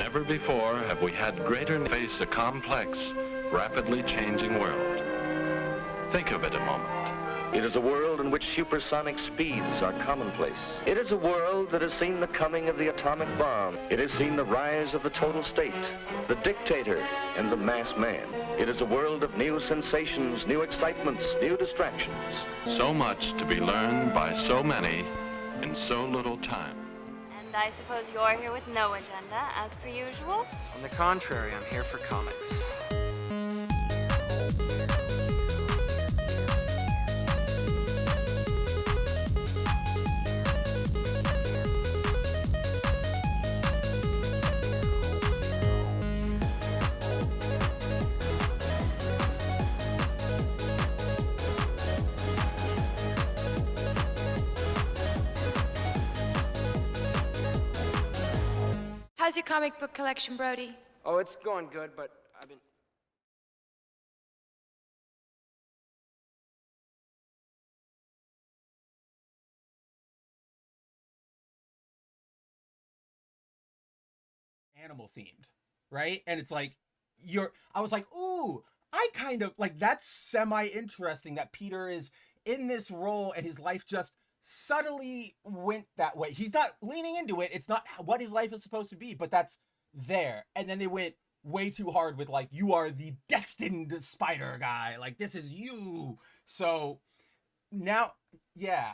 Never before have we had greater face a complex, rapidly changing world. Think of it a moment. It is a world in which supersonic speeds are commonplace. It is a world that has seen the coming of the atomic bomb. It has seen the rise of the total state, the dictator, and the mass man. It is a world of new sensations, new excitements, new distractions. So much to be learned by so many in so little time. And I suppose you're here with no agenda, as per usual? On the contrary, I'm here for comics. How's your comic book collection, Brody? Oh, it's going good, but I've been... Animal themed, right? And it's like, I was like, ooh, I kind of, like, that's semi-interesting that Peter is in this role and his life just subtly went that way. He's not leaning into it. It's not what his life is supposed to be, but that's there. And then they went way too hard with like, you are the destined spider guy. Like, this is you. So now, yeah.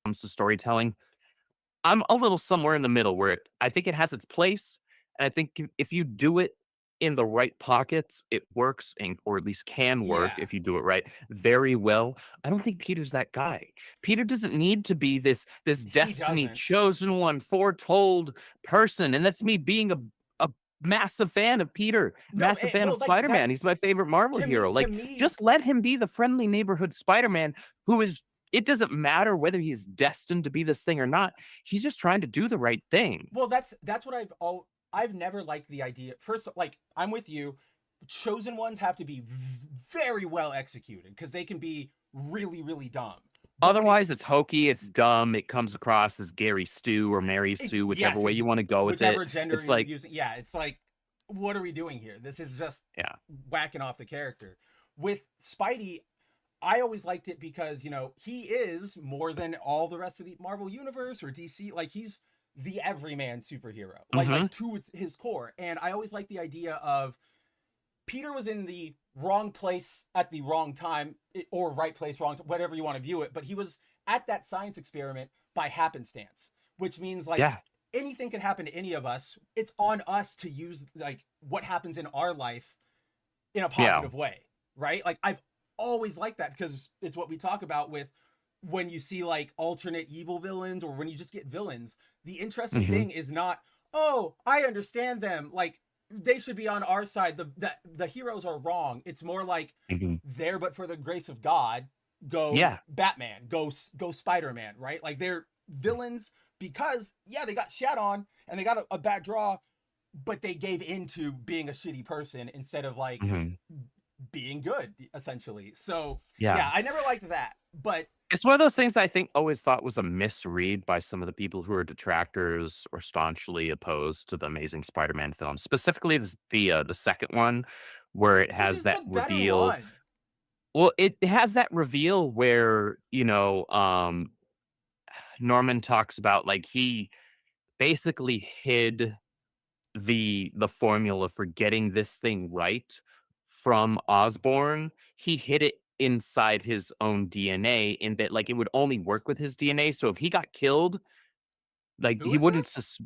Comes to storytelling, I'm a little somewhere in the middle where I think it has its place, and I think if you do it in the right pockets, it works, and or at least can work Yeah. if you do it right very well. I don't think Peter's that guy. Peter doesn't need to be this destiny doesn't. chosen one, foretold person, and that's me being a massive fan of Peter, No, massive fan well, of like, Spider-Man. that's- He's my favorite Marvel to me- hero. to Like, me- just let him be the friendly neighborhood Spider-Man who is. It doesn't matter whether he's destined to be this thing or not. He's just trying to do the right thing. Well, that's what I've never liked the idea. First, like, I'm with you. Chosen ones have to be very well executed because they can be really, really dumb. But when Otherwise, it's hokey, it's dumb, it comes across as Gary Stu or Mary Sue, whichever way you want to go with whichever it. gender It's you're like, using. Yeah, it's like, what are we doing here? This is just yeah, whacking off the character. With Spidey, I always liked it because, you know, he is more than all the rest of the Marvel Universe or DC. Like, he's the everyman superhero, like to his core. And I always liked the idea of Peter was in the wrong place at the wrong time, or right place, wrong, whatever you want to view it. But he was at that science experiment by happenstance, which means like anything can happen to any of us. It's on us to use like what happens in our life in a positive way, right? Like, I've always liked that because it's what we talk about with when you see like alternate evil villains or when you just get villains. The interesting thing is not, oh, I understand them, like they should be on our side, the heroes are wrong. It's more like there but for the grace of God go Batman, go Spider-Man, right? Like, they're villains because they got shat on and they got a bad draw, but they gave into being a shitty person instead of like being good, essentially. So I never liked that, but it's one of those things I think always thought was a misread by some of the people who are detractors or staunchly opposed to the Amazing Spider-Man film, specifically the second one, where it has that reveal. Well, it has that reveal where, you know, Norman talks about like he basically hid the formula for getting this thing right from Osborn. He hid it inside his own DNA, in that like it would only work with his DNA. So if he got killed, like Who he is wouldn't. this?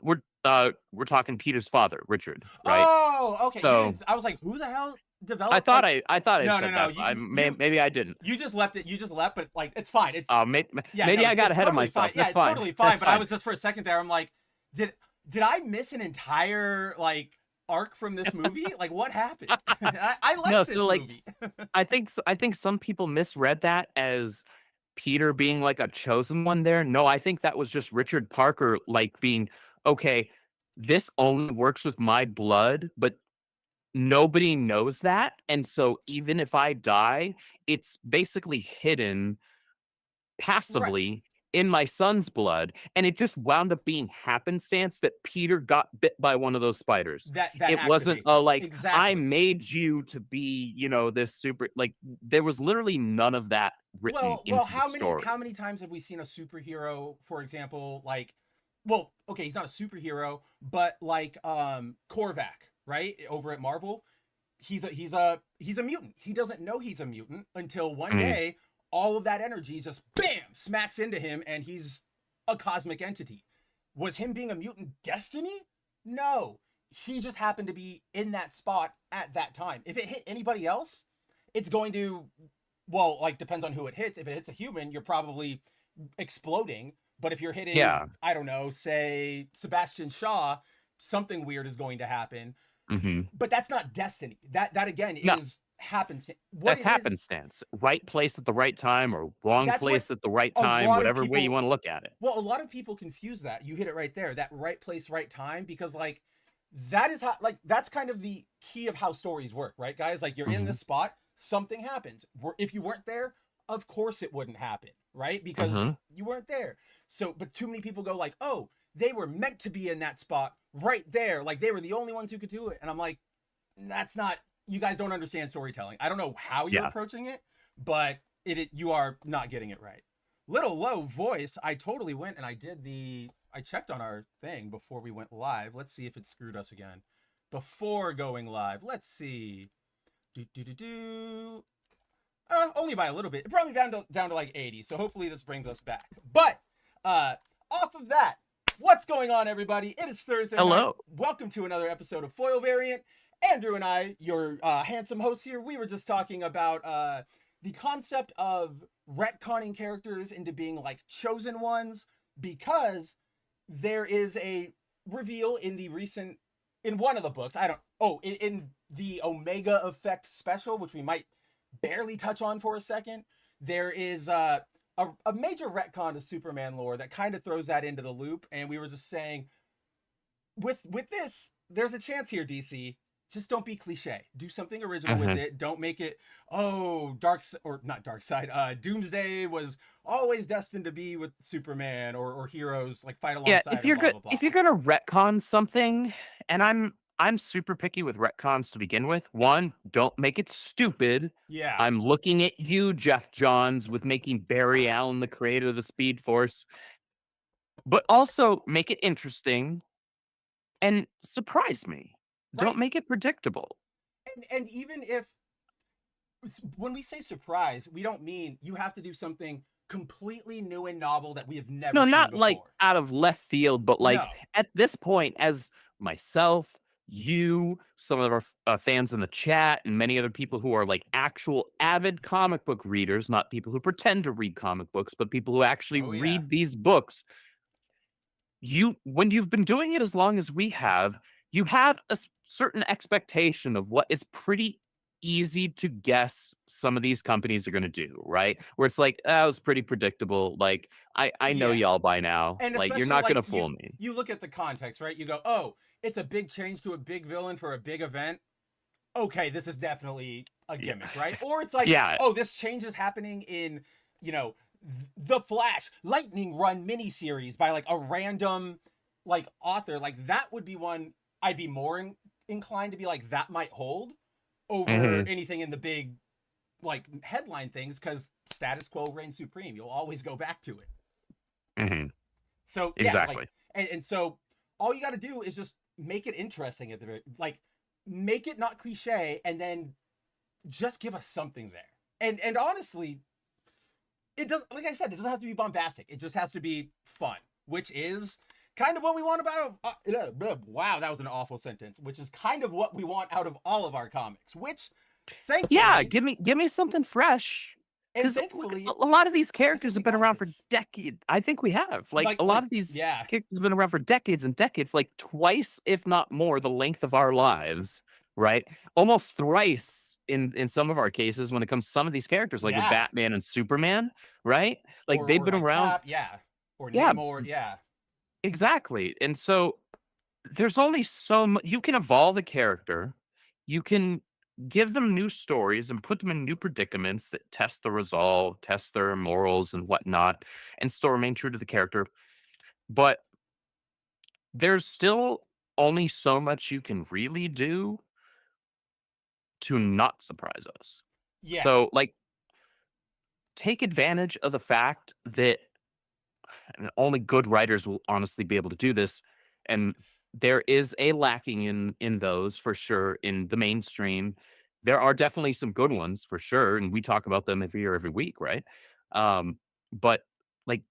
We're talking Peter's father, Richard, right? Oh, okay. So I was like, who the hell developed? I thought I No, said no, that. Maybe I didn't. You just left it. You just left, but like, it's fine. It's maybe I got ahead of totally myself. fine. That's it's fine. Totally fine. That's But fine. I was just for a second there. I'm like, did I miss an entire like arc from this movie? Like, what happened? I like this movie. I think some people misread that as Peter being like a chosen one there. No, I think that was just Richard Parker like being, okay, this only works with my blood, but nobody knows that, and so even if I die, it's basically hidden passively in my son's blood, and it just wound up being happenstance that Peter got bit by one of those spiders. That It wasn't activates it. like, Exactly. I made you to be, you know, this super, like, there was literally none of that written into the story. How many times have we seen a superhero, for example, like, well, okay, he's not a superhero, but like Korvac, right? Over at Marvel, he's a mutant. He doesn't know he's a mutant until one day all of that energy just bam smacks into him and he's a cosmic entity. Was him being a mutant destiny? No. He just happened to be in that spot at that time. If it hit anybody else, it's going to, well, like, depends on who it hits. If it hits a human, you're probably exploding. But if you're hitting, I don't know, say Sebastian Shaw, something weird is going to happen. But that's not destiny. That again is happenstance. That's happenstance. Right place at the right time, or wrong place at the right time, whatever way you want to look at it. Well, a lot of people confuse that. You hit it right there, that right place, right time, because like that is how, like, that's kind of the key of how stories work, right, guys? Like, you're in this spot, something happens. If you weren't there, of course it wouldn't happen, right? Because you weren't there. So, but too many people go like, oh, they were meant to be in that spot right there. Like, they were the only ones who could do it. And I'm like, that's not, you guys don't understand storytelling. I don't know how you're approaching it, but you are not getting it right. Little low voice. I totally went and I checked on our thing before we went live. Let's see if it screwed us again. Before going live, let's see. Only by a little bit. It brought me down to like 80, so hopefully this brings us back. But off of that, what's going on, everybody? It is Thursday night. Welcome to another episode of Foil Variant. Andrew and I, your handsome hosts here, we were just talking about the concept of retconning characters into being like chosen ones, because there is a reveal in one of the books. In the Omega Effect special, which we might barely touch on for a second, there is a major retcon to Superman lore that kind of throws that into the loop. And we were just saying, with this, there's a chance here, DC. Just don't be cliche. Do something original with it. Don't make it, Doomsday was always destined to be with Superman or heroes, like fight alongside. Yeah, if you're gonna retcon something, and I'm super picky with retcons to begin with. One, don't make it stupid. Yeah. I'm looking at you, Jeff Johns, with making Barry Allen the creator of the Speed Force. But also make it interesting and surprise me. Right. Don't make it predictable. And even if, when we say surprise, we don't mean you have to do something completely new and novel that we have never seen not before. Like out of left field, but like at this point, as myself, you, some of our fans in the chat, and many other people who are like actual avid comic book readers, not people who pretend to read comic books, but people who actually read these books. When you've been doing it as long as we have, you have a certain expectation of what is pretty easy to guess some of these companies are going to do, right? Where it's like, that was pretty predictable. Like, I know y'all by now. And like, you're not going to fool me. You look at the context, right? You go, oh, it's a big change to a big villain for a big event. Okay, this is definitely a gimmick, right? Or it's like, oh, this change is happening in, the Flash Lightning Run miniseries by like a random like author. Like, that would be one I'd be more inclined to be like, that might hold over anything in the big like headline things, because status quo reigns supreme. You'll always go back to it. So exactly. And so all you got to do is just make it interesting at the very, like, make it not cliche, and then just give us something there. And honestly, it does, like I said, it doesn't have to be bombastic. It just has to be fun, which is kind of what we want about, wow, that was an awful sentence, which is kind of what we want out of all of our comics, which thankfully. Yeah, give me something fresh. Because a lot of these characters have been around for decades. I think we have. Like a lot of these characters have been around for decades and decades, like twice, if not more, the length of our lives, right? Almost thrice in some of our cases when it comes to some of these characters, like with Batman and Superman, right? Like they've been around. Cap, or Namor, Exactly. And so there's only so much you can evolve a character you can give them new stories and put them in new predicaments that test the resolve, test their morals and whatnot, and still remain true to the character. But there's still only so much you can really do to not surprise us. Yeah. So, like, take advantage of the fact that and only good writers will honestly be able to do this. And there is a lacking in those for sure in the mainstream. There are definitely some good ones for sure, and we talk about them every year, every week, right? But like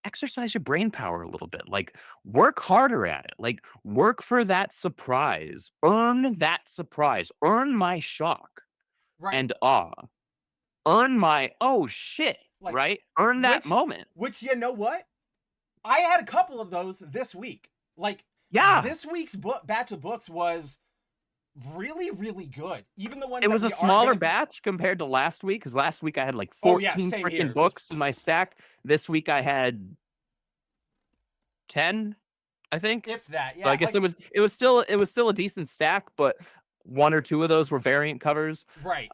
exercise your brain power a little bit. Like work harder at it. Like work for that surprise. Earn that surprise. Earn my shock Right. and awe. Earn my oh shit, Like right? Earn that moment. which you know what? I had a couple of those this week. Like Yeah. this week's batch of books was really, really good. Even the ones It that was a we are smaller gonna be- batch compared to last week, because last week I had like Oh, yeah, 14 same here. freaking books in my stack. This week I had 10, I think. if that. Yeah. So I guess it was still a decent stack, but one or two of those were variant covers. right.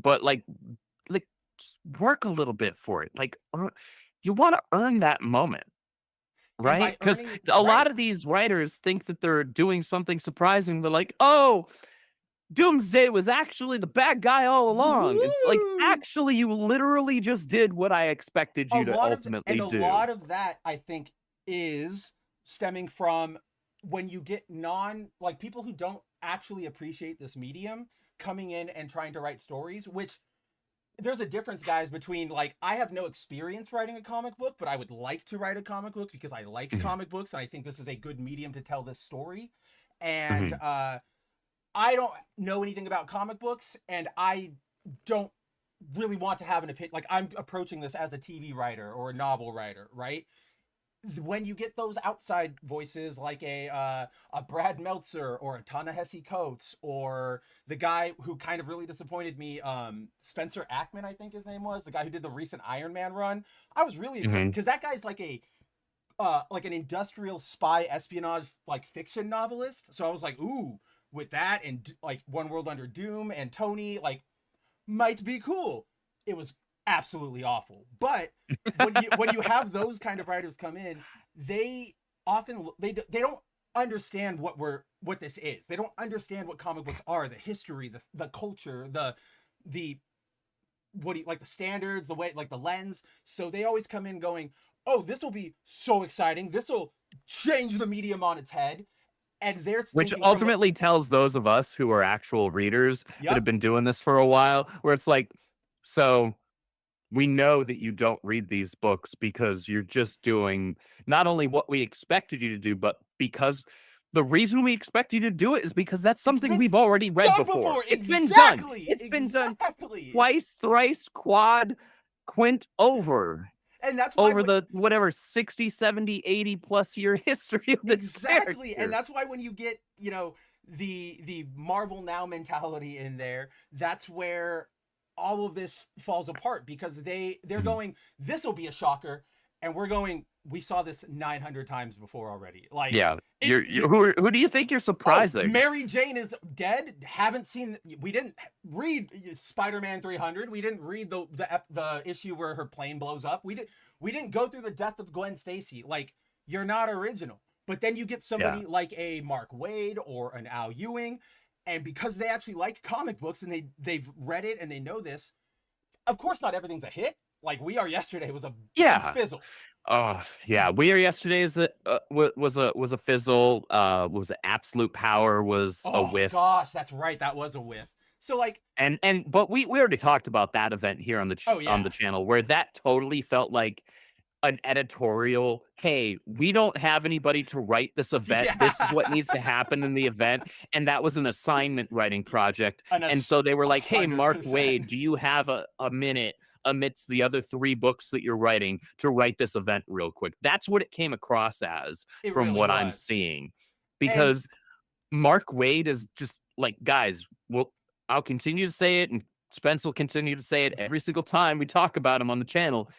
But like just work a little bit for it. Like you want to earn that moment. And by Right? Because earning- a lot right. of these writers think that they're doing something surprising. They're like, oh, Doomsday was actually the bad guy all along. It's like, Woo! actually, you literally just did what I expected you to ultimately and do. a lot of that I think is stemming from when you get like people who don't actually appreciate this medium coming in and trying to write stories, which there's a difference, guys, between like I have no experience writing a comic book, but I would like to write a comic book because I like Mhm. comic books and I think this is a good medium to tell this story. And Mhm. I don't know anything about comic books, and I don't really want to have an opinion. Like I'm approaching this as a TV writer or a novel writer, right? When you get those outside voices like a Brad Meltzer or a Ta-Nehisi Coates or the guy who kind of really disappointed me, Spencer Ackman, I think his name was, the guy who did the recent Iron Man run. I was really excited Mhm. because that guy's like like an industrial spy espionage like fiction novelist. So I was like, ooh, with that and like One World Under Doom and Tony, like might be cool. It was absolutely awful. But when you have those kind of writers come in, they often they don't understand what this is. They don't understand what comic books are, the history, the culture, the what do you like the standards, the way like the lens. So they always come in going, "Oh, this will be so exciting. This will change the medium on its head." And they're Which thinking ultimately tells those of us who are actual readers that have been doing this for a while, where it's like, so we know that you don't read these books because you're just doing not only what we expected you to do, but because the reason we expect you to do it is because that's something we've already read done before. It's Exactly. been done. It's been done Exactly. twice, thrice, quad, quint over. And that's why over the whatever 60, 70, 80 plus year history of this exactly. character. And that's why when you get, you know, the Marvel Now mentality in there, that's where all of this falls apart because they're going, this will be a shocker, and we're going, we saw this 900 times before already. Like, yeah, who do you think you're surprising? Oh, Mary Jane is dead. Haven't seen. We didn't read Spider-Man 300. We didn't read the issue where her plane blows up. We didn't go through the death of Gwen Stacy. Like, you're not original. But then you get somebody like a Mark Waid or an Al Ewing, and because they actually like comic books and they've read it and they know this, of course not everything's a hit. Like We Are Yesterday was a fizzle. Oh yeah, We Are Yesterday was a fizzle. Was it Absolute Power was a whiff. Oh gosh, that's right, that was a whiff. So like, but we already talked about that event here on the on the channel where that totally felt like an editorial. Hey, we don't have anybody to write this event. Yeah. This is what needs to happen in the event, and that was an assignment writing project. And so they were like, "Hey, Mark Waid, do you have a minute amidst the other 3 books that you're writing to write this event real quick?" That's what it came across as from what I'm seeing, because Mark Waid is just like, guys, well, I'll continue to say it, and Spence will continue to say it every single time we talk about him on the channel.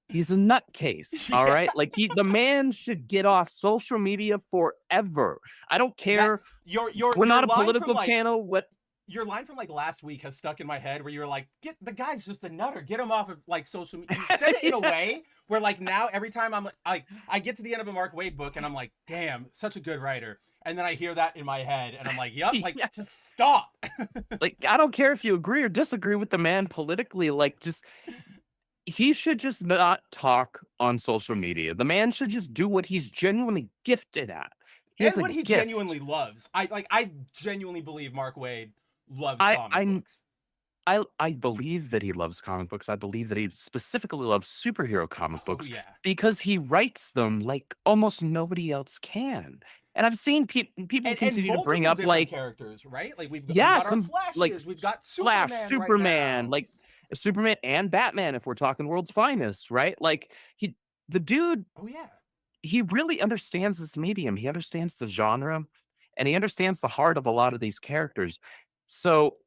He's a nutcase, all Yeah. right? Like the man should get off social media forever. I don't That care. your We're not a line from political like channel. What? your line from like last week has stuck in my head where you were like, "Get the guy's just a nutter. Get him off of like social media." You said it in a Yeah. way where like now every time like I get to the end of a Mark Waid book and I'm like, "Damn, such a good writer." And then I hear that in my head and I'm like, "Yup, like Yeah. just stop." Like, I don't care if you agree or disagree with the man politically. Like, just he should just not talk on social media. The man should just do what he's genuinely gifted at. He has And a what he gift. genuinely loves. I genuinely believe Mark Waid loves I comic I books. I believe that he loves comic books. I believe that he specifically loves superhero comic Oh books yeah. because he writes them like almost nobody else can. And I've seen people And continue to bring multiple up different like, characters, right? Like we yeah, got our like Flashes, we've got Flash, Superman right Superman, now. like Superman and Batman if we're talking world's finest, right? Like the dude, Oh yeah. he really understands this medium. He understands the genre and he understands the heart of a lot of these characters. So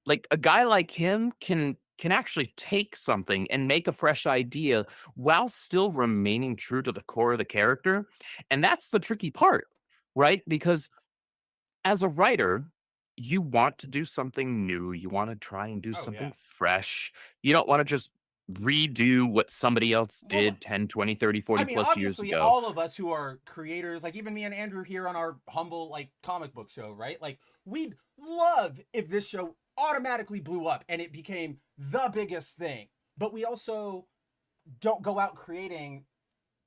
like a guy like him can actually take something and make a fresh idea while still remaining true to the core of the character. And that's the tricky part, right? Because as a writer, you want to do something new. You want to try and do Oh yeah. something fresh. You don't want to just redo what somebody else Well, did 10, 20, 30, I 40 mean, plus years obviously, ago. all of us who are creators, like even me and Andrew here on our humble like comic book show, right? Like we'd love if this show automatically blew up and it became the biggest thing. But we also don't go out creating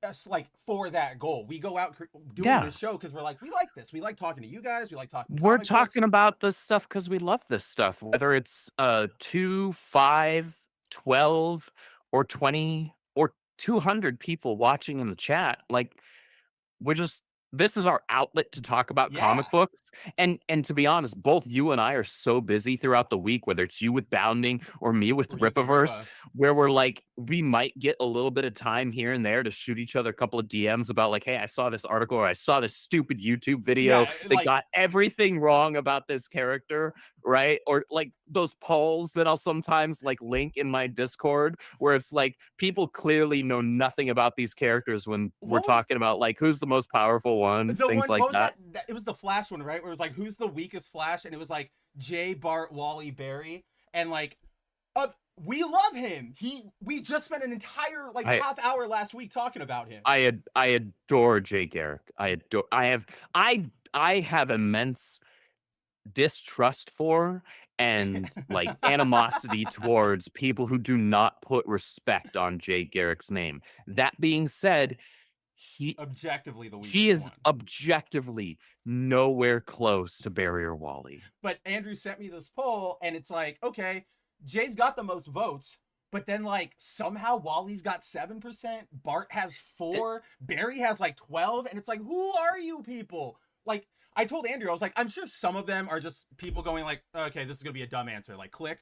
us like for that goal. We go out doing Yeah. this show because we're like, we like this. We like talking to you guys. We like talking We're comic books. talking about this stuff because we love this stuff, whether it's 2, 5, 12, or 20 or 200 people watching in the chat. Like we're just this is our outlet to talk about Yeah. comic books. And to be honest, both you and I are so busy throughout the week, whether it's you with Bounding or me with Or you with Rippaverse, Rippa. where we're like, we might get a little bit of time here and there to shoot each other a couple of DMs about like, hey, I saw this article or I saw this stupid YouTube video Yeah, that like got everything wrong about this character, right? Or like those polls that I'll sometimes like link in my Discord where it's like people clearly know nothing about these characters when we're what was talking about like who's the most powerful one, the things one? like What was that. that? It was the Flash one, right? Where it was like, who's the weakest Flash? And it was like Jay, Bart, Wally, Barry, and like, we love him. We just spent an entire like I half hour last week talking about him. I adore Jay Garrick. I have immense distrust for and like animosity towards people who do not put respect on Jay Garrick's name. That being said, he Objectively, the he weakest is one. objectively nowhere close to Barry or Wally. But Andrew sent me this poll, and it's like, okay, Jay's got the most votes, but then like somehow Wally's got 7%, Bart has 4, Barry has like 12, and it's like, who are you people? Like, I told Andrew, I was like, I'm sure some of them are just people going like, okay, this is gonna be a dumb answer, like click.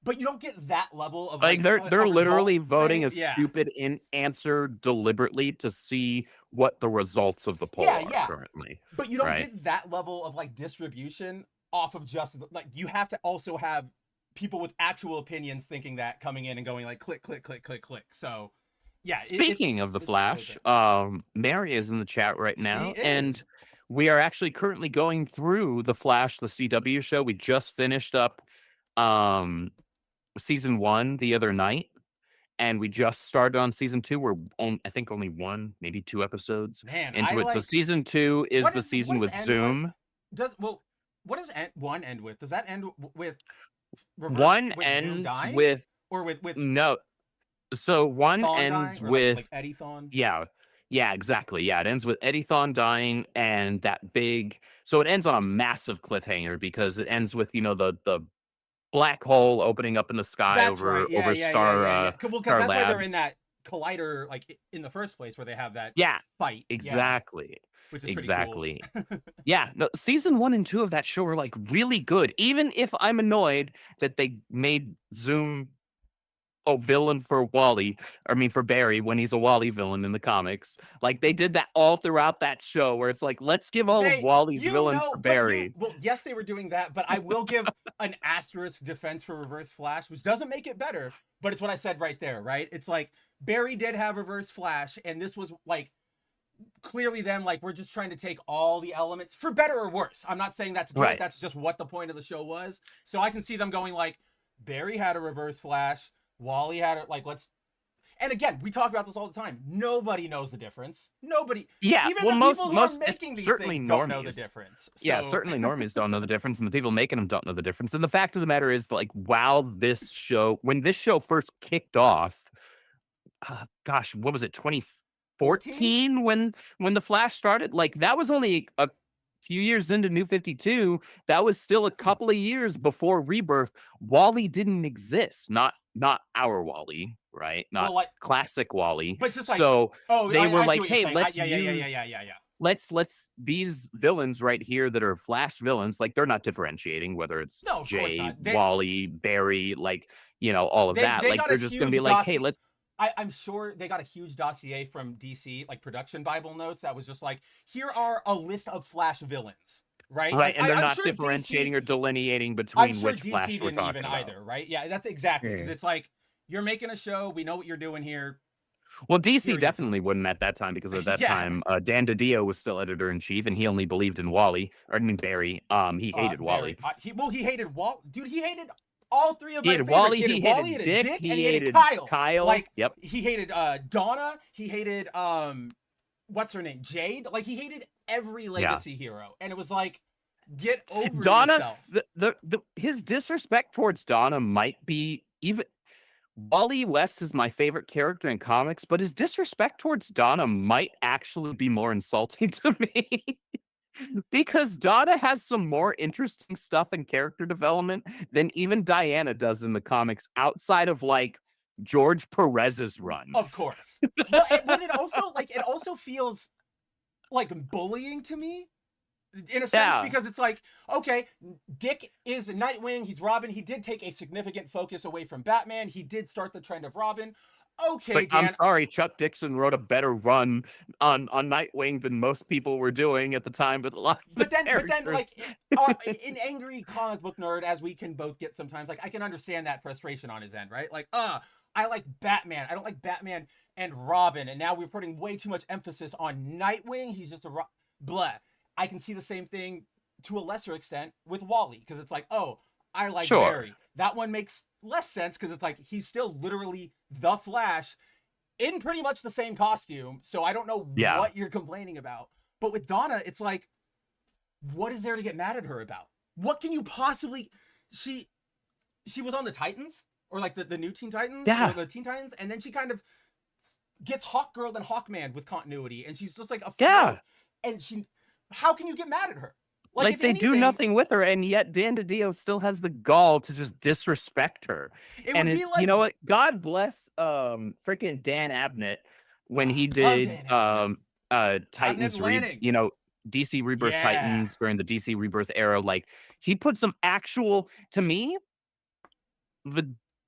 But you don't get that level of Like like they're a literally result voting thing. a Yeah. stupid answer deliberately to see what the results of the poll Yeah, are yeah. currently. But you don't Right. get that level of like distribution off of just like, you have to also have people with actual opinions thinking that coming in and going like click, click, click, click, click. So yeah. Speaking of the it's Flash, Mary is in the chat right now, She and is. we are actually currently going through the Flash, the CW show. We just finished up um season 1 the other night, and we just started on season 2. We're on, I think only 1, maybe 2 episodes Man, into it. So season 2 is the season with Zoom. What does one end with? Does that end with reverse, One with Zoom ends dying? with Or with no. So one Thawne ends dying? Or with like Eddie Thawne? yeah, yeah, exactly. Yeah, it ends with Eddie Thawne dying and that big. So it ends on a massive cliffhanger because it ends with the black hole opening up in the sky That's right. Yeah, over yeah, yeah, Star yeah, yeah. Well, Star that's why they're in Labs. that collider, like in the first place, where they have that Yeah, fight. Yeah, exactly. which is Exactly. pretty cool. Yeah, no, season 1 and 2 of that show are like really good. Even if I'm annoyed that they made Zoom villain for Wally, I mean for Barry when he's a Wally villain in the comics. Like they did that all throughout that show where it's like, let's give all of Wally's villains for Barry. Well, yes, they were doing that, but I will give an asterisk defense for Reverse Flash, which doesn't make it better, but it's what I said right there, right? It's like Barry did have Reverse Flash, and this was like clearly them like we're just trying to take all the elements for better or worse. I'm not saying that's good. Right. That's just what the point of the show was. So I can see them going like Barry had a Reverse Flash, Wally had it. Like let's. And again, we talk about this all the time. Nobody knows the difference. Nobody. Yeah, even well, the most people who most are making these certainly things don't know the normies. difference. Yeah, So- certainly normies don't know the difference, and the people making them don't know the difference. And the fact of the matter is, like, when this show first kicked off, gosh, what was it, 2014 when the Flash started? Like, that was only a few years into New 52. That was still a couple of years before Rebirth. Wally didn't exist. Not our Wally, right? Not Well, like- classic Wally. But just like, so they I were see like, what you're hey, saying. let's yeah. use let's these villains right here that are Flash villains, like they're not differentiating whether it's No, of course Jay, not. Wally, Barry, like, you know, all of that. They Like got they're a just gonna huge be like, hey, dossier. let's I'm sure they got a huge dossier from DC, like production Bible notes that was just like, here are a list of Flash villains, right? right, Like, and they're I'm not sure differentiating DC, or delineating I'm between sure which DC Flash we're didn't talking even about. either, right? Yeah, that's exactly because Yeah. it's like you're making a show. We know what you're doing here. Well, Here are DC your definitely villains. wouldn't at that time because at that Yeah. time, Dan DiDio was still editor-in-chief, and he only believed in Wally, or I mean Barry. He hated Wally. He hated Walt. Dude, he hated all three of He my hated favorites. Wally, he hated Dick, and he he hated hated Kyle. Like, Yep. he hated Donna. He hated what's her name? Jade. Like, he hated every legacy hero, and it was like, get over Donna, yourself. his disrespect towards Donna might be even. Wally West is my favorite character in comics, but his disrespect towards Donna might actually be more insulting to me. Because Donna has some more interesting stuff in character development than even Diana does in the comics outside of like George Perez's run. Of course. But it also feels like bullying to me in a sense, because it's like, okay, Dick is Nightwing, he's Robin, he did take a significant focus away from Batman, he did start the trend of Robin. Okay, like, Dan, I'm sorry, Chuck Dixon wrote a better run on Nightwing than most people were doing at the time, but a lot of but then characters. like an angry comic book nerd, as we can both get sometimes, like I can understand that frustration on his end, right? Like, I like Batman, I don't like Batman and Robin, and now we're putting way too much emphasis on Nightwing, he's just a blah. I can see the same thing to a lesser extent with Wally, because it's like, oh, I like Barry. That one makes less sense because it's like he's still literally the Flash in pretty much the same costume. So I don't know what you're complaining about. But with Donna, it's like, what is there to get mad at her about? What can you possibly? She was on the Titans, or like the new Teen Titans, or the Teen Titans, and then she kind of gets Hawkgirl and Hawkman with continuity, and she's just like a float. And how can you get mad at her? Like they do nothing with her, and yet Dan DiDio still has the gall to just disrespect her. And you know what? God bless freaking Dan Abnett when he did Titans, DC Rebirth Titans during the DC Rebirth era. Like, he put some actual, to me,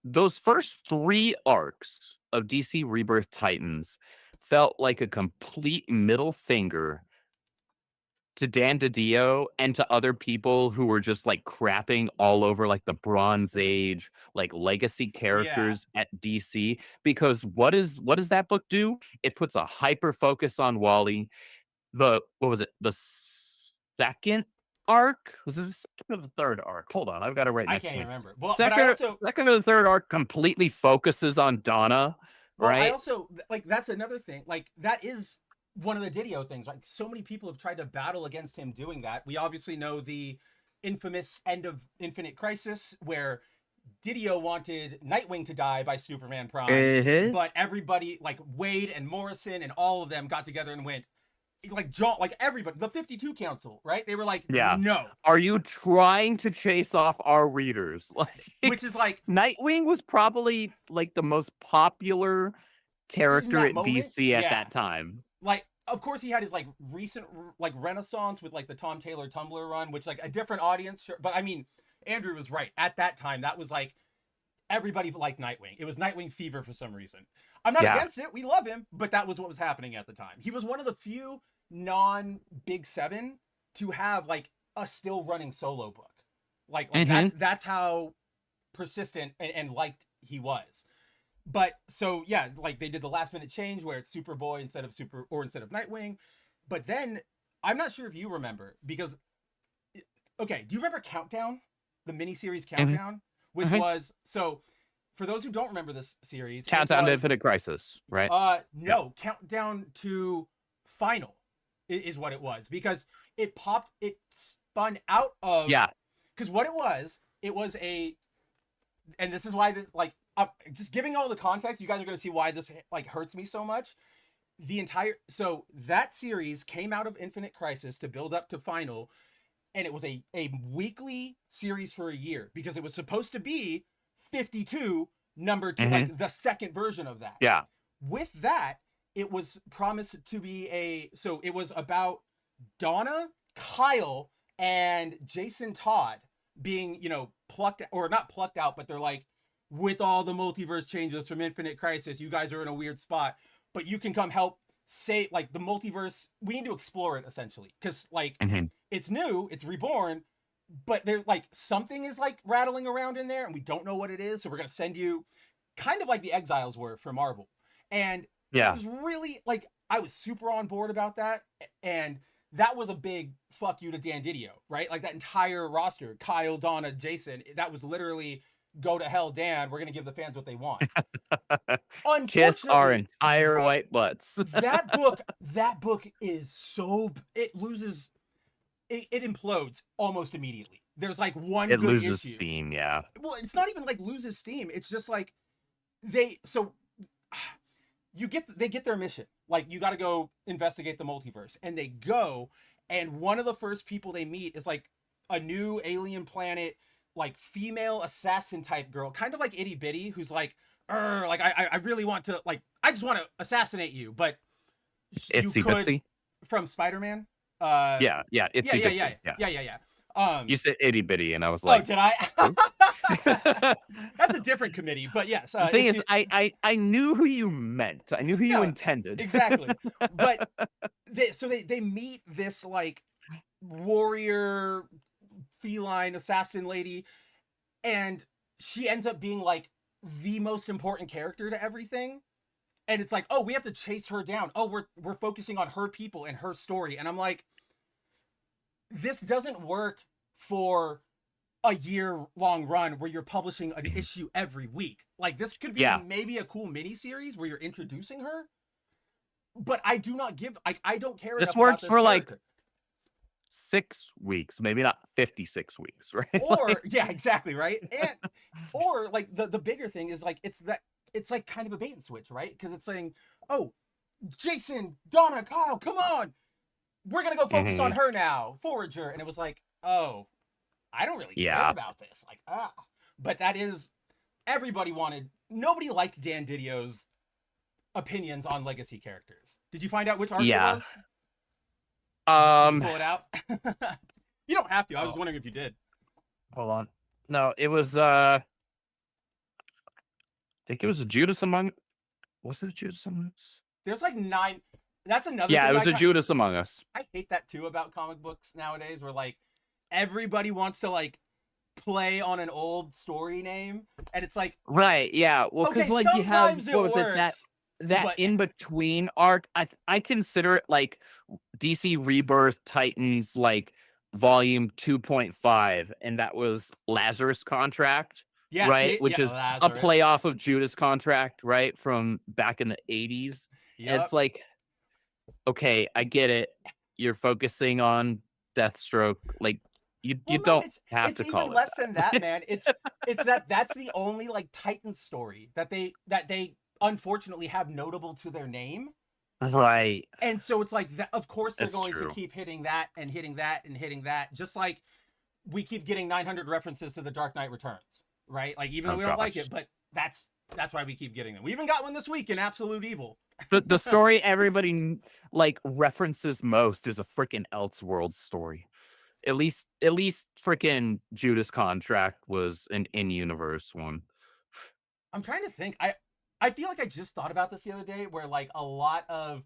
those first 3 arcs of DC Rebirth Titans felt like a complete middle finger to Dan DiDio and to other people who were just like crapping all over like the Bronze Age, like legacy characters at DC. Because what does that book do? It puts a hyper focus on Wally. What was it? The second arc? Was it the second or the third arc? Hold on, I've got it right next to me. I can't remember. Well, second or the third arc completely focuses on Donna. Well, right? I also like, that's another thing. Like, that is one of the DiDio things. Like, so many people have tried to battle against him doing that. We obviously know the infamous end of Infinite Crisis where DiDio wanted Nightwing to die by Superman Prime, but everybody, like Wade and Morrison and all of them, got together and went, like John, like everybody, the 52 Council, right? They were like, no. Are you trying to chase off our readers? Like, which is like, Nightwing was probably like the most popular character at DC at that time. Like, of course, he had his like recent like renaissance with like the Tom Taylor Tumblr run, which like a different audience. Sure. But I mean, Andrew was right. At that time, that was like, everybody liked Nightwing. It was Nightwing fever for some reason. I'm not against it. We love him, but that was what was happening at the time. He was one of the few non-Big Seven to have like a still running solo book. Like that's how persistent and liked he was. But so yeah, like they did the last minute change where it's Superboy instead of Nightwing. But then I'm not sure if you remember because okay, do you remember Countdown, the miniseries Countdown, which was so for those who don't remember this series, Countdown to Infinite Crisis, right? No, Countdown to Final is what it was because it spun out of because what it was a, and this is why this like just giving all the context, you guys are going to see why this like hurts me so much. So that series came out of Infinite Crisis to build up to Final, and it was a weekly series for a year because it was supposed to be 52 number 2, like the second version of that. Yeah. With that, it was promised to be it was about Donna, Kyle, and Jason Todd being, plucked, or not plucked out, but they're like, with all the multiverse changes from Infinite Crisis, you guys are in a weird spot, but you can come help say, like, the multiverse, we need to explore it, essentially. Because, like, it's new, it's reborn, but there's, like, something is, like, rattling around in there, and we don't know what it is, so we're going to send you, kind of like the Exiles were for Marvel. And it was really, like, I was super on board about that, and that was a big fuck you to Dan Didio, right? Like, that entire roster, Kyle, Donna, Jason, that was literally... go to hell, Dan. We're gonna give the fans what they want. Kiss our entire white butts. that book is so it implodes almost immediately. There's like one it good loses issue. Steam, yeah. Well, it's not even like loses steam. It's just like they get their mission. Like, you got to go investigate the multiverse, and they go, and one of the first people they meet is like a new alien planet, like female assassin type girl, kind of like Itty Bitty, who's like, I really want to, like, I just want to assassinate you, but Itsy Bitsy from Spider-Man. Itsy Bitsy. Yeah. You said Itty Bitty, and I was like, oh, did I? That's a different committee, but yes. The thing is, I knew who you meant. I knew who you intended. Exactly. But they meet this like warrior feline assassin lady, and she ends up being like the most important character to everything, and it's like, oh, we have to chase her down, oh, we're focusing on her people and her story, and I'm like, this doesn't work for a year-long run where you're publishing an issue every week. Like, this could be maybe a cool mini series where you're introducing her, but I do not give, like, I don't care. This enough works about for character. like 6 weeks, maybe not 56 weeks, right? Or yeah, exactly, right. And or like the bigger thing is like it's like kind of a bait and switch, right? Because it's saying, oh, Jason, Donna, Kyle, come on, we're gonna go focus on her now, Forager. And it was like, oh, I don't really care about this, like, but that is, nobody liked Dan Didio's opinions on legacy characters. Did you find out which arc it was? Did you pull it out? You don't have to. I was wondering if you did. Hold on. No, it was I think it was a Judas Among. Was it a Judas Among Us? There's like 9. That's another thing. It was a Judas Among Us. I hate that too about comic books nowadays, where like everybody wants to like play on an old story name, and it's like, right, yeah. Well, because like you have, what was it, that in between arc, I consider it like DC Rebirth Titans, like volume 2.5, and that was Lazarus Contract, right? Which is Lazarus, a play off of Judas Contract, right, from back in the 80s. And it's like, okay, I get it. You're focusing on Deathstroke, like you don't have to call it. It's even less than that, man. It's that's the only like Titan story that they unfortunately have notable to their name, right? And so it's like, of course they're going to keep hitting that and hitting that and hitting that, just like we keep getting 900 references to The Dark Knight Returns, right? Like, even though we don't like it, but that's why we keep getting them. We even got one this week in Absolute Evil. The story everybody like references most is a freaking Elseworlds story. At least freaking Judas Contract was an in-universe one. I'm trying to think. I feel like I just thought about this the other day, where like a lot of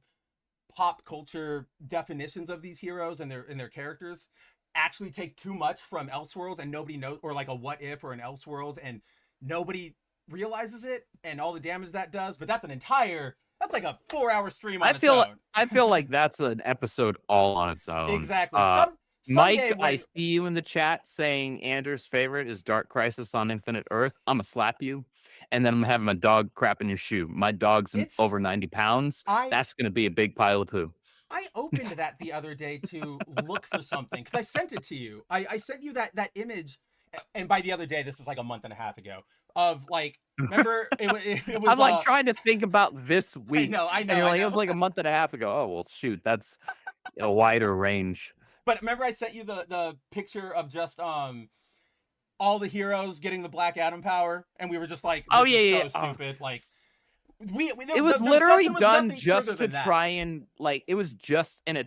pop culture definitions of these heroes and their characters actually take too much from Elseworlds, and nobody knows, or like a What If or an Elseworlds, and nobody realizes it and all the damage that does, but that's like a 4-hour stream on I its feel own. I feel like that's an episode all on its own. Exactly. Mike, I see you in the chat saying Anders' favorite is Dark Crisis on Infinite Earth. I'm gonna slap you, and then I'm having my dog crap in your shoe. My dog's over 90 pounds. That's gonna be a big pile of poo. I opened that the other day to look for something because I sent it to you. I sent you that image, and by the other day, this is like a month and a half ago, of like, remember it was. I'm like trying to think about this week. I know. And you're like, it was like a month and a half ago. Oh well, shoot, that's a wider range. But remember, I sent you the picture of just all the heroes getting the Black Adam power, and we were just like, this is so stupid. Like, it was literally done just to try and like, it was just in a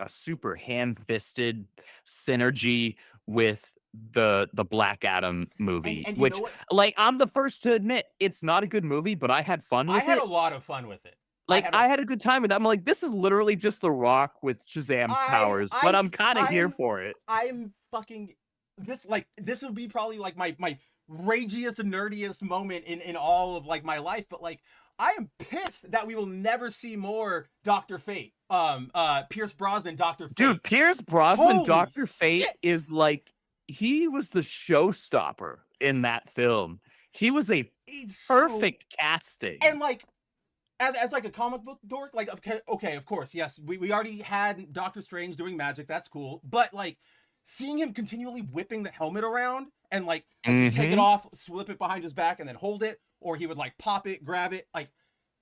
super ham-fisted synergy with the Black Adam movie, and which like, I'm the first to admit it's not a good movie, but I had fun with it. I had a lot of fun with it. Like, I had a good time with it. I'm like, this is literally just The Rock with Shazam's powers, but I'm kind of here for it. I'm fucking this would be probably like my ragiest and nerdiest moment in all of like my life, but like, I am pissed that we will never see more Dr. Fate. Pierce Brosnan, Dr. Fate. Dude, Pierce Brosnan, Dr. Fate is like, he was the showstopper in that film. He was a perfect casting. And like, as like a comic book dork, like, okay, of course, yes, we already had Doctor Strange doing magic, that's cool, but like, seeing him continually whipping the helmet around and like, take it off, slip it behind his back, and then hold it, or he would like pop it, grab it, like,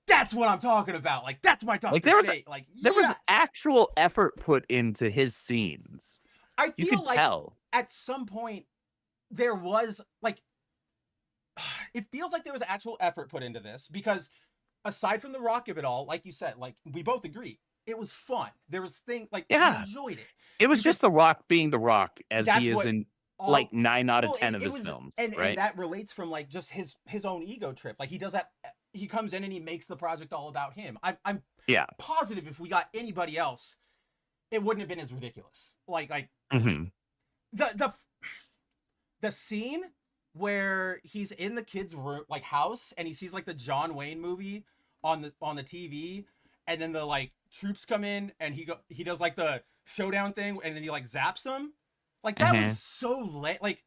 that's what I'm talking about. Like, that's my Dr. Fate. There was actual effort put into his scenes. I feel you could like tell at some point there was like, it feels like there was actual effort put into this, because aside from the Rock of it all, like you said, like, we both agree, it was fun. There was things like, we enjoyed it. It was just The Rock being The Rock, as he is in like 9 out of 10 of his films, and right? And that relates from like just his own ego trip. Like, he does that. He comes in and he makes the project all about him. I'm positive if we got anybody else, it wouldn't have been as ridiculous. Like the scene where he's in the kid's room, like, house, and he sees like the John Wayne movie on the TV, and then the like troops come in and he does like the showdown thing, and then he like zaps them. Like, that was so lit. Like,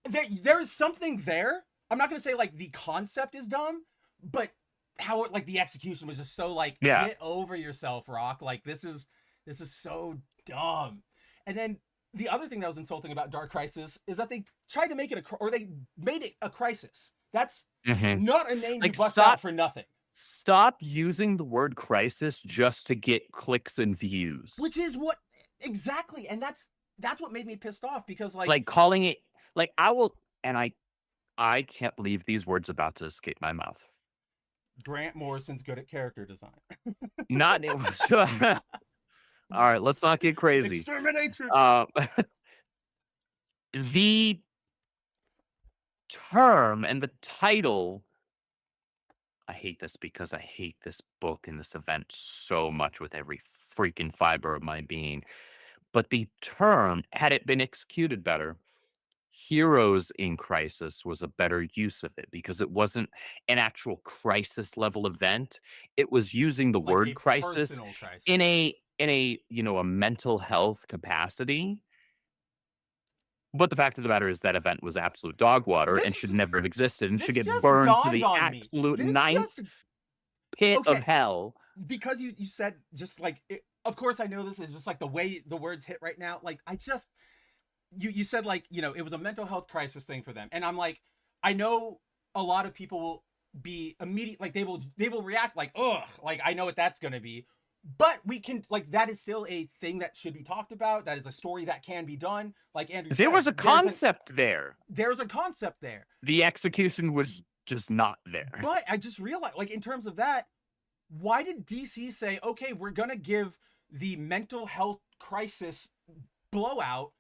there is something there. I'm not gonna say like the concept is dumb, but how it, like, the execution was just so like, get over yourself, Rock. Like, this is so dumb. And then the other thing that was insulting about Dark Crisis is that they tried to make it they made it a crisis. That's not a name like, you bust out for nothing. Stop using the word crisis just to get clicks and views. Which is what exactly, and that's what made me pissed off, because like calling it, like, I can't believe these words about to escape my mouth. Grant Morrison's good at character design. Not all right, let's not get crazy. Exterminatrix. The term and the title, I hate this because I hate this book and this event so much with every freaking fiber of my being. But the term, had it been executed better, Heroes in Crisis was a better use of it, because it wasn't an actual crisis level event. It was using the word crisis in a a mental health capacity. But the fact of the matter is that event was absolute dog water and should never have existed and should get burned to the absolute ninth pit of hell. Because you said, just like, of course I know this is just like the way the words hit right now. Like, I just, you said, like, it was a mental health crisis thing for them. And I'm like, I know a lot of people will be immediate, like, they will react like, ugh, like, I know what that's going to be. But we can, like, that is still a thing that should be talked about. That is a story that can be done. Like Andrew said, there was a concept there. There's a concept there. The execution was just not there. But I just realized, like, in terms of that, why did DC say, okay, we're going to give the mental health crisis blowout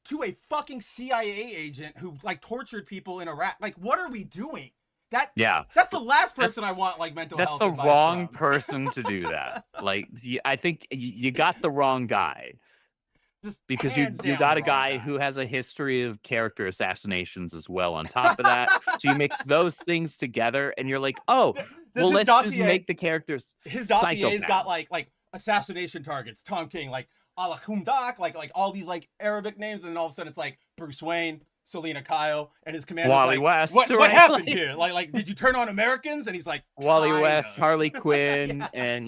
to a fucking CIA agent who, like, tortured people in Iraq? Like, what are we doing? That's the last person I want, like, mental health advice. That's the wrong person to do that. Like, I think you got the wrong guy. Just because you hands you down got the a wrong guy who has a history of character assassinations as well on top of that. So you mix those things together and you're like, oh, This well, is let's just dossier. make the characters His dossier's got psychopaths. like assassination targets, Tom King, like Allah Humdak, like all these like Arabic names, and then all of a sudden it's like Bruce Wayne, Selena Kyle, and his commander's Wally like, West, what right? happened Like, here? Like did you turn on Americans? And he's like, Wally kinda. West, Harley Quinn, Yeah. and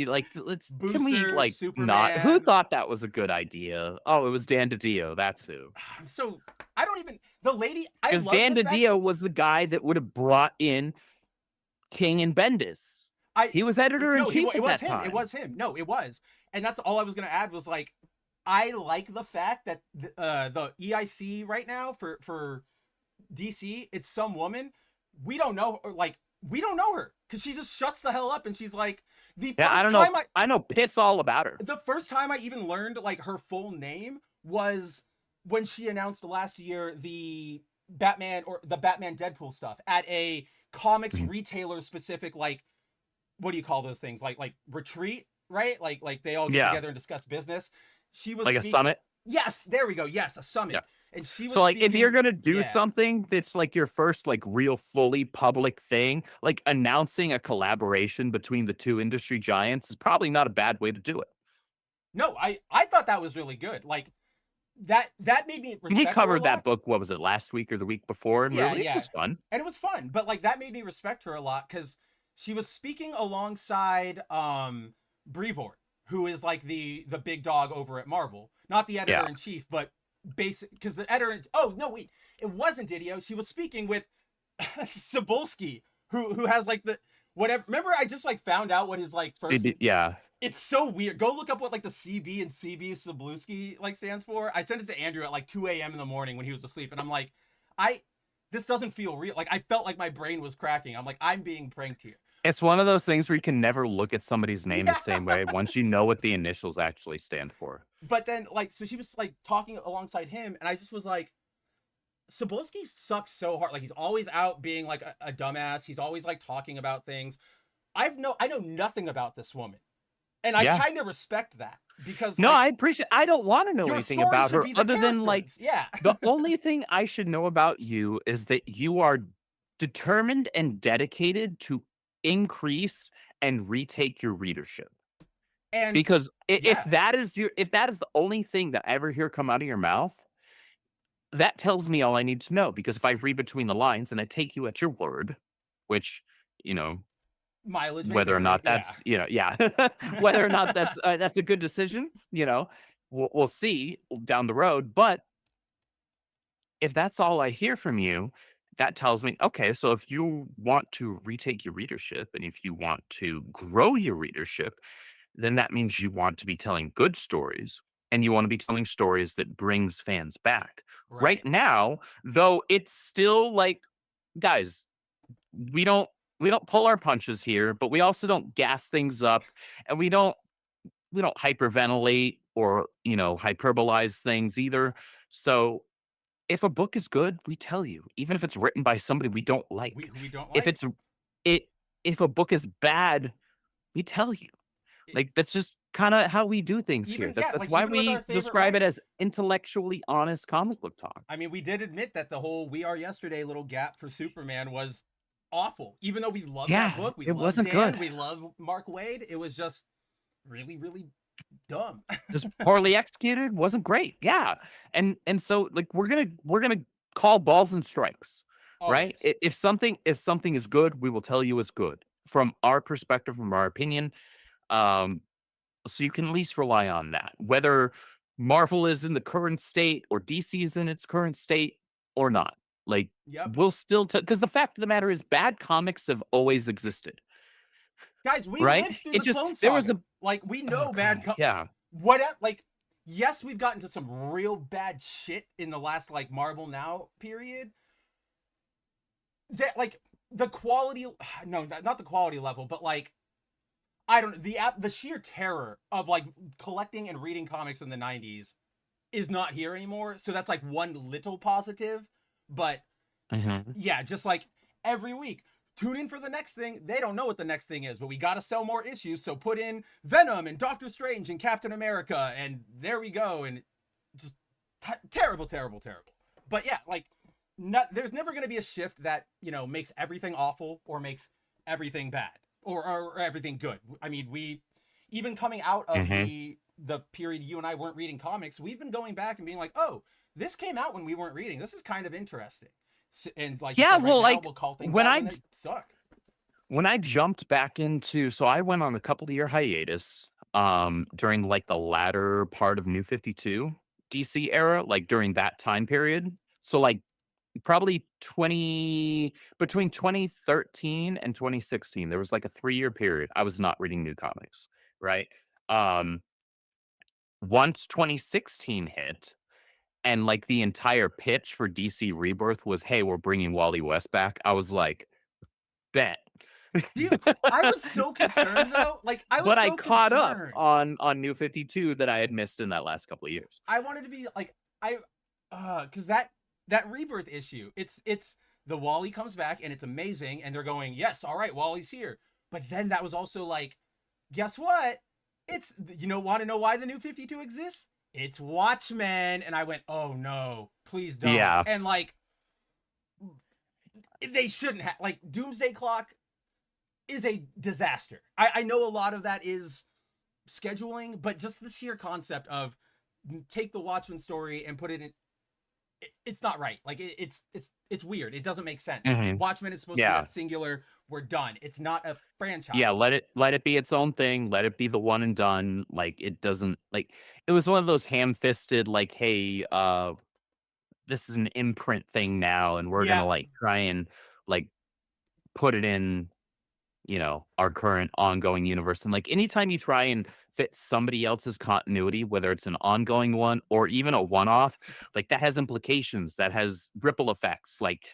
like can we Booster, like not? Who Superman. thought that was a good idea? Oh, it was Dan DiDio. That's who. So I don't even the lady. I Because love Dan the fact, DiDio was the guy that would have brought in King and Bendis. He was editor in chief at that him. time. It was him. No, it was, and that's all I was gonna add was like, I like the fact that the EIC right now for DC, it's some woman. We don't know, we don't know her because she just shuts the hell up and she's like I don't know. I know piss all about her. The first time I even learned like her full name was when she announced last year the Batman Deadpool stuff at a comics retailer specific, like, what do you call those things? Like retreat, right? Like they all get together and discuss business. She was like a summit. Yes, there we go. Yes, a summit. Yeah. And she was so like if you're gonna do something that's like your first like real fully public thing, like announcing a collaboration between the two industry giants is probably not a bad way to do it. No, I thought that was really good. Like that made me respect he covered her a that lot. book, what was it, last week or the week before? And really it was fun. And it was fun, but like that made me respect her a lot because she was speaking alongside Brevoort, who is like the big dog over at Marvel, not the editor in chief, but basic, because the editor. Oh no, wait, it wasn't Didio. She was speaking with Cebulski, who has like the whatever. Remember, I just like found out what his like first. Yeah. It's so weird. Go look up what like the CB and CB Cebulski like stands for. I sent it to Andrew at like 2 a.m. in the morning when he was asleep, and I'm like, this doesn't feel real. Like I felt like my brain was cracking. I'm like, I'm being pranked here. It's one of those things where you can never look at somebody's name the same way once you know what the initials actually stand for. But then, like, so she was like talking alongside him, and I just was like, Cebulski sucks so hard. Like he's always out being like a dumbass. He's always like talking about things. I know nothing about this woman, and I kind of respect that because I appreciate. I don't want to know anything about her other than like the only thing I should know about you is that you are determined and dedicated to increase and retake your readership. And because if that is the only thing that I ever hear come out of your mouth, that tells me all I need to know. Because if I read between the lines and I take you at your word, which, mileage, whether or not that's, whether or not that's a good decision, we'll see down the road. But if that's all I hear from you, that tells me, okay, so if you want to retake your readership and if you want to grow your readership, then that means you want to be telling good stories and you want to be telling stories that brings fans back. Right now, though, it's still like, guys, we don't pull our punches here, but we also don't gas things up, and we don't hyperventilate or, hyperbolize things either. So if a book is good, we tell you, even if it's written by somebody we don't like. We don't like. If a book is bad, we tell you. Like that's just kind of how we do things here. That's why we describe it as intellectually honest comic book talk. I mean, we did admit that the whole "We Are Yesterday" little gap for Superman was awful. Even though we love that book, it wasn't good. We love Mark Waid. It was just really, really dumb. Just poorly executed. Wasn't great. Yeah, and so like we're gonna call balls and strikes. Always. Right? If something is good, we will tell you it's good from our perspective, from our opinion. So you can at least rely on that. Whether Marvel is in the current state or DC is in its current state or not. Like, we'll still because the fact of the matter is bad comics have always existed. Guys, we lived through the Clone Saga. We know bad comics. Yes, we've gotten to some real bad shit in the last Marvel Now period. That the quality, no, not the quality level, but I don't know, the sheer terror of collecting and reading comics in the 90s is not here anymore. So that's one little positive, but yeah, just every week tune in for the next thing. They don't know what the next thing is, but we got to sell more issues. So put in Venom and Doctor Strange and Captain America, and there we go. And just terrible, terrible, terrible. But yeah, like, there's never going to be a shift that, you know, makes everything awful or makes everything bad or everything good. I mean, we, even coming out of the period you and I weren't reading comics, we've been going back and being like, oh, this came out when we weren't reading. This is kind of interesting. And like, Yeah, right well, now, like, we'll call things when out I when they suck. when I jumped back into, so I went on a couple of year hiatus during like the latter part of New 52 DC era, like during that time period. So like probably between 2013 and 2016, there was like a 3-year period I was not reading new comics, right? Um Once 2016 hit, and like the entire pitch for DC Rebirth was, hey, we're bringing Wally West back, I was like, bet. Dude, I was so concerned though. Like, I was But I so caught up concerned. on New 52 that I had missed in that last couple of years. I wanted to be like, because that Rebirth issue, it's the Wally comes back and it's amazing, and they're going, yes, all right, Wally's here. But then that was also like, guess what? It's, you know, want to know why the New 52 exists? It's Watchmen. And I went, oh no, please don't. Yeah. And like, they shouldn't have, like, Doomsday Clock is a disaster. I know a lot of that is scheduling, but just the sheer concept of take the Watchmen story and put it in, it's not right. Like, it's weird. It doesn't make sense. Watchmen is supposed to be that singular, we're done. It's not a franchise. Yeah, let it be its own thing. Let it be the one and done. Like, it doesn't, like, it was one of those ham-fisted, like, hey, this is an imprint thing now, and we're gonna like try and like put it in, you know, our current ongoing universe. And like, anytime you try and fit somebody else's continuity, whether it's an ongoing one or even a one-off, like, that has implications, that has ripple effects. Like,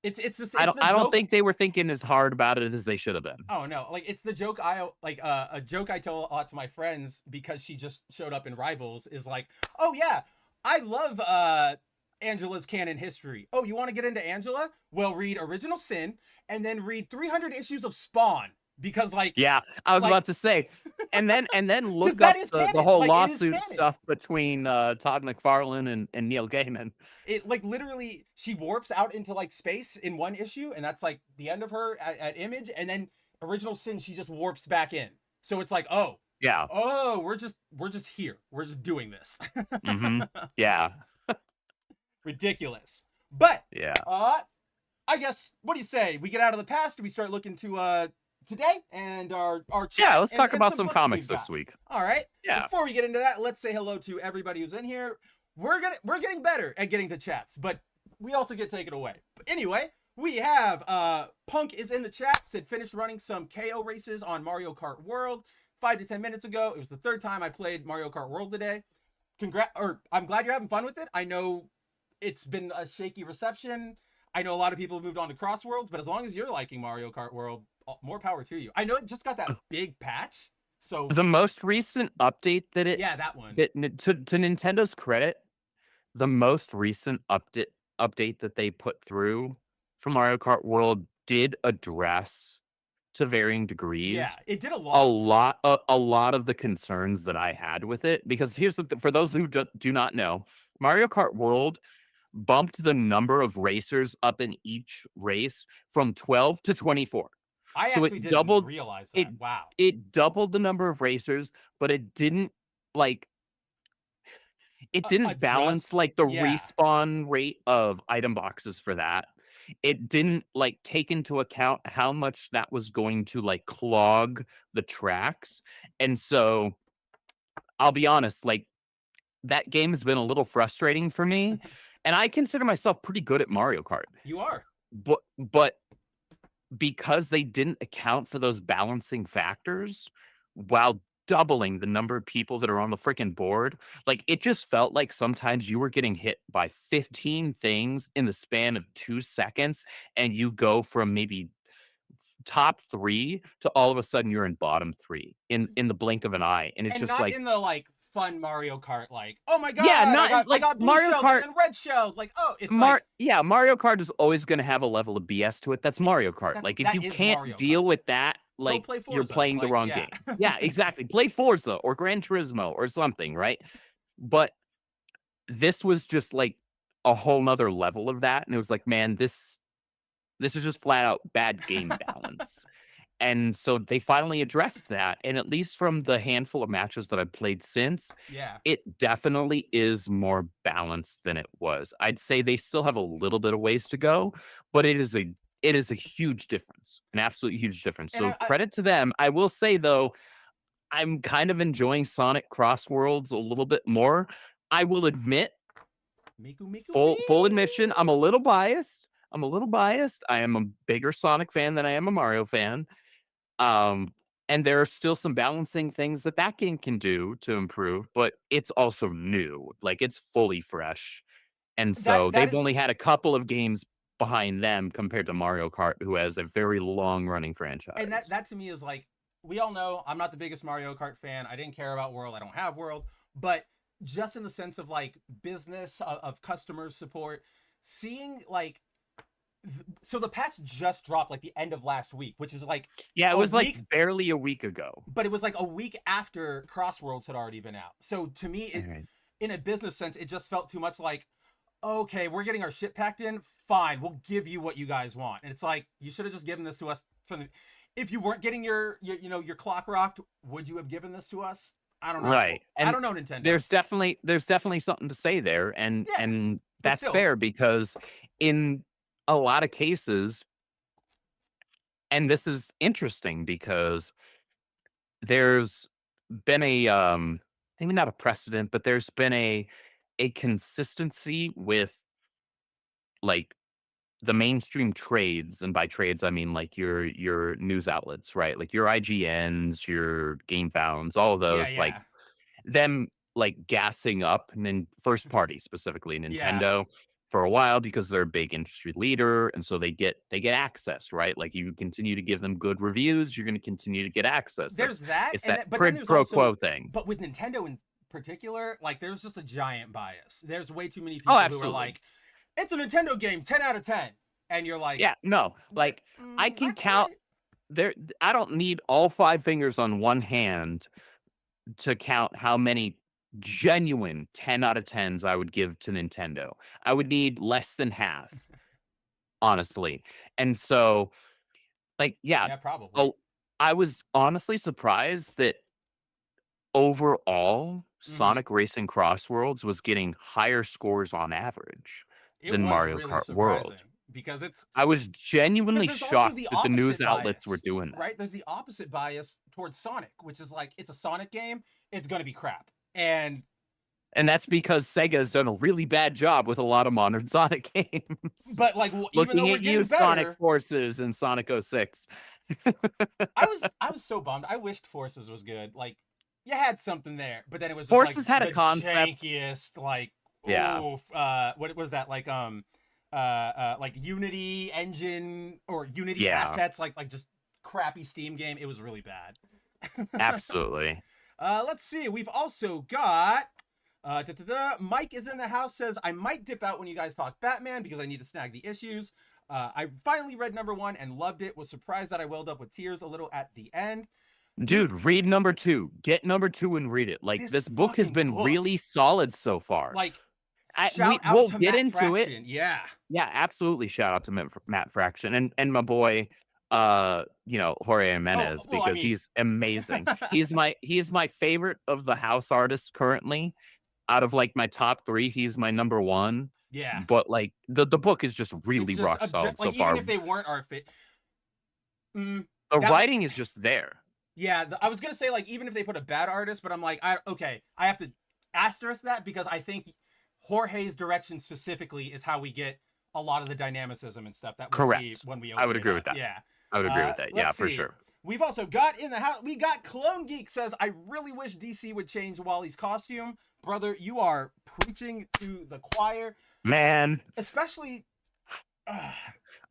I don't think they were thinking as hard about it as they should have been. Oh no, like, it's the joke a joke I tell a lot to my friends, because she just showed up in Rivals, is like, oh yeah, I love Angela's canon history. Oh, you want to get into Angela? Well, read Original Sin and then read 300 issues of Spawn, because like, yeah, I was about to say, and then look up the whole lawsuit stuff between Todd McFarlane and Neil Gaiman. It, like, literally, she warps out into like space in one issue, and that's like the end of her at Image, and then Original Sin, she just warps back in. So it's like, oh yeah, oh, we're just here, we're just doing this. Yeah. Ridiculous. But yeah, I guess, what do you say? We get out of the past and we start looking to today and our chat. Yeah, let's talk and about some comics this week. All right. Yeah. Before we get into that, let's say hello to everybody who's in here. We're getting better at getting to chats, but we also get taken away. But anyway, we have Punk is in the chat, said finished running some KO races on Mario Kart World 5 to 10 minutes ago. It was the third time I played Mario Kart World today. I'm glad you're having fun with it. I know it's been a shaky reception. I know a lot of people have moved on to Crossworlds, but as long as you're liking Mario Kart World, more power to you. I know it just got that big patch. So the most recent update that that one. To Nintendo's credit, the most recent update that they put through for Mario Kart World did address, to varying degrees, yeah, it did a lot of the concerns that I had with it. Because here's for those who do not know, Mario Kart World bumped the number of racers up in each race from 12 to 24. I actually didn't realize that. Wow. It doubled the number of racers, but it didn't balance like the respawn rate of item boxes for that. It didn't like take into account how much that was going to like clog the tracks. And so I'll be honest, like, that game has been a little frustrating for me. And I consider myself pretty good at Mario Kart. You are. But because they didn't account for those balancing factors while doubling the number of people that are on the freaking board, like, it just felt like sometimes you were getting hit by 15 things in the span of 2 seconds, and you go from maybe top 3 to all of a sudden you're in bottom 3 in the blink of an eye. And it's just not like, in the like fun Mario Kart, like, oh my god, Yeah, not I like got blue Mario shelled Kart. and then red shelled. Like, oh, it's like Yeah, Mario Kart is always going to have a level of BS to it. That's Mario Kart. Like, if that you is can't Mario deal Kart. with that, like, play you're Forza, playing the like, wrong yeah. game. Yeah, exactly. Play Forza or Gran Turismo or something, right? But this was just like a whole nother level of that, and it was like, man, this is just flat out bad game balance. And so they finally addressed that, and at least from the handful of matches that I've played since, Yeah. it definitely is more balanced than it was. I'd say they still have a little bit of ways to go, but it is a huge difference, an absolute huge difference. And So credit to them. I will say though, I'm kind of enjoying Sonic Cross Worlds a little bit more. I will admit, full admission, I'm a little biased. I am a bigger Sonic fan than I am a Mario fan. And there are still some balancing things that game can do to improve, but it's also new. Like, it's fully fresh. And so that they've is only had a couple of games behind them compared to Mario Kart, who has a very long running franchise. And that to me is like, we all know I'm not the biggest Mario Kart fan. I didn't care about World. I don't have World. But just in the sense of like business, of customer support, seeing like, so the patch just dropped like the end of last week, which is like, yeah, it was week, like barely a week ago, but it was like a week after Cross Worlds had already been out. So to me, in a business sense, it just felt too much like, okay, we're getting our shit packed in. Fine, we'll give you what you guys want. And it's like, you should have just given this to us from the, if you weren't getting your clock rocked, would you have given this to us? I don't know. Right. And I don't know, Nintendo. There's definitely something to say there, and Yeah, and that's fair, because in a lot of cases, and this is interesting because there's been a maybe not a precedent, but there's been a consistency with like the mainstream trades, and by trades I mean like your news outlets, right? Like your IGNs, your GameFounds, all of those, yeah. like them like gassing up and then first party, specifically Nintendo, for a while, because they're a big industry leader, and so they get access, right? Like, you continue to give them good reviews, you're going to continue to get access. There's that, it's and that but quid then there's pro also, quo thing. But with Nintendo in particular, like, there's just a giant bias. There's way too many people who are like, it's a Nintendo game, 10 out of 10, and you're like, yeah, no, like, I can count there. I don't need all 5 fingers on one hand to count how many genuine 10 out of 10s I would give to Nintendo. I would need less than half, honestly. And so, like, yeah, probably. I was honestly surprised that overall Sonic Racing Cross Worlds was getting higher scores on average than Mario Kart World. Because I was genuinely shocked that the news outlets bias, were doing that. Right? There's the opposite bias towards Sonic, which is like, it's a Sonic game, it's going to be crap. And that's because Sega has done a really bad job with a lot of modern Sonic games. But like, looking at you, better, Sonic Forces and Sonic 06. I was so bummed. I wished Forces was good. Like, you had something there, but then it was Forces just, had a concept. Jankiest, like, yeah. Oof, what was that, like Unity engine or Unity assets, like just crappy Steam game. It was really bad. Absolutely. Let's see. We've also got Mike is in the house, says, I might dip out when you guys talk Batman because I need to snag the issues. I finally read #1 and loved it. Was surprised that I welled up with tears a little at the end. Dude, read #2. Get #2 and read it. Like, this book has been really solid so far. Like, we'll get into it. Yeah, absolutely. Shout out to Matt Fraction and my boy, Jorge Jimenez, because he's amazing. He's my favorite of the house artists currently. Out of like my top 3, he's my #1. Yeah, but like the book is just really rock solid so far. Even if they weren't our fit, the writing is just there. Yeah, I was gonna say, like, even if they put a bad artist, but I'm like, I have to asterisk that because I think Jorge's direction specifically is how we get a lot of the dynamicism and stuff that we see when we open I would agree with that. Yeah. I would agree with that. Yeah, for sure. We've also got in the house, we got Clone Geek says, I really wish DC would change Wally's costume. Brother, you are preaching to the choir. Man. Especially...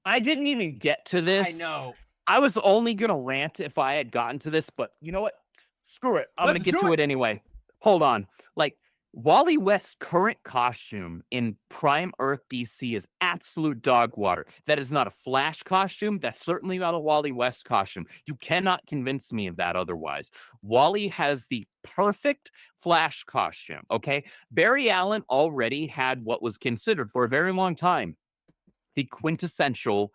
I didn't even get to this. I know. I was only going to rant if I had gotten to this, but you know what? Screw it. I'm going to get to it anyway. hold on. Like, Wally West's current costume in Prime Earth DC is absolute dog water. That is not a Flash costume. That's certainly not a Wally West costume. You cannot convince me of that otherwise. Wally has the perfect Flash costume, okay? Barry Allen already had what was considered for a very long time the quintessential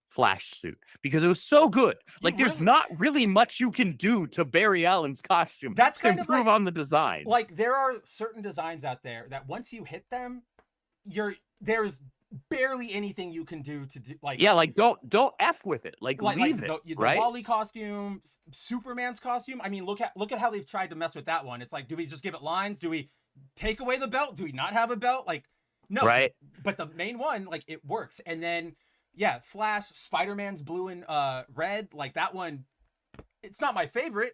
Flash suit because it was so good. Like, there's not really much you can do to Barry Allen's costume That's to kind of improve like, on the design. Like, there are certain designs out there that once you hit them, there's barely anything you can do to do. Like, yeah, like don't F with it. Like leave it. The right? Wally costume, Superman's costume. I mean, look at how they've tried to mess with that one. It's like, do we just give it lines? Do we take away the belt? Do we not have a belt? Like, no. Right. But the main one, like, it works. And then, yeah, Flash, Spider-Man's blue and red, like that one, it's not my favorite,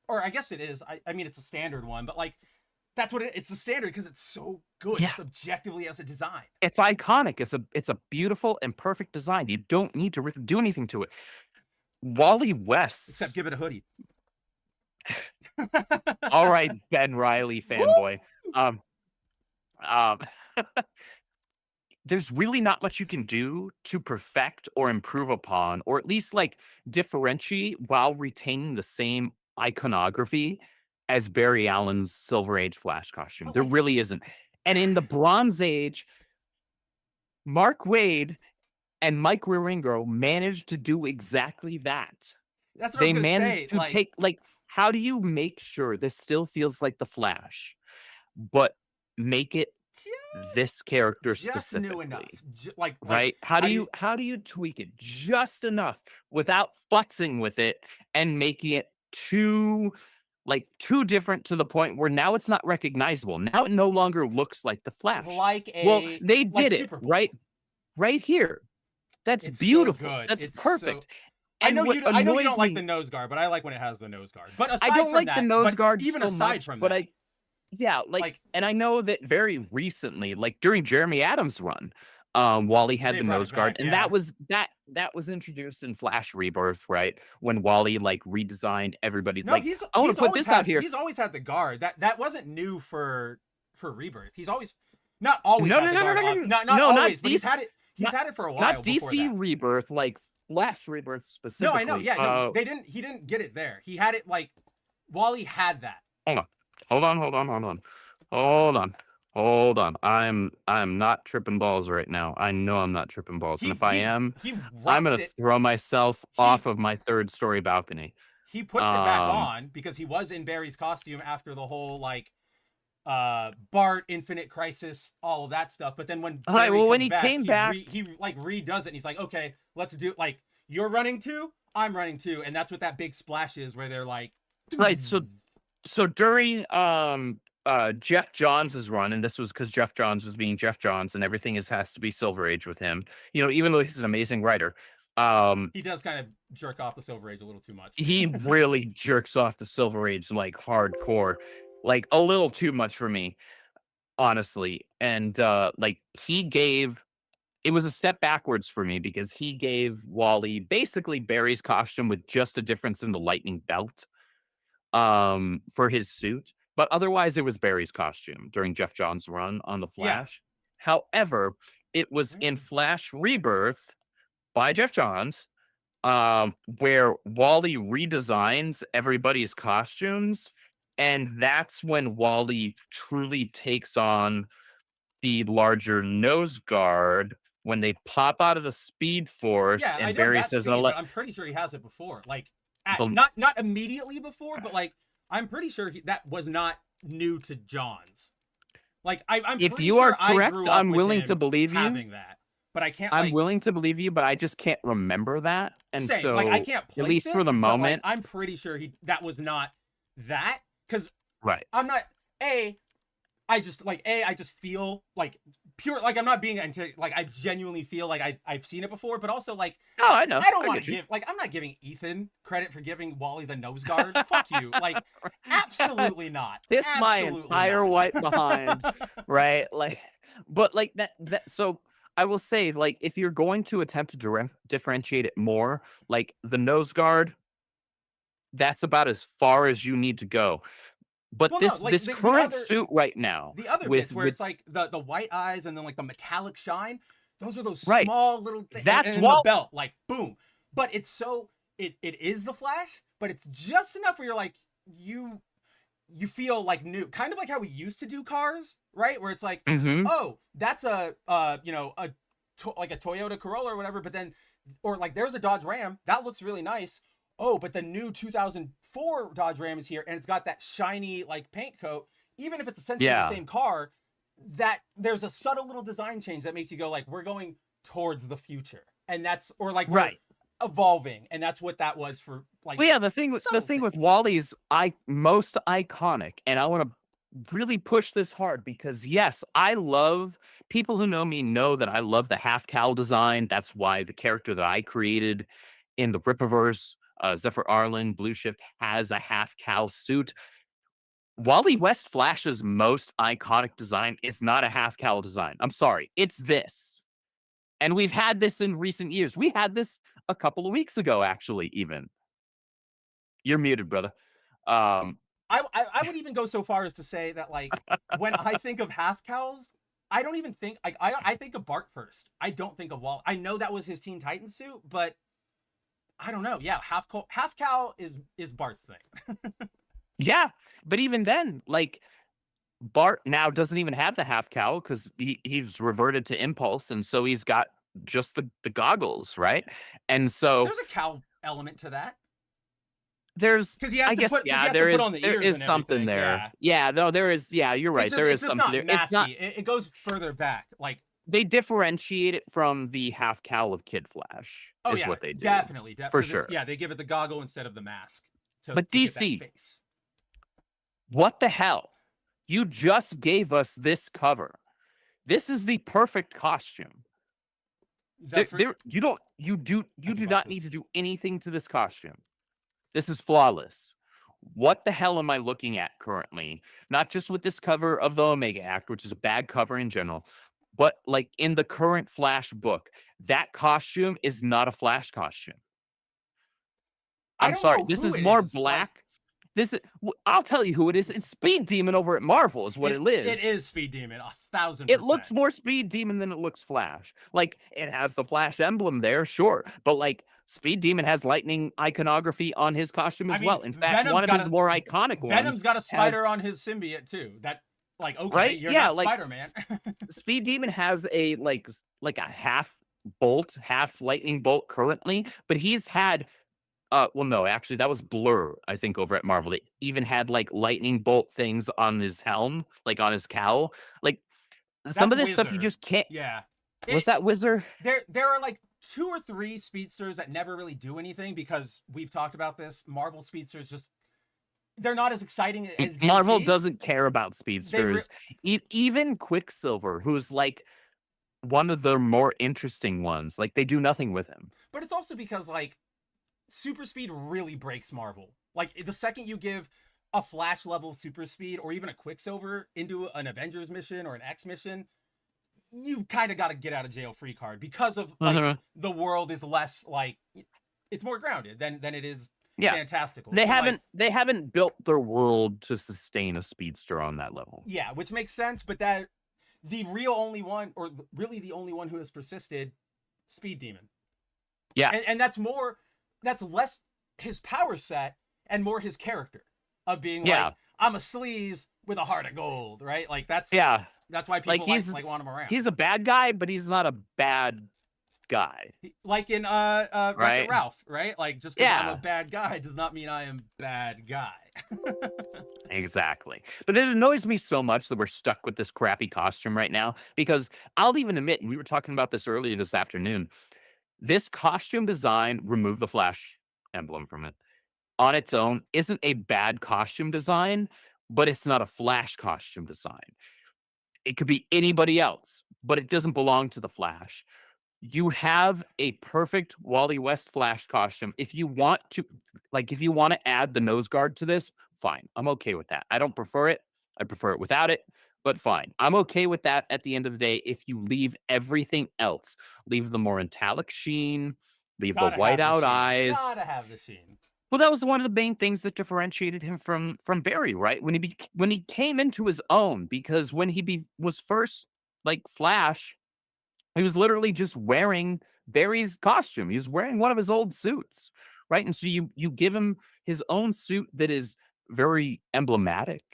or I guess it is. I mean, it's a standard one, but like, that's what it's a standard because it's so good, just objectively as a design. It's iconic. It's a beautiful and perfect design. You don't need to do anything to it. Wally West, except give it a hoodie. All right, Ben Reilly fanboy. There's really not much you can do to perfect or improve upon, or at least like differentiate while retaining the same iconography as Barry Allen's Silver Age Flash costume. There really isn't. And in the Bronze Age, Mark Waid and Mike Wieringo managed to do exactly that. That's what they I was managed say, to like, take, like, how do you make sure this still feels like the Flash, but make it this character just specifically? new enough. Like, right? How do you tweak it just enough without futzing with it and making it too different to the point where now it's not recognizable. Now it no longer looks like the Flash. Well, they did it right here. That's beautiful. So good. That's it's perfect. So... I know you don't like the nose guard, but I like when it has the nose guard. But aside I don't from like that, the nose guard even so aside much, from but that, and I know that very recently, like during Jeremy Adams' run, Wally had the nose guard, and that was introduced in Flash Rebirth, right? When Wally like redesigned everybody. No, like, I want to put this out here. He's always had the guard. That wasn't new for Rebirth. He's always not always not always, but he's had it. He's had it for a while. Not DC Rebirth, like Flash Rebirth specifically. No, I know. Yeah, no, they didn't. He didn't get it there. He had it like Wally had that. Hold on. I'm not tripping balls right now. I know I'm not tripping balls. And if I am, I'm going to throw myself off of my third-story balcony. He puts it back on because he was in Barry's costume after the whole, like, Bart, Infinite Crisis, all of that stuff. But then when when he came back, he like redoes it, and he's like, okay, let's do, like, you're running too, I'm running too. And that's what that big splash is, where they're like... Right, so during... Jeff Johns' run, and this was because Jeff Johns was being Jeff Johns, and everything has to be Silver Age with him. You know, even though he's an amazing writer, he does kind of jerk off the Silver Age a little too much. He really jerks off the Silver Age like hardcore, like a little too much for me, honestly. And like it was a step backwards for me because he gave Wally basically Barry's costume with just a difference in the lightning belt for his suit. But otherwise, it was Barry's costume during Jeff Johns' run on The Flash. Yeah. However, it was in Flash Rebirth by Jeff Johns, where Wally redesigns everybody's costumes. And that's when Wally truly takes on the larger nose guard when they pop out of the Speed Force. Yeah, and Barry says, but I'm pretty sure he has it before. Like, not immediately before, but like, I'm pretty sure that was not new to John's. Like, I'm if you are correct, I'm willing to believe you. Having that, but I can't. I'm willing to believe you, but I just can't remember that, and so like, I can't place at least it, for the moment, like, I'm pretty sure that was not that, because I'm not I just feel like pure, like, I'm not being like, I genuinely feel like I've seen it before, but also like, I know I don't want to give, like, I'm not giving Ethan credit for giving Wally the nose guard. Fuck you. Like, absolutely not. This my entire white behind, right? Like, but like that so I will say, like, if you're going to attempt to differentiate it more, like the nose guard, that's about as far as you need to go. But Well, no, like this the current other suit right now the other with bits where it's like the white eyes and then like the metallic shine, those are those right, small little things, that's and the what belt, like boom. But it's so it is the Flash, but it's just enough where you're like you feel like new, kind of like how we used to do cars, right? Where it's like, Mhm. oh, that's a you know like a Toyota Corolla or whatever, but then or like there's a Dodge Ram that looks really nice. Oh, but the new 2004 Dodge Ram is here and it's got that shiny like paint coat. Even if it's essentially the Yeah. same car, that there's a subtle little design change that makes you go like, we're going towards the future, and that's or like we're Right. evolving, and that's what that was for like Well, yeah, the thing with subtle things. Wally's most iconic, and I want to really push this hard because yes, I love people who know me know that I love the half cowl design. That's why the character that I created in the Rippaverse, Zephyr Arlen Blue Shift has a half cowl suit. Wally West Flash's most iconic design is not a half cowl design. I'm sorry, it's this. And we've had this in recent years. We had this a couple of weeks ago, actually, even. You're muted, brother. I would even go so far as to say that like when I think of half cows, I don't even think like I think of Bart first. I don't think of Wall. I know that was his Teen Titans suit, but I don't know. Yeah, half cow is Bart's thing. Yeah, but even then, like Bart now doesn't even have the half cowl because he's reverted to Impulse, and so he's got just the goggles, right? And so There's a cow element to that there's, because he has I to guess, put 'cause he yeah, has to put on the there ears is and something everything. there. Yeah. Yeah, no, there is. Yeah, you're right. There It's is just something not there. It's not. nasty. It goes further back. Like They differentiate it from the half cowl of Kid Flash. oh Is yeah, what they do. definitely, For 'cause sure. yeah, they give it the goggle instead of the mask. But To get that DC, face. what the hell? You just gave us this cover. This is the perfect costume. You do not need to do anything to this costume. This is flawless. What the hell am I looking at currently? Not just with this cover of the Omega Act, which is a bad cover in general, but like in the current Flash book, that costume is not a Flash costume. I I'm don't sorry. know This who is it more is, like- black. This is. I'll tell you who it is. It's Speed Demon over at Marvel. Is what it is. It is Speed Demon, 1,000%. It looks more Speed Demon than it looks Flash. Like it has the Flash emblem there, sure, but like Speed Demon has lightning iconography on his costume as well. In fact, Venom's one of got his a- more iconic ones. Venom's got a spider on his symbiote too. That like okay, Right? you're Yeah, not like, Spider-Man. Speed Demon has a like a half bolt, half lightning bolt currently, but he's had well, no, actually, that was Blur, I think, over at Marvel. It even had like lightning bolt things on his helm, like on his cowl. Like some of That's this stuff you Whizzer. just can't. Yeah. Was that Whizzer? There are like 2 or 3 speedsters that never really do anything because we've talked about this. Marvel speedsters just they're not as exciting as DC. Marvel doesn't care about speedsters. Even Quicksilver, who's like one of the more interesting ones, like they do nothing with him. But it's also because like super speed really breaks Marvel. Like the second you give a Flash level super speed or even a Quicksilver into an Avengers mission or an X mission, you kind of got to get out of jail free card because of like the world is less like it's more grounded than it is fantastical. They So, they haven't built their world to sustain a speedster on that level. Yeah, which makes sense, but that the real only one or really the only one who has persisted, Speed Demon. Yeah. And that's less his power set and more his character of being like I'm a sleaze with a heart of gold, right? Like that's why people like want him around. He's a bad guy, but he's not a bad guy. Like in Wreck-It Ralph, right? Like just because I'm a bad guy does not mean I am bad guy. Exactly. But it annoys me so much that we're stuck with this crappy costume right now because I'll even admit, and we were talking about this earlier this afternoon, this costume design, remove the Flash emblem from it, on its own isn't a bad costume design, but it's not a Flash costume design. It could be anybody else, but it doesn't belong to the Flash. You have a perfect Wally West Flash costume. If you want to add the nose guard to this, fine. I'm okay with that. I don't prefer it. I prefer it without it, but fine. I'm okay with that at the end of the day if you leave everything else. Leave the more metallic sheen, leave the whiteout eyes. Gotta have the sheen. Well, that was one of the main things that differentiated him from Barry, right? When he came into his own, because when was first like Flash, he was literally just wearing Barry's costume. He was wearing one of his old suits, right? And so you give him his own suit that is very emblematic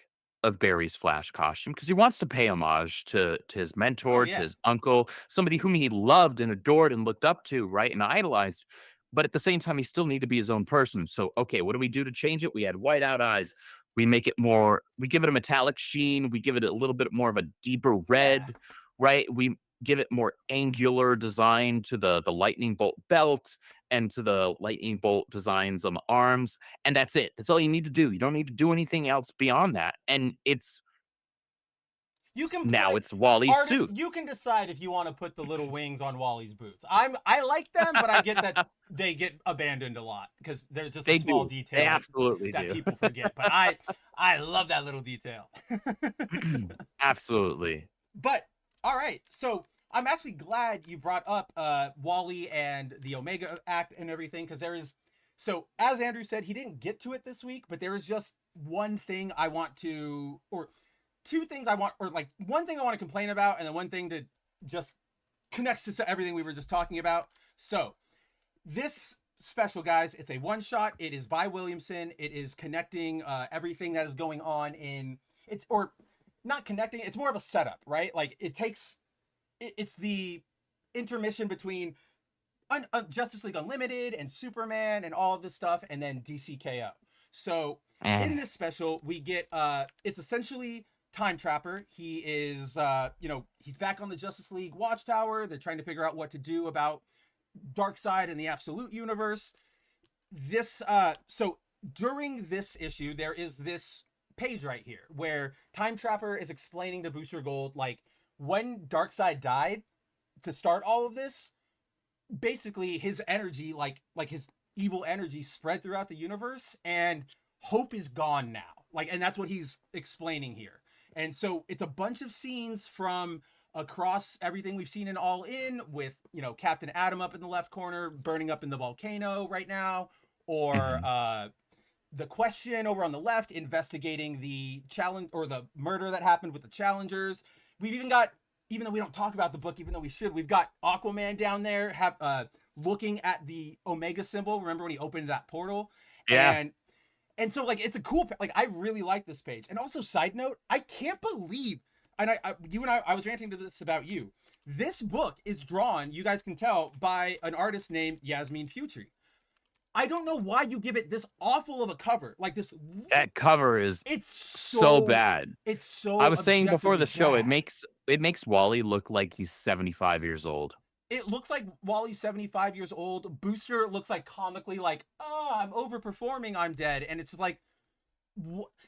of Barry's Flash costume because he wants to pay homage to his Oh mentor, to yeah. his uncle, somebody whom he loved and adored and looked up to, right? And idolized. But at the same time, he still needed to be his own person. So, okay, what do we do to change it? We add whiteout eyes. We give it a metallic sheen. We give it a little bit more of a deeper Yeah. red, right? We give it more angular design to the lightning bolt belt and to the lightning bolt designs on the arms, and that's it. That's all you need to do. You don't need to do anything else beyond that. And You can now like it's Wally's artists. suit. You can decide if you want to put the little wings on Wally's boots. I like them, but I get that they get abandoned a lot because they're just a They small do. detail They absolutely that do. people forget. But I love that little detail. Absolutely. But all right, so I'm actually glad you brought up Wally and the Omega Act and everything because there is. So as Andrew said, he didn't get to it this week, but there is just one thing I want to, or two things I want, or like one thing I want to complain about, and then one thing to just connects to everything we were just talking about. So this special, guys, it's a one shot. It is by Williamson. It is connecting everything that is going on in it's or not connecting. It's more of a setup, right? Like it's the intermission between Justice League Unlimited and Superman and all of this stuff, and then DCKO. So in this special, we get it's essentially Time Trapper. He is he's back on the Justice League Watchtower. They're trying to figure out what to do about Darkseid and the Absolute Universe. This so during this issue, there is this page right here where Time Trapper is explaining to Booster Gold like when Darkseid died to start all of this, basically his energy, like his evil energy spread throughout the universe, and hope is gone now. Like, and that's what he's explaining here. And so it's a bunch of scenes from across everything we've seen in All In with, Captain Atom up in the left corner, burning up in the volcano right now, or the Question over on the left, investigating the challenge or the murder that happened with the Challengers. We've even got, even though we don't talk about the book, even though we should, we've got Aquaman down there looking at the Omega symbol. Remember when he opened that portal? Yeah. And so like it's a cool, like I really like this page. And also, side note, I can't believe, and I was ranting to this about you. This book is drawn, you guys can tell, by an artist named Yasmin Putri. I don't know why you give it this awful of a cover. Like this. That cover is It's so bad. It's so. I was saying before the show, bad. it makes Wally look like he's 75 years old. It looks like Wally's 75 years old. Booster looks like comically like, oh, I'm overperforming, I'm dead. And it's like,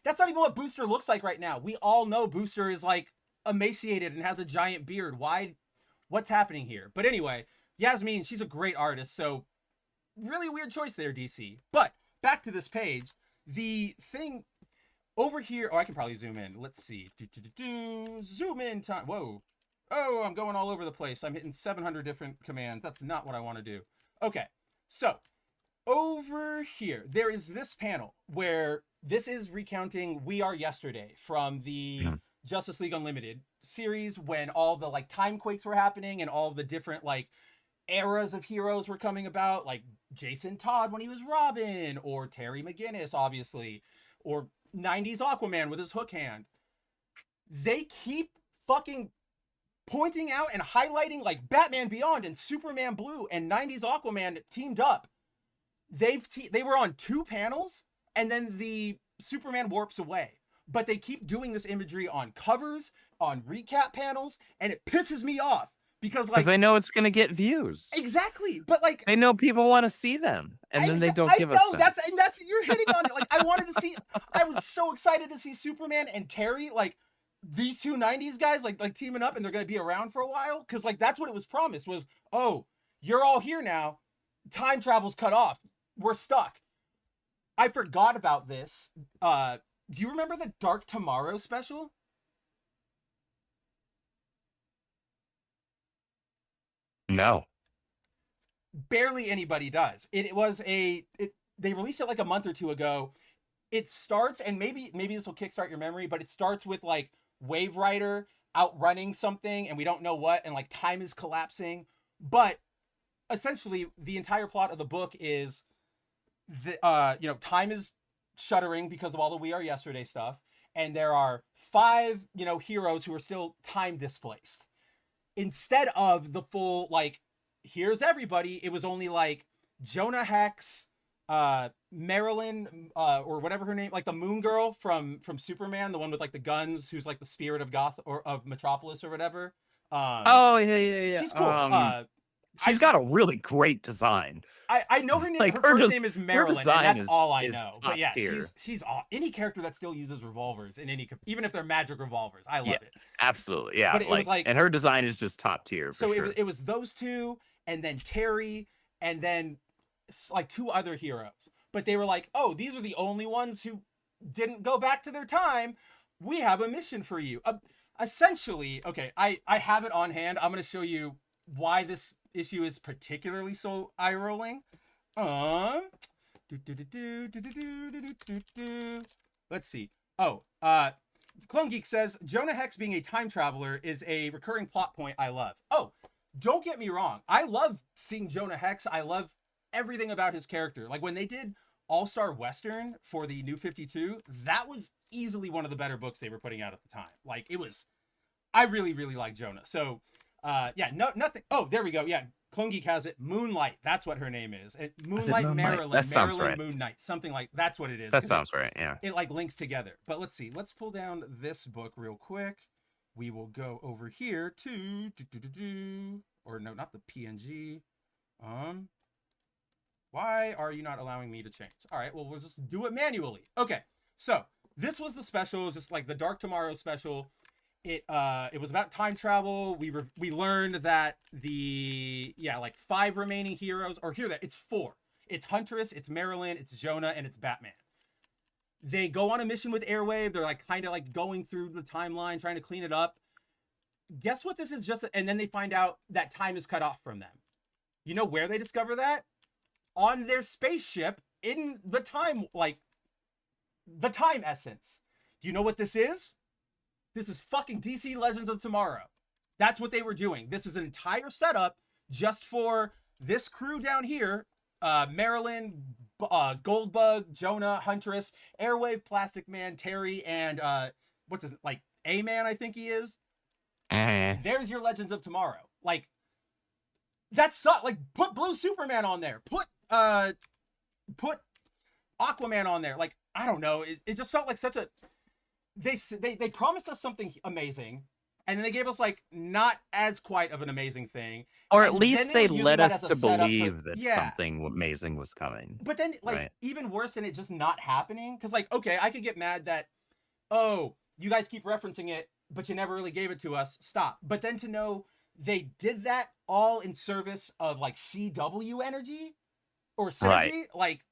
that's not even what Booster looks like right now. We all know Booster is like emaciated and has a giant beard. What's happening here? But anyway, Yasmin, she's a great artist. So really weird choice there, DC. But back to this page, the thing over here, I can probably zoom in. Let's see. Zoom in time. Whoa. Oh, I'm going all over the place. I'm hitting 700 different commands. That's not what I want to do. Okay, so over here, there is this panel where this is recounting We Are Yesterday from the Justice League Unlimited series when all the like time quakes were happening and all the different like eras of heroes were coming about, like Jason Todd when he was Robin, or Terry McGinnis, obviously, or 90s Aquaman with his hook hand. They keep fucking pointing out and highlighting like Batman Beyond and Superman Blue and 90s Aquaman teamed up. They were on two panels and then the Superman warps away. But they keep doing this imagery on covers, on recap panels, and it pisses me off because they know it's gonna get views. Exactly, but like they know people want to see them, and then they don't give us them. That's you're hitting on it. Like I wanted to see. I was so excited to see Superman and Terry, like these two 90s guys, like teaming up, and they're gonna be around for a while. Because like that's what it was promised was, oh, you're all here now. Time travel's cut off. We're stuck. I forgot about this. Do you remember the Dark Tomorrow special? No. Barely anybody does. It was they released it like a month or two ago. It starts, and maybe this will kickstart your memory, but it starts with like Wave Rider outrunning something, and we don't know what, and like time is collapsing. But essentially, the entire plot of the book is the time is shuddering because of all the We Are Yesterday stuff, and there are 5 heroes who are still time displaced. Instead of the full like, here's everybody, it was only like Jonah Hex, Marilyn, or whatever her name, like the Moon Girl from Superman, the one with like the guns, who's like the spirit of Goth or of Metropolis or whatever. Yeah. She's cool. She's got a really great design. I know her name. Like, her first name is Marilyn, and that's all I is know. But yeah, tier. she's any character that still uses revolvers in even if they're magic revolvers, I love it. Absolutely, yeah. But it was like, and her design is just top tier. So sure. it was those two, and then Terry, and then like 2 other heroes. But they were like, oh, these are the only ones who didn't go back to their time. We have a mission for you. Essentially, okay, I have it on hand. I'm going to show you why this issue is particularly so eye-rolling. Let's see. Clone Geek says, Jonah Hex being a time traveler is a recurring plot point I love. Oh, don't get me wrong. I love seeing Jonah Hex. I love everything about his character. Like when they did All-Star Western for the New 52, that was easily one of the better books they were putting out at the time. Like it was, I really, really like Jonah. So nothing. Oh, there we go. Yeah. Clone Geek has it. Moonlight. That's what her name is. Moonlight Marilyn. That sounds Marilyn right. Moon Knight. Something like that's what it is. That sounds right. Yeah. It like links together. But let's see. Let's pull down this book real quick. We will go over here to or no, not the PNG. Why are you not allowing me to change? All right. Well, we'll just do it manually. Okay. So this was the special. It was just like the Dark Tomorrow special. It was about time travel. We learned that the 5 remaining heroes, or here that it's 4. It's Huntress, it's Marilyn, it's Jonah, and it's Batman. They go on a mission with Airwave. They're like kind of like going through the timeline, trying to clean it up. Guess what this is just, and then they find out that time is cut off from them. You know where they discover that? On their spaceship in the time, like the time essence. Do you know what this is? This is fucking DC Legends of Tomorrow. That's what they were doing. This is an entire setup just for this crew down here. Marilyn, Goldbug, Jonah, Huntress, Airwave, Plastic Man, Terry, and what's his, like, A-Man, I think he is. There's your Legends of Tomorrow. Like, that's like, put Blue Superman on there. Put Aquaman on there. Like, I don't know. It just felt like such a... They promised us something amazing, and then they gave us like not as quite of an amazing thing. Or at least they led us to believe that something amazing was coming. But then like even worse than it just not happening, because like, okay, I could get mad that, oh, you guys keep referencing it, but you never really gave it to us. Stop. But then to know they did that all in service of like CW energy or synergy, like,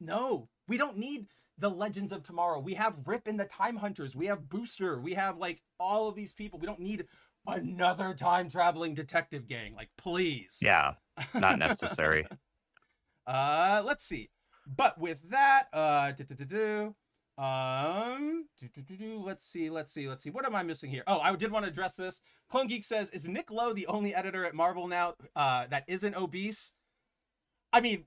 no, we don't need the Legends of Tomorrow. We have Rip and the Time Hunters. We have Booster. We have like all of these people. We don't need another time traveling detective gang. Like, please. Yeah, not necessary. Let's see. But with that, let's see. What am I missing here? Oh, I did want to address this. Clone Geek says, is Nick Lowe the only editor at Marvel now that isn't obese? I mean,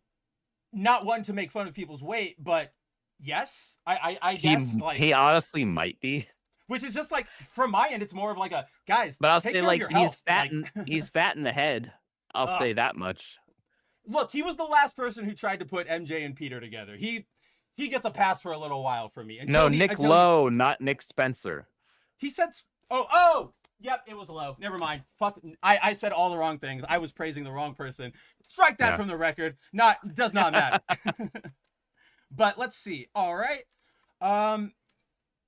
not one to make fun of people's weight, but yes, I guess like he honestly might be. Which is just like, from my end, it's more of like a, guys, but I'll take say care like of your he's health. fat. Like, He's fat in the head. I'll say that much. Look, he was the last person who tried to put MJ and Peter together. He gets a pass for a little while for me. Nick Lowe, not Nick Spencer. He said, oh, yep, it was Lowe. Never mind. Fuck, I said all the wrong things. I was praising the wrong person. Strike that from the record. Does not matter. But let's see. All right.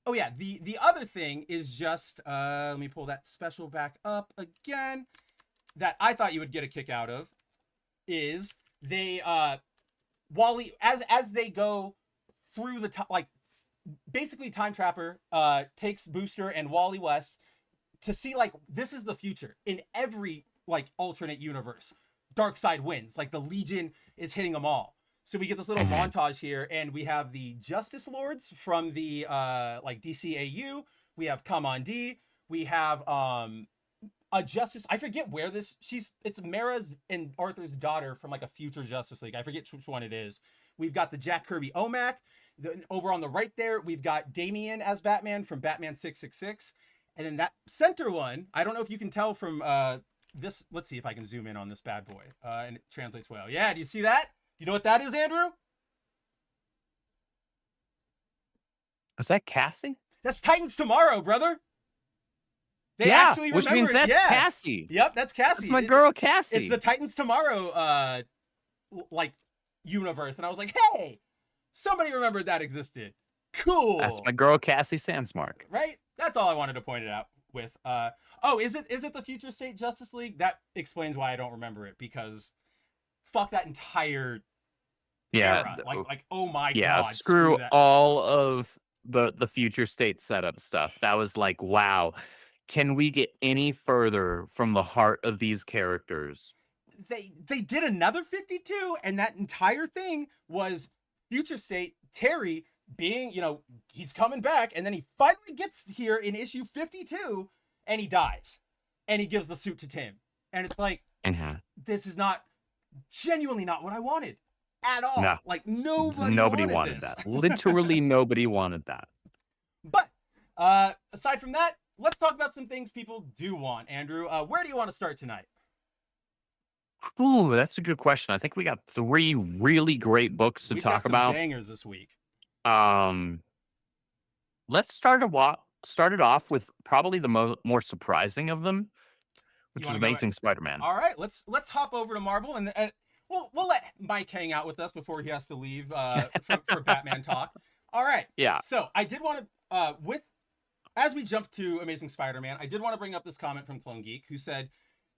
Oh yeah, the other thing is just let me pull that special back up again that I thought you would get a kick out of is they Wally as they go through the like basically Time Trapper takes Booster and Wally West to see like this is the future in every like alternate universe. Darkseid wins, like the Legion is hitting them all. So we get this little montage here, and we have the Justice Lords from the like DCAU. We have Kamandi. We have a Justice. I forget where this. It's Mara's and Arthur's daughter from like a future Justice League. I forget which one it is. We've got the Jack Kirby OMAC. Over on the right there, we've got Damian as Batman from Batman 666. And then that center one, I don't know if you can tell from this. Let's see if I can zoom in on this bad boy. And it translates well. Yeah, do you see that? You know what that is, Andrew? Is that Cassie? That's Titans Tomorrow, brother. They yeah, actually which means that's Cassie. Yep, that's Cassie. That's my girl Cassie. It's the Titans Tomorrow like universe. And I was like, hey, somebody remembered that existed. Cool. That's my girl Cassie Sandsmark. Right? That's all I wanted to point it out with. Oh, is it the Future State Justice League? That explains why I don't remember it, because fuck that entire era. Like oh my god. Yeah, screw all of the Future State setup stuff. That was like, wow. Can we get any further from the heart of these characters? They did another 52, and that entire thing was Future State Terry being, he's coming back, and then he finally gets here in issue 52, and he dies, and he gives the suit to Tim, and it's like, this is genuinely not what I wanted at all. No. Like nobody wanted that. Literally nobody wanted that. But aside from that, let's talk about some things people do want. Andrew, where do you want to start tonight? Ooh, that's a good question. I think we got 3 really great books to talk about. Bangers this week. Let's start it off with probably the more surprising of them, which is Amazing Spider-Man. All right, let's hop over to Marvel, and we'll let Mike hang out with us before he has to leave for Batman talk. All right. Yeah. So I did want to as we jump to Amazing Spider-Man, I did want to bring up this comment from Clone Geek, who said,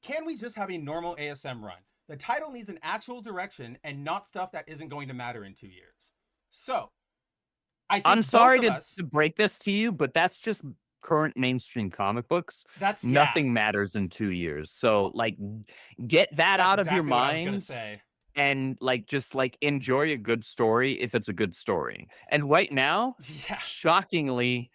"Can we just have a normal ASM run? The title needs an actual direction and not stuff that isn't going to matter in 2 years." So I'm sorry to break this to you, but that's just current mainstream comic books. Nothing matters in 2 years. So like, get that out of your mind and just enjoy a good story if it's a good story. And right now, shockingly,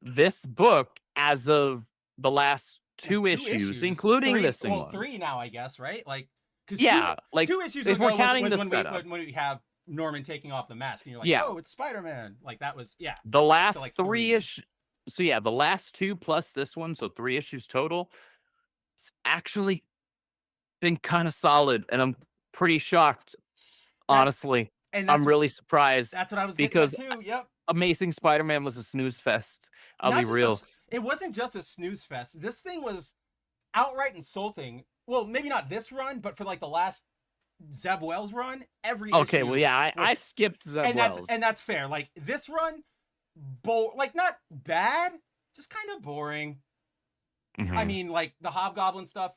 this book, as of the last two issues, including this thing, 3 now, I guess, right? Like, because 2 issues if we're counting was the when we have Norman taking off the mask, and you're like, oh, it's Spider-Man. Like that was the last 3 issues. So the last 2 plus this one, so 3 issues total. It's actually been kind of solid, and I'm pretty shocked, honestly. And I'm really surprised. That's what I was because getting at too. Yep. Amazing Spider-Man was a snooze fest. I'll be real. It wasn't just a snooze fest. This thing was outright insulting. Well, maybe not this run, but for like the last Zeb Wells run, every okay, issue well, yeah, I skipped Zeb Wells, and that's fair. Like this run, not bad, just kind of boring. I mean, like the Hobgoblin stuff,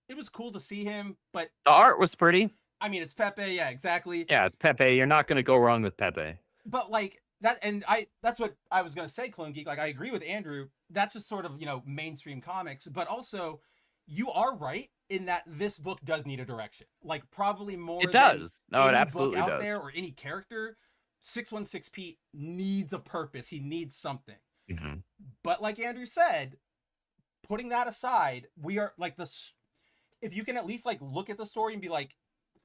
it was cool to see him, but the art was pretty. I mean, it's Pepe, yeah, exactly. Yeah, it's Pepe. You're not gonna go wrong with Pepe. But like that, and that's what I was gonna say, Clone Geek. Like I agree with Andrew. That's just sort of mainstream comics, but also you are right in that this book does need a direction. Like probably more. It does. No, it any absolutely book out does. there or any character, 616 Pete needs a purpose. He needs something. But like Andrew said, putting that aside, we are like this. If you can at least like look at the story and be like,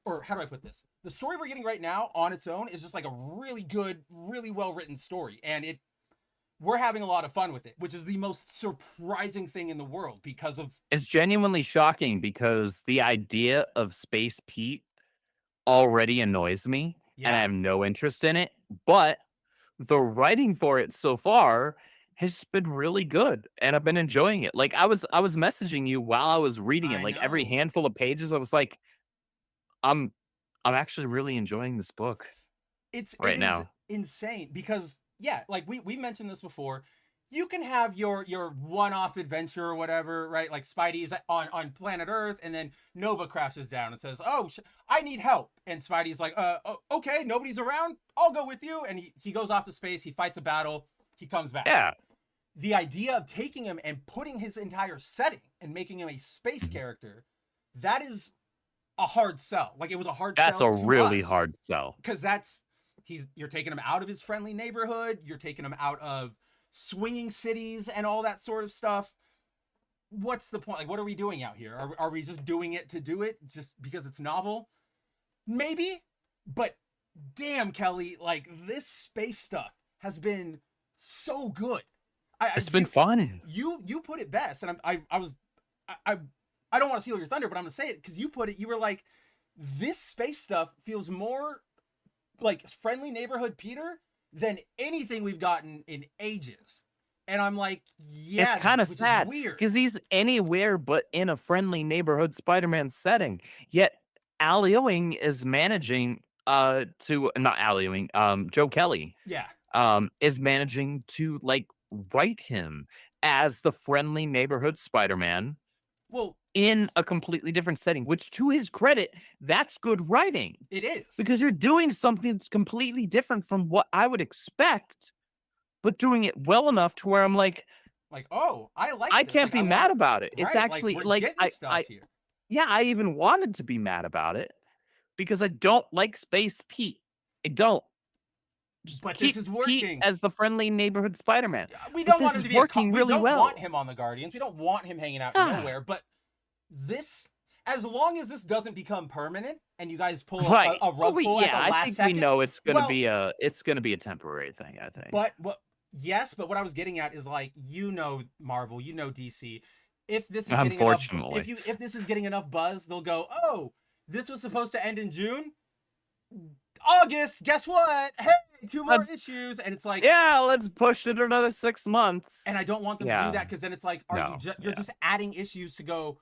or how do I put this? The story we're getting right now on its own is just like a really good, really well written story, and we're having a lot of fun with it, which is the most surprising thing in the world because of. It's genuinely shocking because the idea of Space Pete already annoys me, and I have no interest in it. But the writing for it so far has been really good, and I've been enjoying it. Like I was messaging you while I was reading it. Like every handful of pages, I was like, I'm actually really enjoying this book. It is insane because like we mentioned this before. You can have your one-off adventure or whatever, right? Like Spidey's on planet Earth, and then Nova crashes down and says, "Oh, I need help." And Spidey's like, okay, nobody's around. I'll go with you." And he goes off to space. He fights a battle. He comes back. Yeah. The idea of taking him and putting his entire setting and making him a space character, that is a hard sell. Like, it was a hard That's sell a to really us, hard sell. because you're taking him out of his friendly neighborhood, you're taking him out of swinging cities and all that sort of stuff. What's the point? Like, what are we doing out here? Are we just doing it to do it just because it's novel? Maybe, but damn, Kelly, like, this space stuff has been so good. It's been fun. You put it best, and I don't want to steal your thunder, but I'm gonna say it because you put it. You were like, this space stuff feels more like friendly neighborhood Peter than anything we've gotten in ages. And I'm like, yeah, It's kind of sad weird because he's anywhere but in a friendly neighborhood Spider-Man setting. Yet Al Ewing is managing to not Al Ewing, Joe Kelly Yeah. is managing to like write him as the friendly neighborhood Spider-Man. Well, in a completely different setting, which to his credit, that's good writing. it is. Because you're doing something that's completely different from what I would expect, but doing it well enough to where I'm like, oh, I like I this. can't Like, be mad about it. It's right, actually we're like getting stuff here. yeah, I even wanted to be mad about it because I don't like Space Pete. I don't. Just But keep this is Pete working. as the friendly neighborhood Spider-Man. We But don't this want him is to be working really we don't well. want him on the Guardians. We don't want him hanging out nowhere. But this, as long as this doesn't become permanent, and you guys pull a rug pull at the last I think second, we know it's gonna be a temporary thing. I think. But yes, but what I was getting at is, like, Marvel, DC. If this is Unfortunately, getting if this is getting enough buzz, they'll go, oh, this was supposed to end in June. August, guess what? Hey, 2 more issues, and it's like, yeah, let's push it another 6 months. And I don't want them to do that, because then it's like, you're just adding issues to go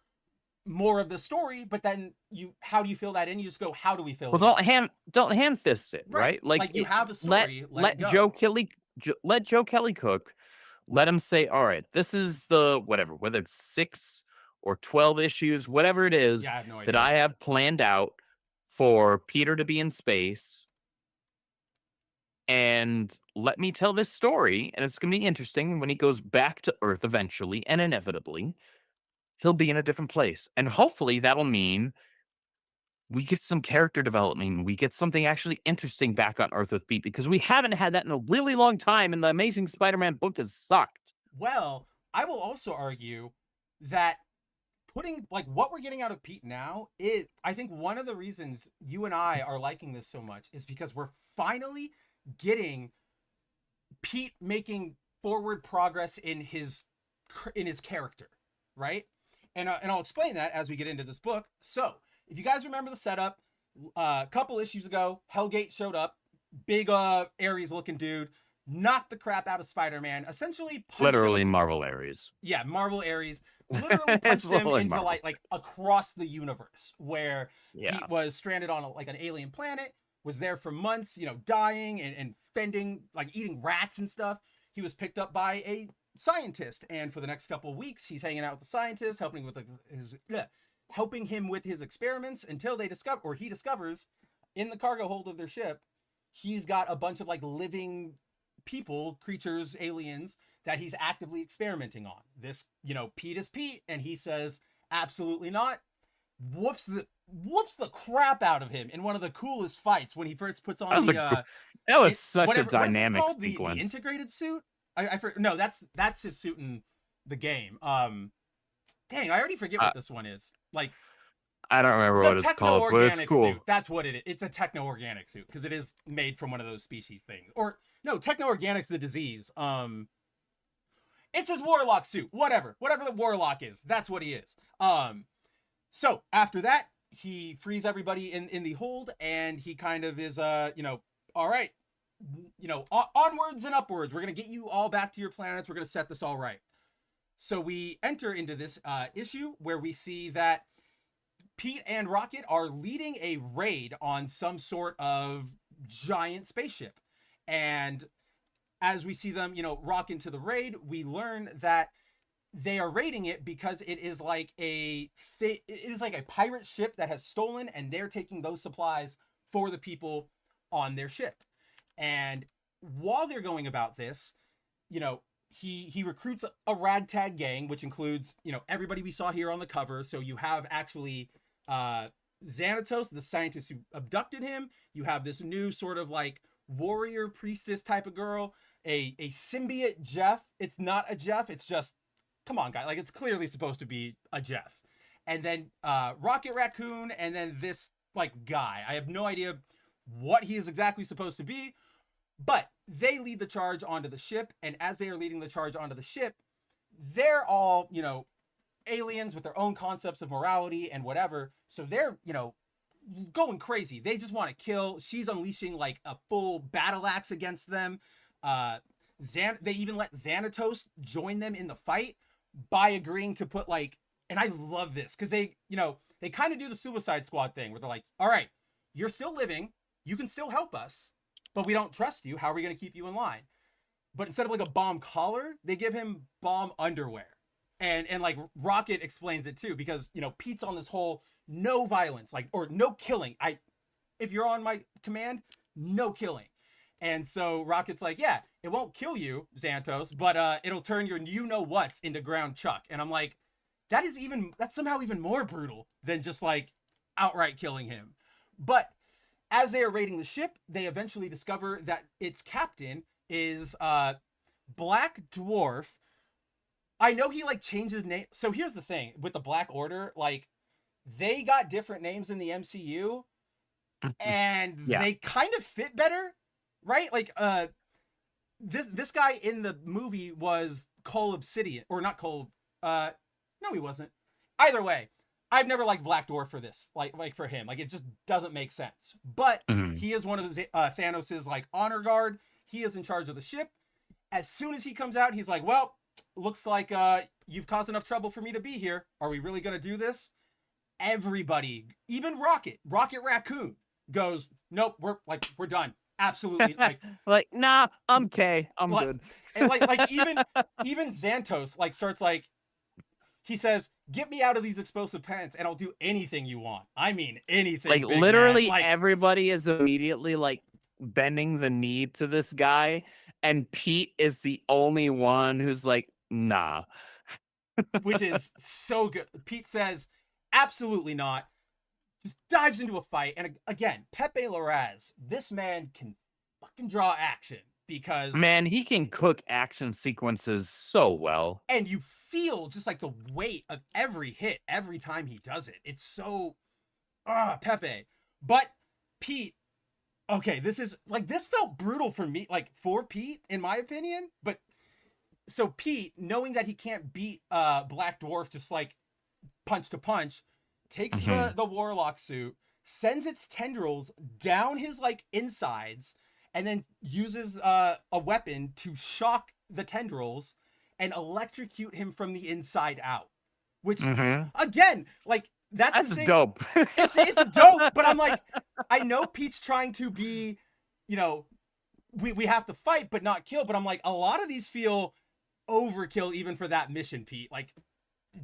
more of the story, but then how do you fill that in? You just go, how do we fill it? Well, don't hand fist it, right? Like you have a story. Let Joe Kelly cook. Let him say, all right, this is the whether it's 6 or 12 issues, whatever it is I have no idea. that I have planned out for Peter to be in space, and let me tell this story, and it's going to be interesting. When he goes back to Earth eventually and inevitably, he'll be in a different place, and hopefully that'll mean we get some character development. We get something actually interesting back on Earth with Pete, because we haven't had that in a really long time, and the Amazing Spider-Man book has sucked. Well, I will also argue that putting, like, what we're getting out of Pete now is, I think one of the reasons you and I are liking this so much is because we're finally getting Pete making forward progress in his character, right? And I'll explain that as we get into this book. So, if you guys remember the setup, a couple issues ago, Hellgate showed up, big Ares looking dude, knocked the crap out of Spider-Man, essentially literally Marvel Ares. Yeah, Marvel Ares. Literally punched him into like across the universe, where he was stranded on an alien planet, was there for months, dying and fending, like eating rats and stuff. He was picked up by a scientist, and for the next couple of weeks, he's hanging out with the scientist, helping him with his experiments until he discovers in the cargo hold of their ship, he's got a bunch of like living people, creatures, aliens that he's actively experimenting on. This, Pete is Pete, and he says, absolutely not. Whoops the crap out of him in one of the coolest fights when he first puts on that was such a dynamic sequence. The integrated suit? No, that's his suit in the game. Dang, I already forget what this one is. Like, I don't remember what it's called, but it's cool. Suit. That's what it is. It's a techno-organic suit, because it is made from one of those species things. Or no, techno-organic's the disease. It's his warlock suit. Whatever the warlock is, that's what he is. So after that, he frees everybody in the hold, and he kind of is all right, onwards and upwards. We're gonna get you all back to your planets. We're gonna set this all right. So we enter into this issue where we see that Pete and Rocket are leading a raid on some sort of giant spaceship. And as we see them, rock into the raid, we learn that they are raiding it because it is like a pirate ship that has stolen, and they're taking those supplies for the people on their ship. And while they're going about this, he recruits a ragtag gang, which includes, everybody we saw here on the cover. So you have actually Xanatos, the scientist who abducted him. You have this new sort of like warrior priestess type of girl, a symbiote Jeff. It's not a Jeff, it's just, come on, guy. Like, it's clearly supposed to be a Jeff. And then Rocket Raccoon, and then this like guy. I have no idea what he is exactly supposed to be, but they lead the charge onto the ship. And as they are leading the charge onto the ship, they're all, you know, aliens with their own concepts of morality and whatever. So they're, you know, going crazy. They just want to kill. She's unleashing like a full battle axe against them. They even let Xanatos join them in the fight by agreeing to put like, and I love this because they, you know, they kind of do the Suicide Squad thing where they're like, all right, you're still living, you can still help us, but we don't trust you. How are we going to keep you in line? But instead of like a bomb collar, they give him bomb underwear. And like Rocket explains it too, because, you know, Pete's on this whole no violence, like, or no killing. If you're on my command, no killing. And so Rocket's like, yeah, it won't kill you, Xanatos, but it'll turn your you-know-whats into ground chuck. And I'm like, that's somehow even more brutal than just like outright killing him. But as they are raiding the ship, they eventually discover that its captain is Black Dwarf. I know he like changes name. So here's the thing with the Black Order, like they got different names in the MCU and they kind of fit better, right? Like this guy in the movie was Cole Obsidian, or not Cole. No, he wasn't. Either way, I've never liked Black Dwarf for this, like for him. Like, it just doesn't make sense. But he is one of Thanos's like honor guard. He is in charge of the ship. As soon as he comes out, he's like, well, looks like you've caused enough trouble for me to be here. Are we really going to do this? Everybody, even Rocket Raccoon goes, nope, we're done. Absolutely. Like, nah, I'm okay. I'm good. And like even Xanatos like starts like, he says, get me out of these explosive pants and I'll do anything you want. I mean, anything. Like, literally everybody is immediately like bending the knee to this guy. And Pete is the only one who's like, nah. Which is so good. Pete says, absolutely not. Just dives into a fight. And again, Pepe Larraz, this man can fucking draw action. Because, man, he can cook action sequences so well. And you feel just like the weight of every hit every time he does it. It's so Pepe. But Pete, okay, this felt brutal for me, like for Pete, in my opinion. But so Pete, knowing that he can't beat Black Dwarf just like punch to punch, takes the Warlock suit, sends its tendrils down his like insides, and then uses a weapon to shock the tendrils and electrocute him from the inside out. Which, again, like, that's dope. It's dope, but I'm like, I know Pete's trying to be, you know, we have to fight but not kill, but I'm like, a lot of these feel overkill even for that mission, Pete. Like,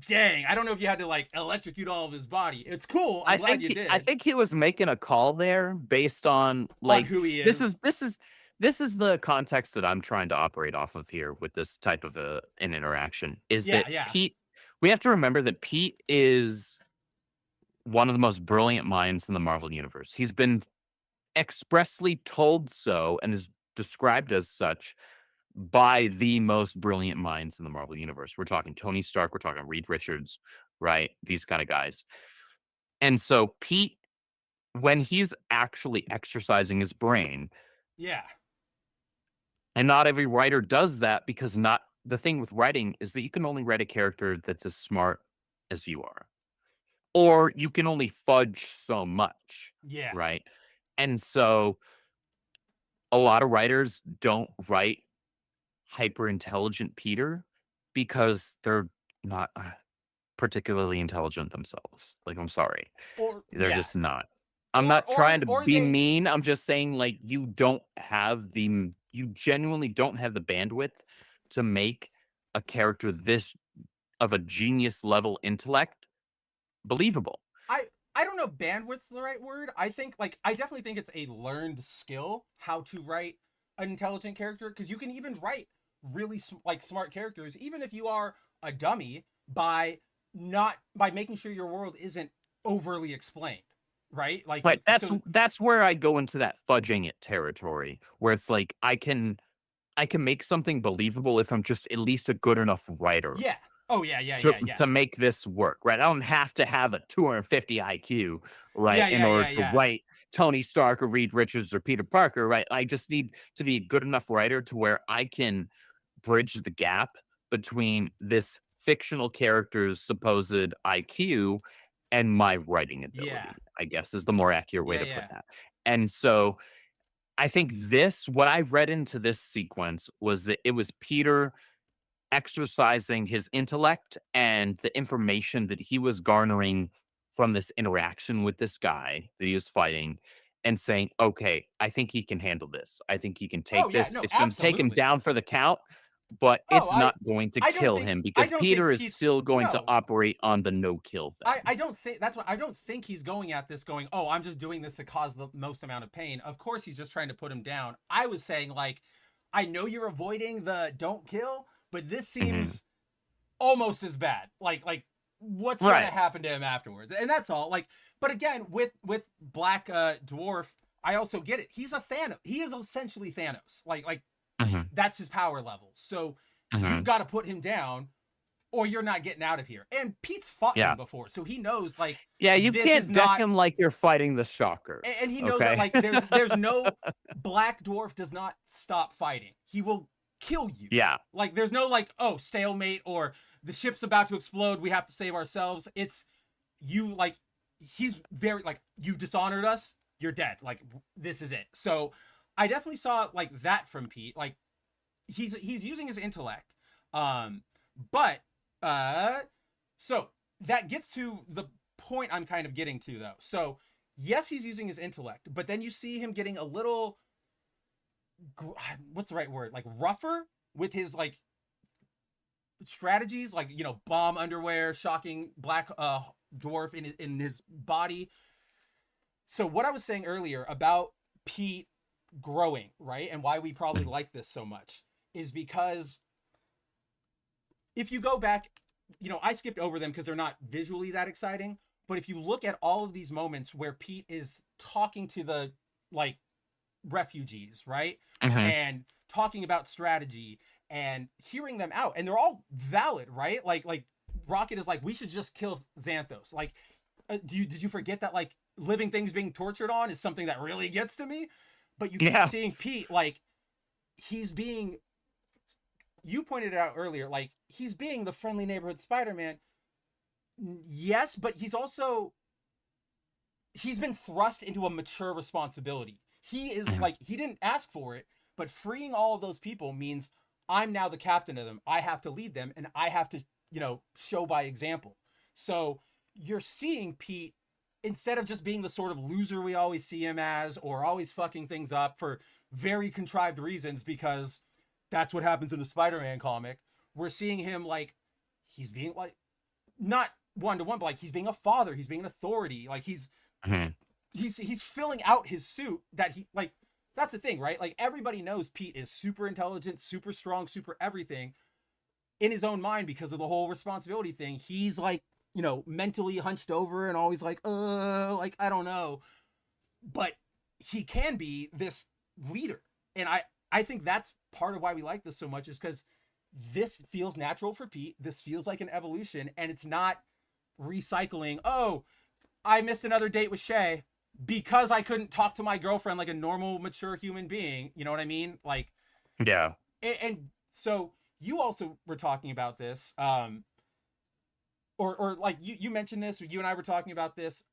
dang, I don't know if you had to like electrocute all of his body. It's cool. I'm glad you did. I think he was making a call there based on like who he is. This is the context that I'm trying to operate off of here with this type of an interaction. Is that Pete? We have to remember that Pete is one of the most brilliant minds in the Marvel universe. He's been expressly told so and is described as such by the most brilliant minds in the Marvel universe. We're talking Tony Stark, we're talking Reed Richards, right? These kind of guys. And so Pete, when he's actually exercising his brain, and not every writer does that, because the thing with writing is that you can only write a character that's as smart as you are, or you can only fudge so much, right? And so a lot of writers don't write hyper intelligent Peter because they're not particularly intelligent themselves. Like, I'm sorry, they're just not. I'm not trying to be mean. I'm just saying, like, you genuinely don't have the bandwidth to make a character this of a genius level intellect believable. I don't know if bandwidth's the right word. I definitely think it's a learned skill how to write an intelligent character, because you can even write really smart characters even if you are a dummy by making sure your world isn't overly explained, right? Like, But so that's where I go into that fudging it territory, where it's like I can make something believable if I'm just at least a good enough writer yeah. Oh yeah, yeah, to yeah, yeah. to make this work, right? I don't have to have a 250 IQ, right, Yeah, in yeah, order yeah, to yeah. write Tony Stark or Reed Richards or Peter Parker, right? I just need to be a good enough writer to where I can bridge the gap between this fictional character's supposed IQ and my writing Yeah. ability, I guess is the more accurate way Yeah, to put yeah. that. And so I think what I read into this sequence was that it was Peter exercising his intellect and the information that he was garnering from this interaction with this guy that he was fighting and saying, okay, I think he can handle this. I think he can Oh take yeah, this. no, It's going to take him absolutely. down for the count, but Oh, it's not going to kill him I because don't think Peter is Pete's still going to no. operate on the no kill thing. I don't think that's what I don't think he's going at this going, oh, I'm just doing this to cause the most amount of pain. Of course he's just trying to put him down. I was saying, like, I know you're avoiding the don't kill, but this Mhm. seems almost as bad. Like what's going to Right. happen to him afterwards? And that's all. Like, but again, with Black Dwarf, I also get it. He's a Thanos. He is essentially Thanos. Like Mhm. that's his power level. So you've Mhm. got to put him down or you're not getting out of here. And Pete's fought him Yeah. before, so he knows like Yeah, you this is can't deck not, him like you're fighting the Shocker. and he knows that Okay. like there's no, Black Dwarf does not stop fighting. He will kill you. Yeah. Like there's no like, oh, stalemate or the ship's about to explode, we have to save ourselves. It's you like he's very like, you dishonored us, you're dead. Like this is it. So I definitely saw like that from Pete. Like he's using his intellect. But so that gets to the point I'm kind of getting to though. So yes, he's using his intellect, but then you see him getting a little, what's the right word? Like rougher with his like strategies, like, you know, bomb underwear, shocking Black Dwarf in his body. So what I was saying earlier about Pete growing, right? And why we probably like this so much is because if you go back, you know, I skipped over them because they're not visually that exciting. But if you look at all of these moments where Pete is talking to the like refugees, right? Mhm. And talking about strategy and hearing them out, and they're all valid, right? Like Rocket is like, we should just kill Xanthos. Like, did you forget that like living things being tortured on is something that really gets to me? But you keep Yeah. seeing Pete like he's being, you pointed it out earlier, like he's being the friendly neighborhood Spider-Man. Yes, but he's also, he's been thrust into a mature responsibility. He is Mhm. like, he didn't ask for it, but freeing all of those people means I'm now the captain of them. I have to lead them and I have to, you know, show by example. So you're seeing Pete, instead of just being the sort of loser we always see him as, or always fucking things up for very contrived reasons because that's what happens in a Spider-Man comic. We're seeing him like, he's being like, not one-to-one, but like he's being a father, he's being an authority. Like Mhm. he's filling out his suit that he like, that's the thing, right? Like everybody knows Pete is super intelligent, super strong, super everything in his own mind because of the whole responsibility thing. He's like, you know, mentally hunched over and always like I don't know. But he can be this leader. And I think that's part of why we like this so much, is because this feels natural for Pete. This feels like an evolution, and it's not recycling, oh, I missed another date with Shay because I couldn't talk to my girlfriend like a normal, mature human being. You know what I mean? Like, Yeah. and so you also were talking about this, or like you mentioned this, or you and I were talking about this.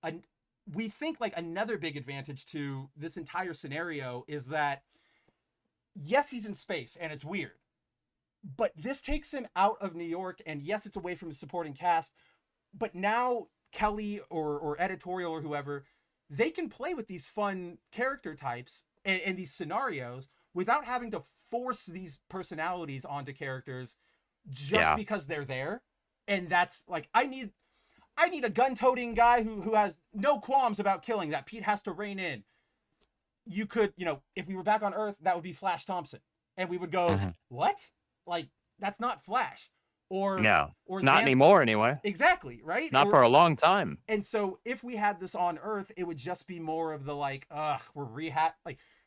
We think like another big advantage to this entire scenario is that yes, he's in space and it's weird, but this takes him out of New York, and yes, it's away from his supporting cast, but now Kelly or editorial or whoever, they can play with these fun character types and these scenarios without having to force these personalities onto characters just Yeah. because they're there. And that's like, I need a gun-toting guy who has no qualms about killing, that Pete has to rein in. You could, you know, if we were back on Earth, that would be Flash Thompson. And we would go, Mhm. what? Like, that's not Flash. or No, or not Xanth. anymore anyway. Exactly, right? Not for a long time. And so if we had this on Earth, it would just be more of the like, we're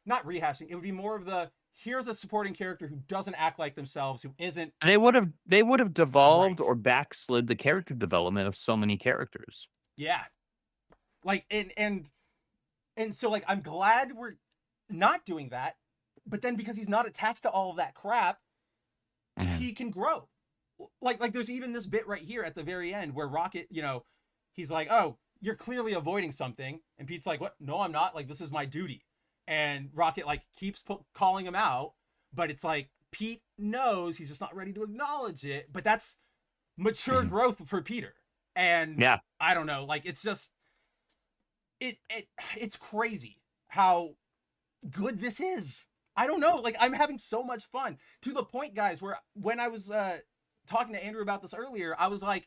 not rehashing. It would be more of the here's a supporting character who doesn't act like themselves, who isn't. They would have devolved Right. or backslid the character development of so many characters. Yeah. Like and so like I'm glad we're not doing that, but then because he's not attached to all of that crap, he can grow. Like there's even this bit right here at the very end where Rocket, he's like, "Oh, you're clearly avoiding something," and Pete's like, "What? No, I'm not. Like this is my duty." And Rocket like keeps calling him out, but it's like Pete knows, he's just not ready to acknowledge it. But that's mature growth for Peter. And yeah, I don't know, like it's just it's crazy how good this is. I don't know, like I'm having so much fun to the point, guys, where when I was talking to Andrew about this earlier, I was like,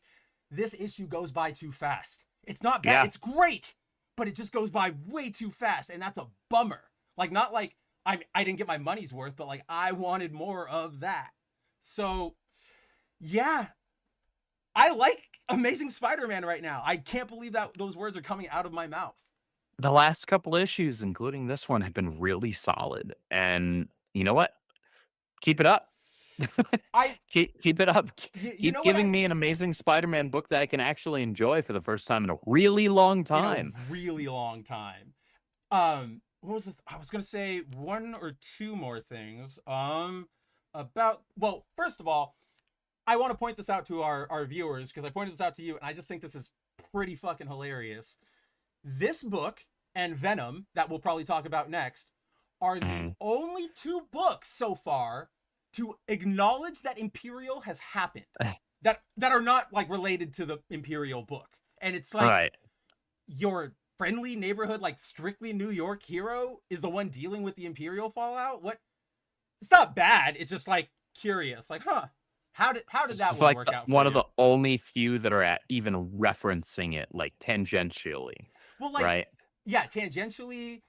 this issue goes by too fast. It's not bad. Yeah. It's great, but it just goes by way too fast. And that's a bummer. Like, not like I didn't get my money's worth, but like I wanted more of that. So yeah, I like Amazing Spider-Man right now. I can't believe that those words are coming out of my mouth. The last couple issues, including this one, have been really solid. And you know what? Keep it up. Keep it up. Keep giving me an Amazing Spider-Man book that I can actually enjoy for the first time in a really long time. What was it? I was gonna say one or two more things. First of all, I want to point this out to our viewers because I pointed this out to you, and I just think this is pretty fucking hilarious. This book and Venom, that we'll probably talk about next, are the only two books so far to acknowledge that Imperial has happened, that are not like related to the Imperial book. And it's like your friendly neighborhood, like strictly New York hero is the one dealing with the Imperial fallout. What? It's not bad. It's just like curious, like, how did that one work out? One of the only few that are even referencing it like tangentially. Well, like, right? Yeah, tangentially.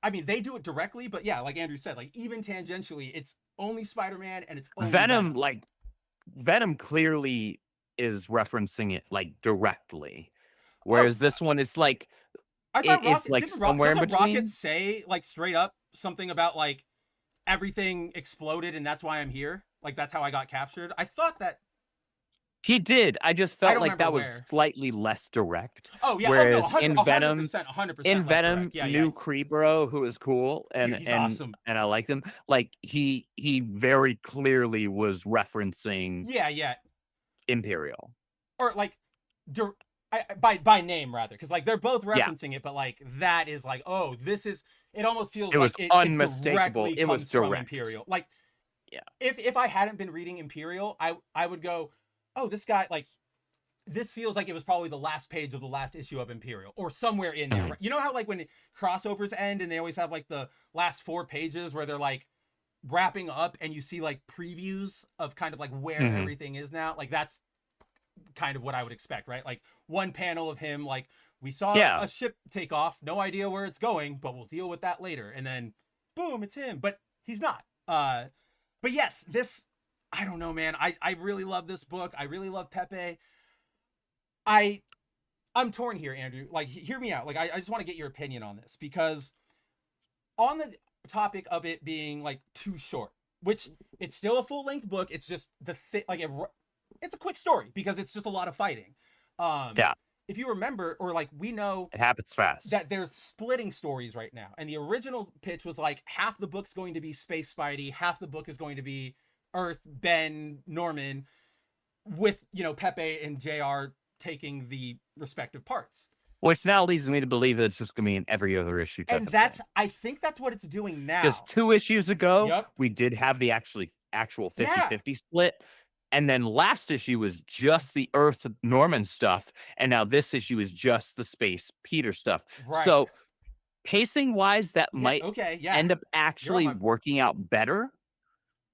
I mean, they do it directly, but yeah, like Andrew said, like even tangentially, it's only Spider-Man and it's only Venom. Like Venom clearly is referencing it like directly, whereas this one is like it's like somewhere in between. Rocket say like straight up something about like everything exploded and that's why I'm here? Like that's how I got captured. I thought that he did. I just felt like that was slightly less direct. Oh yeah. Whereas 100%, in Venom, 100% in Venom, new Creebro, who is cool and he's awesome. And I liked him. Like he very clearly was referencing Imperial, or like by name rather, because like they're both referencing it, but like that is like, oh, this is. It almost feels it was like unmistakable. It was direct. From Imperial. Like, yeah. If I hadn't been reading Imperial, I would go, oh, this guy, like, this feels like it was probably the last page of the last issue of Imperial or somewhere in there. Right? You know how like when crossovers end and they always have like the last 4 pages where they're like wrapping up and you see like previews of kind of like where everything is now. Like that's kind of what I would expect, right? Like one panel of him, like we saw a ship take off, no idea where it's going, but we'll deal with that later. And then boom, it's him, but he's not. But yes, this, I don't know, man. I really love this book. I really love Pepe. I'm torn here, Andrew. Like, hear me out. Like, I just want to get your opinion on this because on the topic of it being like too short, which it's still a full-length book. It's just it's a quick story because it's just a lot of fighting. If you remember, or like we know, it happens fast, that they're splitting stories right now. And the original pitch was like half the book's going to be Space Spidey, half the book is going to be Earth, Ben, Norman, with, Pepe and JR taking the respective parts. Which now leads me to believe that it's just going to be in every other issue. And I think that's what it's doing now. Because 2 issues ago, we did have the actual 50-50 split. And then last issue was just the Earth Norman stuff. And now this issue is just the Space Peter stuff. Right. So pacing wise, that might end up actually working out better.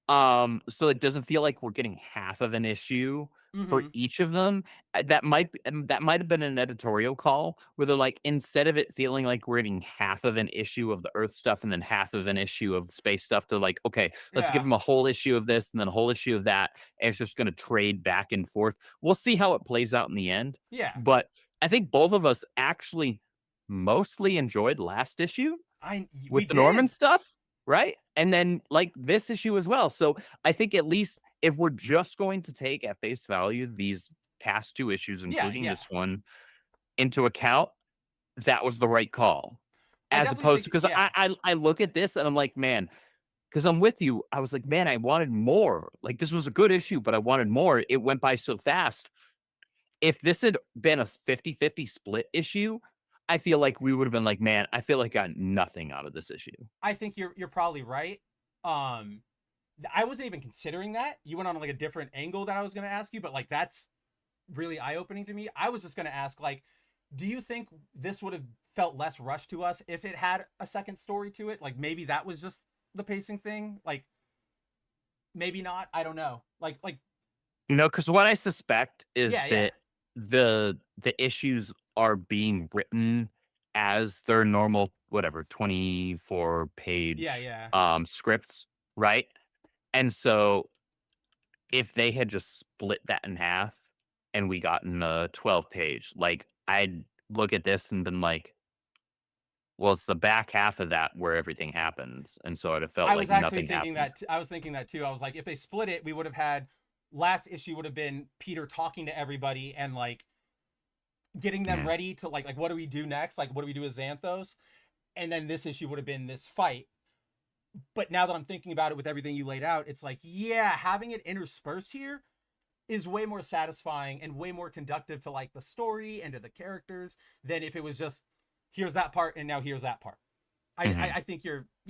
So it doesn't feel like we're getting half of an issue for Mm-hmm. each of them. That might have been an editorial call where they're like, instead of it feeling like we're getting half of an issue of the Earth stuff and then half of an issue of space stuff, they're like, okay, let's give Yeah. them a whole issue of this and then a whole issue of that, and it's just going to trade back and forth. We'll see how it plays out in the end. Yeah. But I think both of us actually mostly enjoyed last issue We with the Norman did. stuff, right? And then like this issue as well. So I think at least if we're just going to take at face value these past two issues, including Yeah. this one, into account, that was the right call. I As definitely opposed to think, because yeah. I look at this and I'm like, man, because I'm with you. I was like, man, I wanted more. Like this was a good issue, but I wanted more. It went by so fast. If this had been a 50-50 split issue, I feel like we would have been like, man, I feel like I got nothing out of this issue. I think you're probably right. I wasn't even considering that. You went on like a different angle that I was going to ask you, but like that's really eye-opening to me. I was just going to ask, like, do you think this would have felt less rushed to us if it had a second story to it? Like maybe that was just the pacing thing. Like maybe not. I don't know. Like Because what I suspect is yeah, yeah, that the issues are being written as their normal whatever 24 yeah, page yeah. scripts, right? And so if they had just split that in half and we gotten a 12 page, like I'd look at this and been like, well, it's the back half of that where everything happens. And so it have felt I like was actually nothing thinking happened. I was thinking that too. I was like, if they split it, we would have had last issue would have been Peter talking to everybody and like getting them Yeah. ready to like what do we do next? Like what do we do with Xanthos? And then this issue would have been this fight. But now that I'm thinking about it with everything you laid out, it's like, yeah, having it interspersed here is way more satisfying and way more conductive to like the story and to the characters than if it was just here's that part and now here's that part. Mhm. I think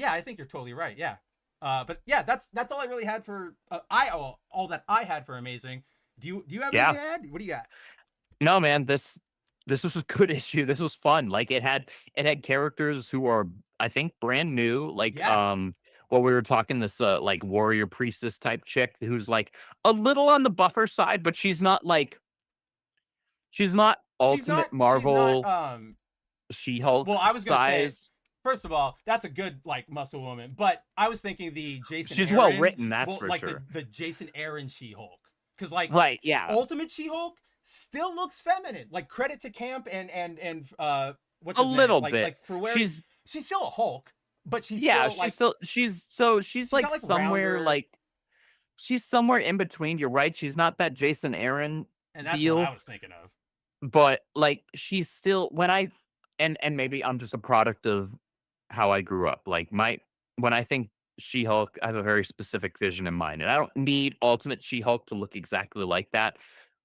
I think you're totally right. Yeah. But yeah, that's all I really had for all that I had for amazing. Do you have Yeah. anything to add? What do you got? No, man, this was a good issue. This was fun. Like it had characters who are I think brand new. Like Yeah, what we were talking this like warrior priestess type chick who's like a little on the buffer side, but she's not ultimate she's not Marvel She-Hulk well, I was gonna say, size. first of all, that's a good like muscle woman, but I was thinking the Jason She's well Aaron, written, that's well, for like sure. the Jason Aaron She-Hulk, because like Right, yeah. Ultimate She-Hulk still looks feminine. Like credit to Camp and what's A his name? little Like bit. for where She's she's still a Hulk, but she's yeah, still like she's she's like got like somewhere rounder, like she's somewhere in between. You're right. She's not that Jason Aaron and that's what I deal. was thinking of. But, like, she's still when I and maybe I'm just a product of how I grew up. Like, when I think She-Hulk, I have a very specific vision in mind, and I don't need Ultimate She-Hulk to look exactly like that,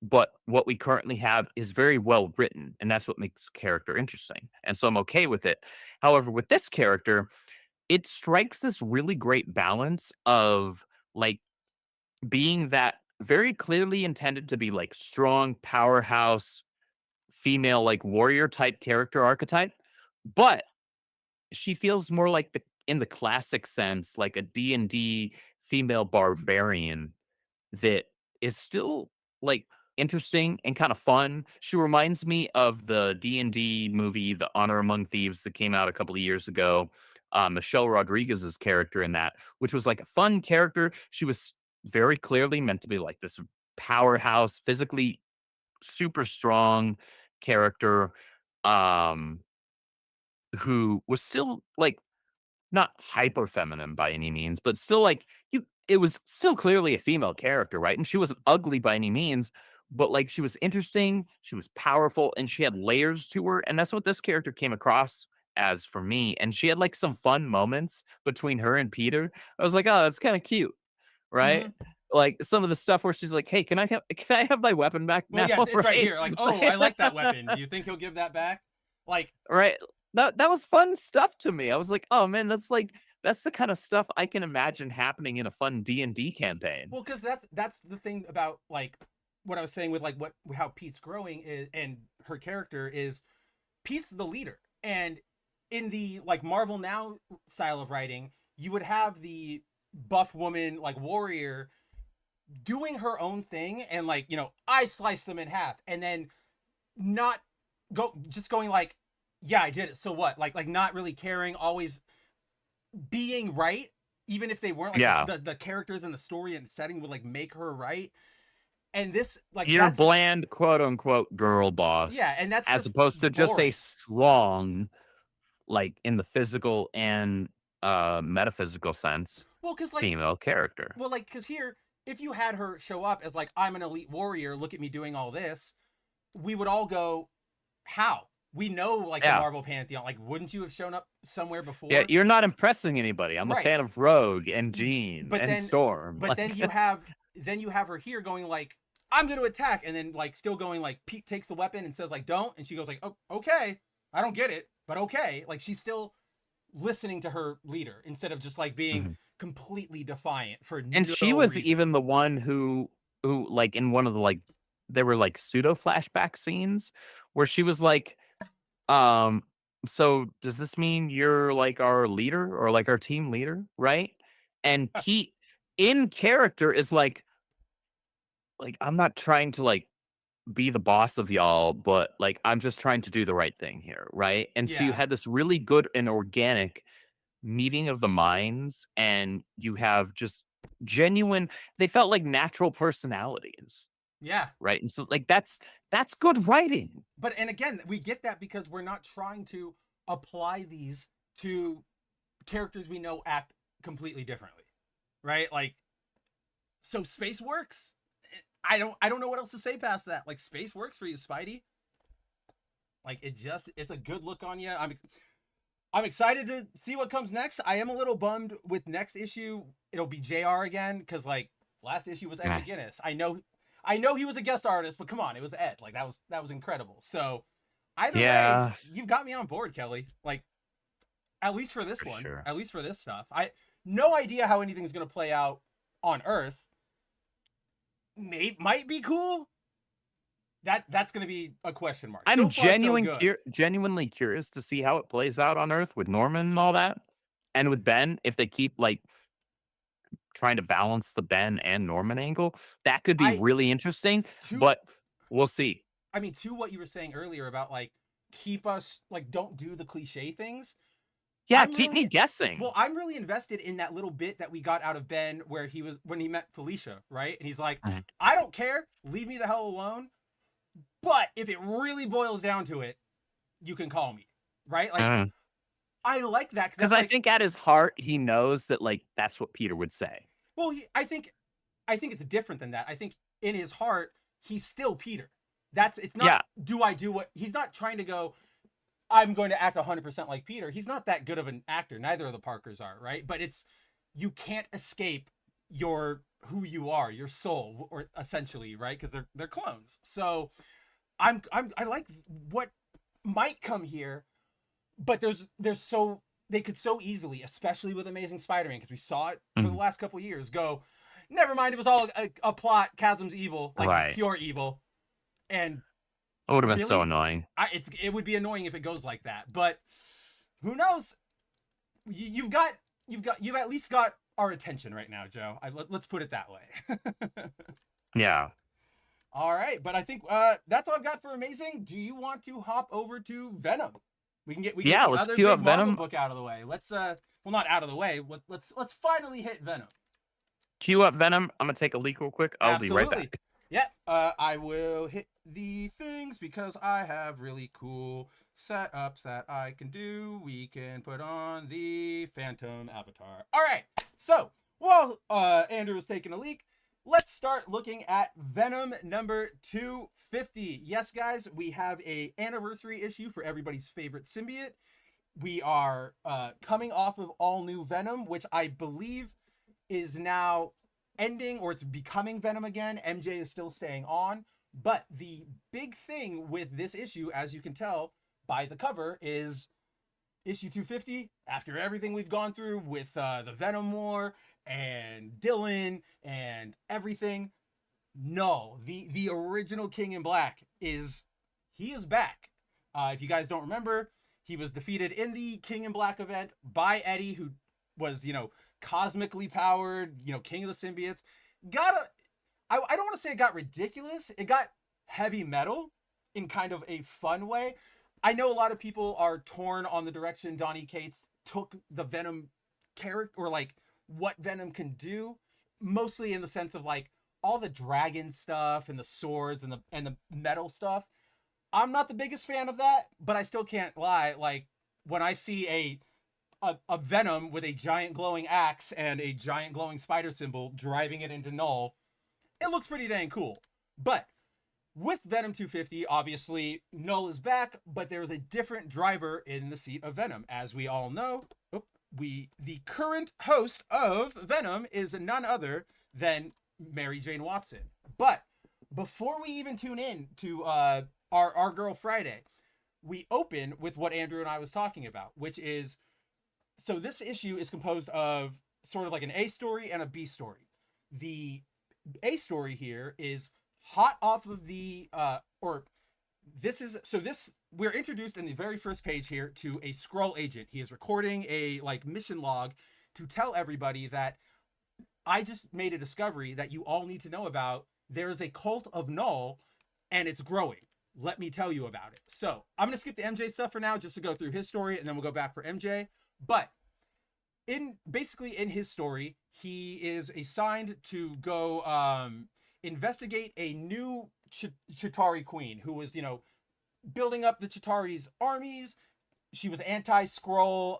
but what we currently have is very well written, and that's what makes character interesting, and so I'm okay with it. However, with this character, it strikes this really great balance of, like, being that very clearly intended to be, like, strong powerhouse female like warrior type character archetype, but she feels more like the in the classic sense like a D&D female barbarian that is still like interesting and kind of fun. She reminds me of the D&D movie The Honor Among Thieves that came out a couple of years ago. Michelle Rodriguez's character in that, which was like a fun character. She was very clearly meant to be like this powerhouse, physically super strong character, um, who was still like not hyper feminine by any means, but still like it was still clearly a female character, right? And she wasn't ugly by any means, but like she was interesting, she was powerful, and she had layers to her. And that's what this character came across as for me. And she had like some fun moments between her and Peter. I was like, oh, that's kind of cute, right? Mm-hmm. Like some of the stuff where she's like, "Hey, can I have my weapon back Well, now?" yeah, it's right right? here. Like, oh, I like that weapon. Do you think he'll give that back? Like, Right. That was fun stuff to me. I was like, "Oh man, that's the kind of stuff I can imagine happening in a fun D&D campaign." well, because that's the thing about like what I was saying with like what how Pete's growing is and her character is Pete's the leader, and in the like Marvel Now style of writing, you would have the buff woman, like warrior, doing her own thing, and like, you know, I sliced them in half, and then not just going like, yeah, I did it, so what? Like not really caring, always being right, even if they weren't. Like Yeah. the characters and the story and setting would like make her right. And this, like, You're that's bland, quote unquote, girl boss. yeah, and that's as just opposed to just a boring. strong, like in the physical and metaphysical sense, Well, because like, female character. well, like, because here, if you had her show up as like, I'm an elite warrior, look at me doing all this, we would all go, how? We know like the Yeah. Marvel Pantheon. Like, wouldn't you have shown up somewhere before? Yeah, you're not impressing anybody. I'm a Right. fan of Rogue and Jean But and then- Storm. But Like, then you have her here going like, I'm going to attack, and then like still going like, Pete takes the weapon and says like, don't, and she goes like, oh, okay, I don't get it, but okay. Like, she's still listening to her leader instead of just like being completely defiant for and no she was reason. even the one who like in one of the like there were like pseudo flashback scenes where she was like, so does this mean you're like our leader or like our team leader, right? And Pete in character is like I'm not trying to like be the boss of y'all, but like I'm just trying to do the right thing here, right? And so you Yeah. had this really good and organic meeting of the minds, and you have just genuine, they felt like natural personalities, Yeah. right? And so like that's good writing. But, and again, we get that because we're not trying to apply these to characters we know act completely differently, right? Like, so space works. I don't know what else to say past that. Like, space works for you, Spidey. Like, it's a good look on you. I'm excited to see what comes next. I am a little bummed with next issue. It'll be JR again, because like last issue was Ed McGuinness. I know he was a guest artist, but come on, it was Ed. Like, that was incredible. So either way, you've got me on board, Kelly. Like, at least for this one, sure. at least for this stuff. I no idea how anything's gonna play out on Earth. Might be cool. That's gonna be a question mark. I'm So far, so good. genuinely curious to see how it plays out on Earth with Norman and all that, and with Ben, if they keep like trying to balance the Ben and Norman angle. That could be really interesting, but we'll see. I mean, to what you were saying earlier about like, keep us like, don't do the cliche things. Yeah, keep me guessing. Well, I'm really invested in that little bit that we got out of Ben where when he met Felicia, right? And he's like, I don't care, leave me the hell alone. But if it really boils down to it, you can call me, right? Like, I like that because I think at his heart he knows that like that's what Peter would say. Well, I think it's different than that. I think in his heart he's still Peter. It's not. Do I do what he's not trying to go? I'm going to act 100% like Peter. He's not that good of an actor. Neither of the Parkers are, right? But you can't escape who you are, your soul, or essentially, right? Because they're clones. So I like what might come here, but they could so easily, especially with Amazing Spider-Man, because we saw it for the last couple of years, go, never mind, it was all a plot, Chasm's evil, like pure evil. And it would have been so annoying. It would be annoying if it goes like that, but who knows? You've at least got our attention right now, Joe. Let's put it that way. Yeah. All right, but I think that's all I've got for Amazing. Do you want to hop over to Venom? We get the let's other queue big up Venom Marvel book out of the way. Let's well, not out of the way. Let's finally hit Venom. Queue up Venom. I'm gonna take a leak real quick. I'll be right back. Yep. I will hit the things because I have really cool setups that I can do. We can put on the Phantom Avatar. All right. So while Andrew was taking a leak, let's start looking at Venom number 250. Yes, guys, we have a anniversary issue for everybody's favorite symbiote. We are coming off of all new Venom, which I believe is now ending, or it's becoming Venom again. MJ is still staying on. But the big thing with this issue, as you can tell by the cover, is issue 250, after everything we've gone through with the Venom War and Dylan and everything, Knull, the original King in Black, is back. If you guys don't remember, he was defeated in the King in Black event by Eddie, who was, cosmically powered, you know, king of the symbiotes. I don't want to say it got ridiculous. It got heavy metal in kind of a fun way. I know a lot of people are torn on the direction Donny Cates took the Venom character, or like what Venom can do, mostly in the sense of like all the dragon stuff and the swords and the metal stuff. I'm not the biggest fan of that, but I still can't lie. Like when I see a Venom with a giant glowing axe and a giant glowing spider symbol driving it into Knull, it looks pretty dang cool. But with Venom 250, obviously, Knull is back, but there's a different driver in the seat of Venom. As we all know, the current host of Venom is none other than Mary Jane Watson. But before we even tune in to our girl Friday, we open with what Andrew and I was talking about, which is, so this issue is composed of sort of like an A story and a B story. The A story here is hot off of the we're introduced in the very first page here to a Skrull agent. He is recording a like mission log to tell everybody that I just made a discovery that you all need to know about. There's a cult of Knull and it's growing. Let me tell you about it. So I'm going to skip the MJ stuff for now just to go through his story, and then we'll go back for MJ. But in his story, he is assigned to go investigate a new Chitauri queen who was, you know, building up the Chitauri's armies. She was anti-Skrull,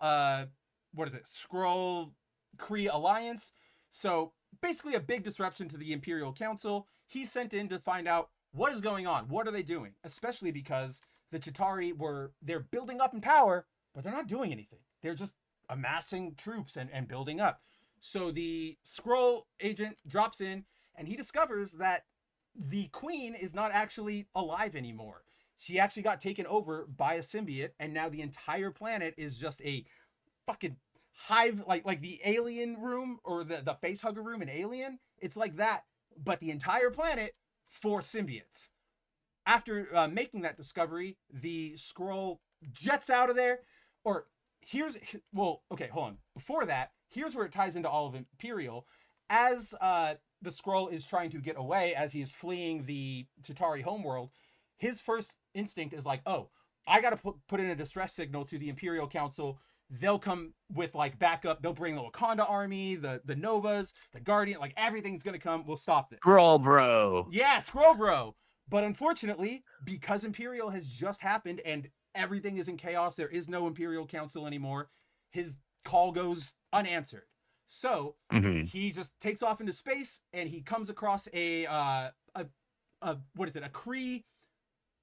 Skrull Kree alliance. So basically a big disruption to the Imperial Council. He's sent in to find out what is going on. What are they doing? Especially because the Chitauri they're building up in power, but they're not doing anything. They're just amassing troops and building up. So the Skrull agent drops in and he discovers that the queen is not actually alive anymore. She actually got taken over by a symbiote, and now the entire planet is just a fucking hive, like the alien room, or the facehugger room in Alien. It's like that, but the entire planet for symbiotes. After making that discovery, the Skrull jets out of there. Hold on. Before that, here's where it ties into all of Imperial. As the Skrull is trying to get away, as he is fleeing the Chitauri homeworld, his first instinct is like, oh, I gotta put in a distress signal to the Imperial Council. They'll come with like backup. They'll bring the Wakanda army, the Novas, the Guardian, like everything's gonna come. We'll stop this. Skrull bro. Yeah, Skrull bro. But unfortunately, because Imperial has just happened and everything is in chaos, there is no Imperial Council anymore. His call goes unanswered. So he just takes off into space, and he comes across a Kree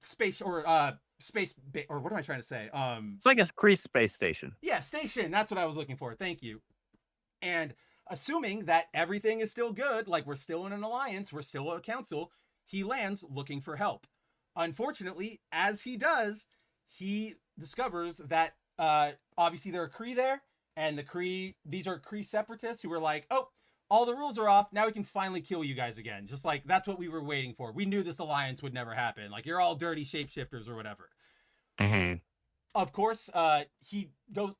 space, or space, or what am I trying to say? It's like a Kree space station. Yeah, station. That's what I was looking for. Thank you. And assuming that everything is still good, like we're still in an alliance, we're still a council, he lands looking for help. Unfortunately, as he does, he discovers that obviously there are Kree there, and these are Kree separatists who were like, oh, all the rules are off. Now we can finally kill you guys again. Just like, that's what we were waiting for. We knew this alliance would never happen. Like, you're all dirty shapeshifters or whatever. Of course, the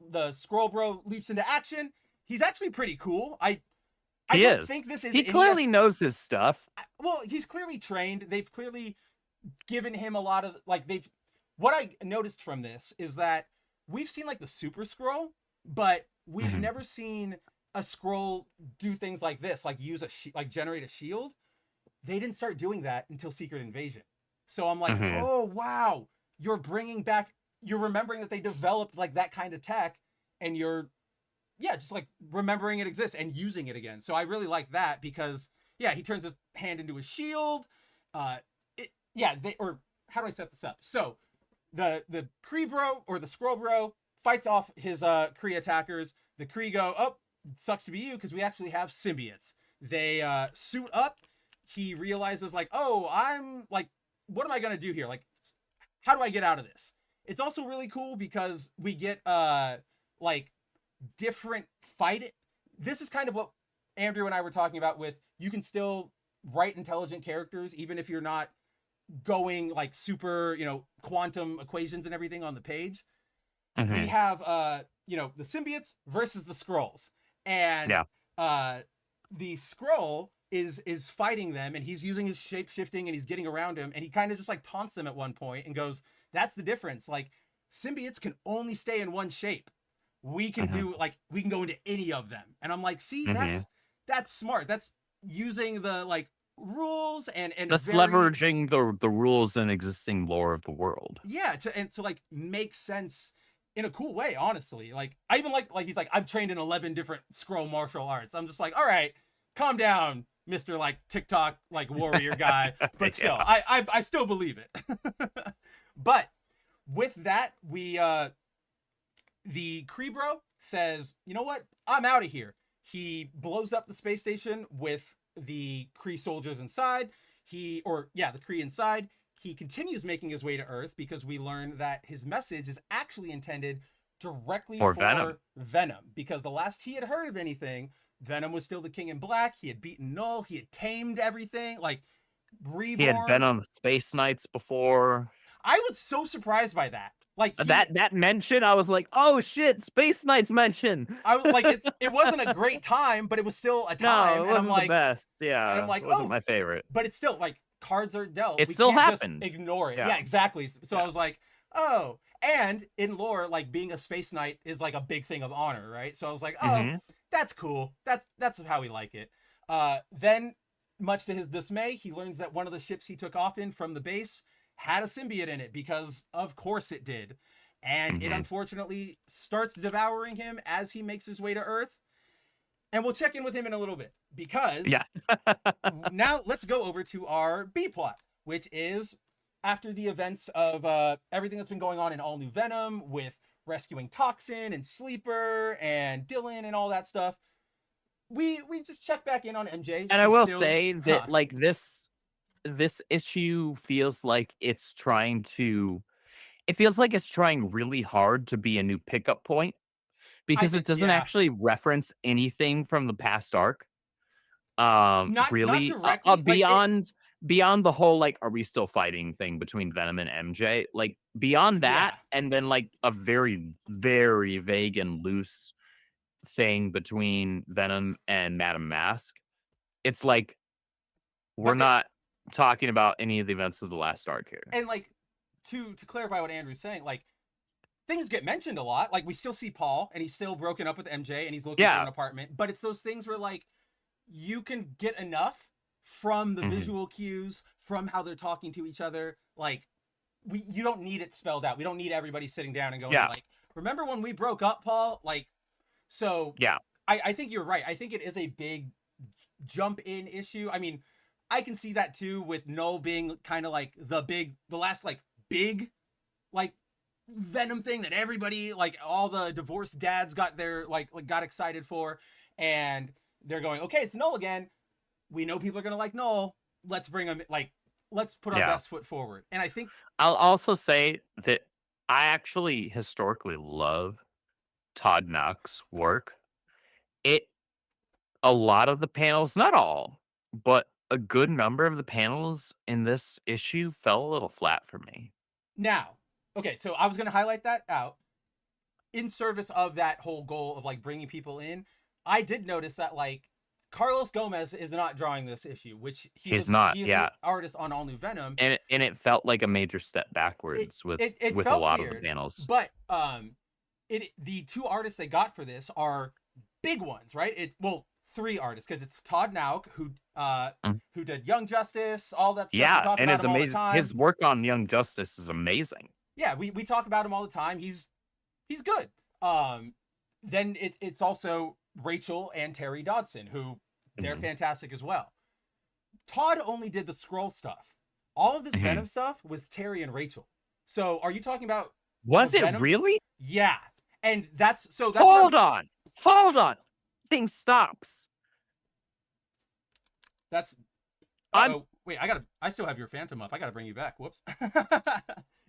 Skrull bro leaps into action. He's actually pretty cool. I don't think this is... He clearly knows his stuff. Well, he's clearly trained. They've clearly given him a lot of... What I noticed from this is that we've seen, like, the Super Skrull, but we've never seen a Skrull do things like this, like use generate a shield. They didn't start doing that until Secret Invasion. So I'm like, oh, wow. You're remembering that they developed, like, that kind of tech, and you're... yeah, just like remembering it exists and using it again. So I really like that because, yeah, he turns his hand into a shield. How do I set this up? So the Kree bro, or the Skrull bro, fights off his Kree attackers. The Kree go, oh, sucks to be you, because we actually have symbiotes. They suit up. He realizes, like, oh, I'm like, what am I gonna do here? Like, how do I get out of this? It's also really cool because we get different fight. This is kind of what Andrew and I were talking about with, you can still write intelligent characters even if you're not going like super, quantum equations and everything on the page. We have the symbiotes versus the Skrulls, And Yeah. the scroll is fighting them, and he's using his shape shifting, and he's getting around him, and he kind of just like taunts them at one point and goes, "That's the difference. Like symbiotes can only stay in one shape. We can do like we can go into any of them." And I'm like, see, that's smart. That's using the like rules and That's very, leveraging the rules and existing lore of the world. yeah, to like make sense in a cool way, honestly. Like I even like he's like, I'm trained in 11 different scroll martial arts. I'm just like, all right, calm down, Mr. like TikTok like warrior guy. But still, I still believe it. But with that, we the Kree-bro says, you know what? I'm out of here. He blows up the space station with the Kree soldiers inside. The Kree inside. He continues making his way to Earth because we learn that his message is actually intended directly for Venom. Because the last he had heard of anything, Venom was still the King in Black. He had beaten Knull. He had tamed everything. Like, reborn. He had been on the Space Knights before. I was so surprised by that. Like that mention, I was like, "Oh shit, Space Knights mention." I was like, it wasn't a great time, but it was still a time. No, it wasn't the best. Yeah, and I'm like, it wasn't my favorite. But it's still like cards are dealt. It we still can't happened. Just ignore it. Yeah, exactly. So I was like, oh, and in lore, like being a Space Knight is like a big thing of honor, right? So I was like, oh, that's cool. That's how we like it. Then, much to his dismay, he learns that one of the ships he took off in from the base had a symbiote in it because, of course, it did. And it unfortunately starts devouring him as he makes his way to Earth. And we'll check in with him in a little bit because now let's go over to our B plot, which is after the events of everything that's been going on in All New Venom with rescuing Toxin and Sleeper and Dylan and all that stuff. We just check back in on MJ. And I will say that like this issue feels like it's trying really hard to be a new pickup point because it doesn't actually reference anything from the past arc. Not really directly, beyond the whole like are we still fighting thing between Venom and MJ, like beyond that, and then like a very, very vague and loose thing between Venom and Madame Mask. It's like we're not talking about any of the events of the last arc here. And like to clarify what Andrew's saying, like things get mentioned a lot. Like we still see Paul and he's still broken up with MJ and he's looking for an apartment. But it's those things where like you can get enough from the visual cues, from how they're talking to each other. Like you don't need it spelled out. We don't need everybody sitting down and going like, remember when we broke up, Paul? Like, so I think you're right. I think it is a big jump in issue. I mean, I can see that too with Knull being kind of like the last like big like Venom thing that everybody, like all the divorced dads got their like got excited for, and they're going, okay, it's Knull again. We know people are gonna like Knull. Let's bring him, like let's put our best foot forward. And I think I'll also say that I actually historically love Todd Knox's work. A lot of the panels, not all, but a good number of the panels in this issue fell a little flat for me. Now, okay, so I was going to highlight that out in service of that whole goal of like bringing people in. I did notice that like Carlos Gomez is not drawing this issue, which he's an artist on All New Venom, and it felt like a major step backwards with a lot of the panels. But the two artists they got for this are big ones, right? Three artists, because it's Todd Nauk who did Young Justice, all that stuff. Yeah, and it's amazing. His work on Young Justice is amazing. Yeah, we talk about him all the time. He's good. Then it's also Rachel and Terry Dodson, who they're fantastic as well. Todd only did the scroll stuff. All of this Venom stuff was Terry and Rachel. So are you talking about Was it Venom? Really? Yeah. And that's Hold on. Thing stops. Wait, I still have your Phantom up. I gotta bring you back. Whoops.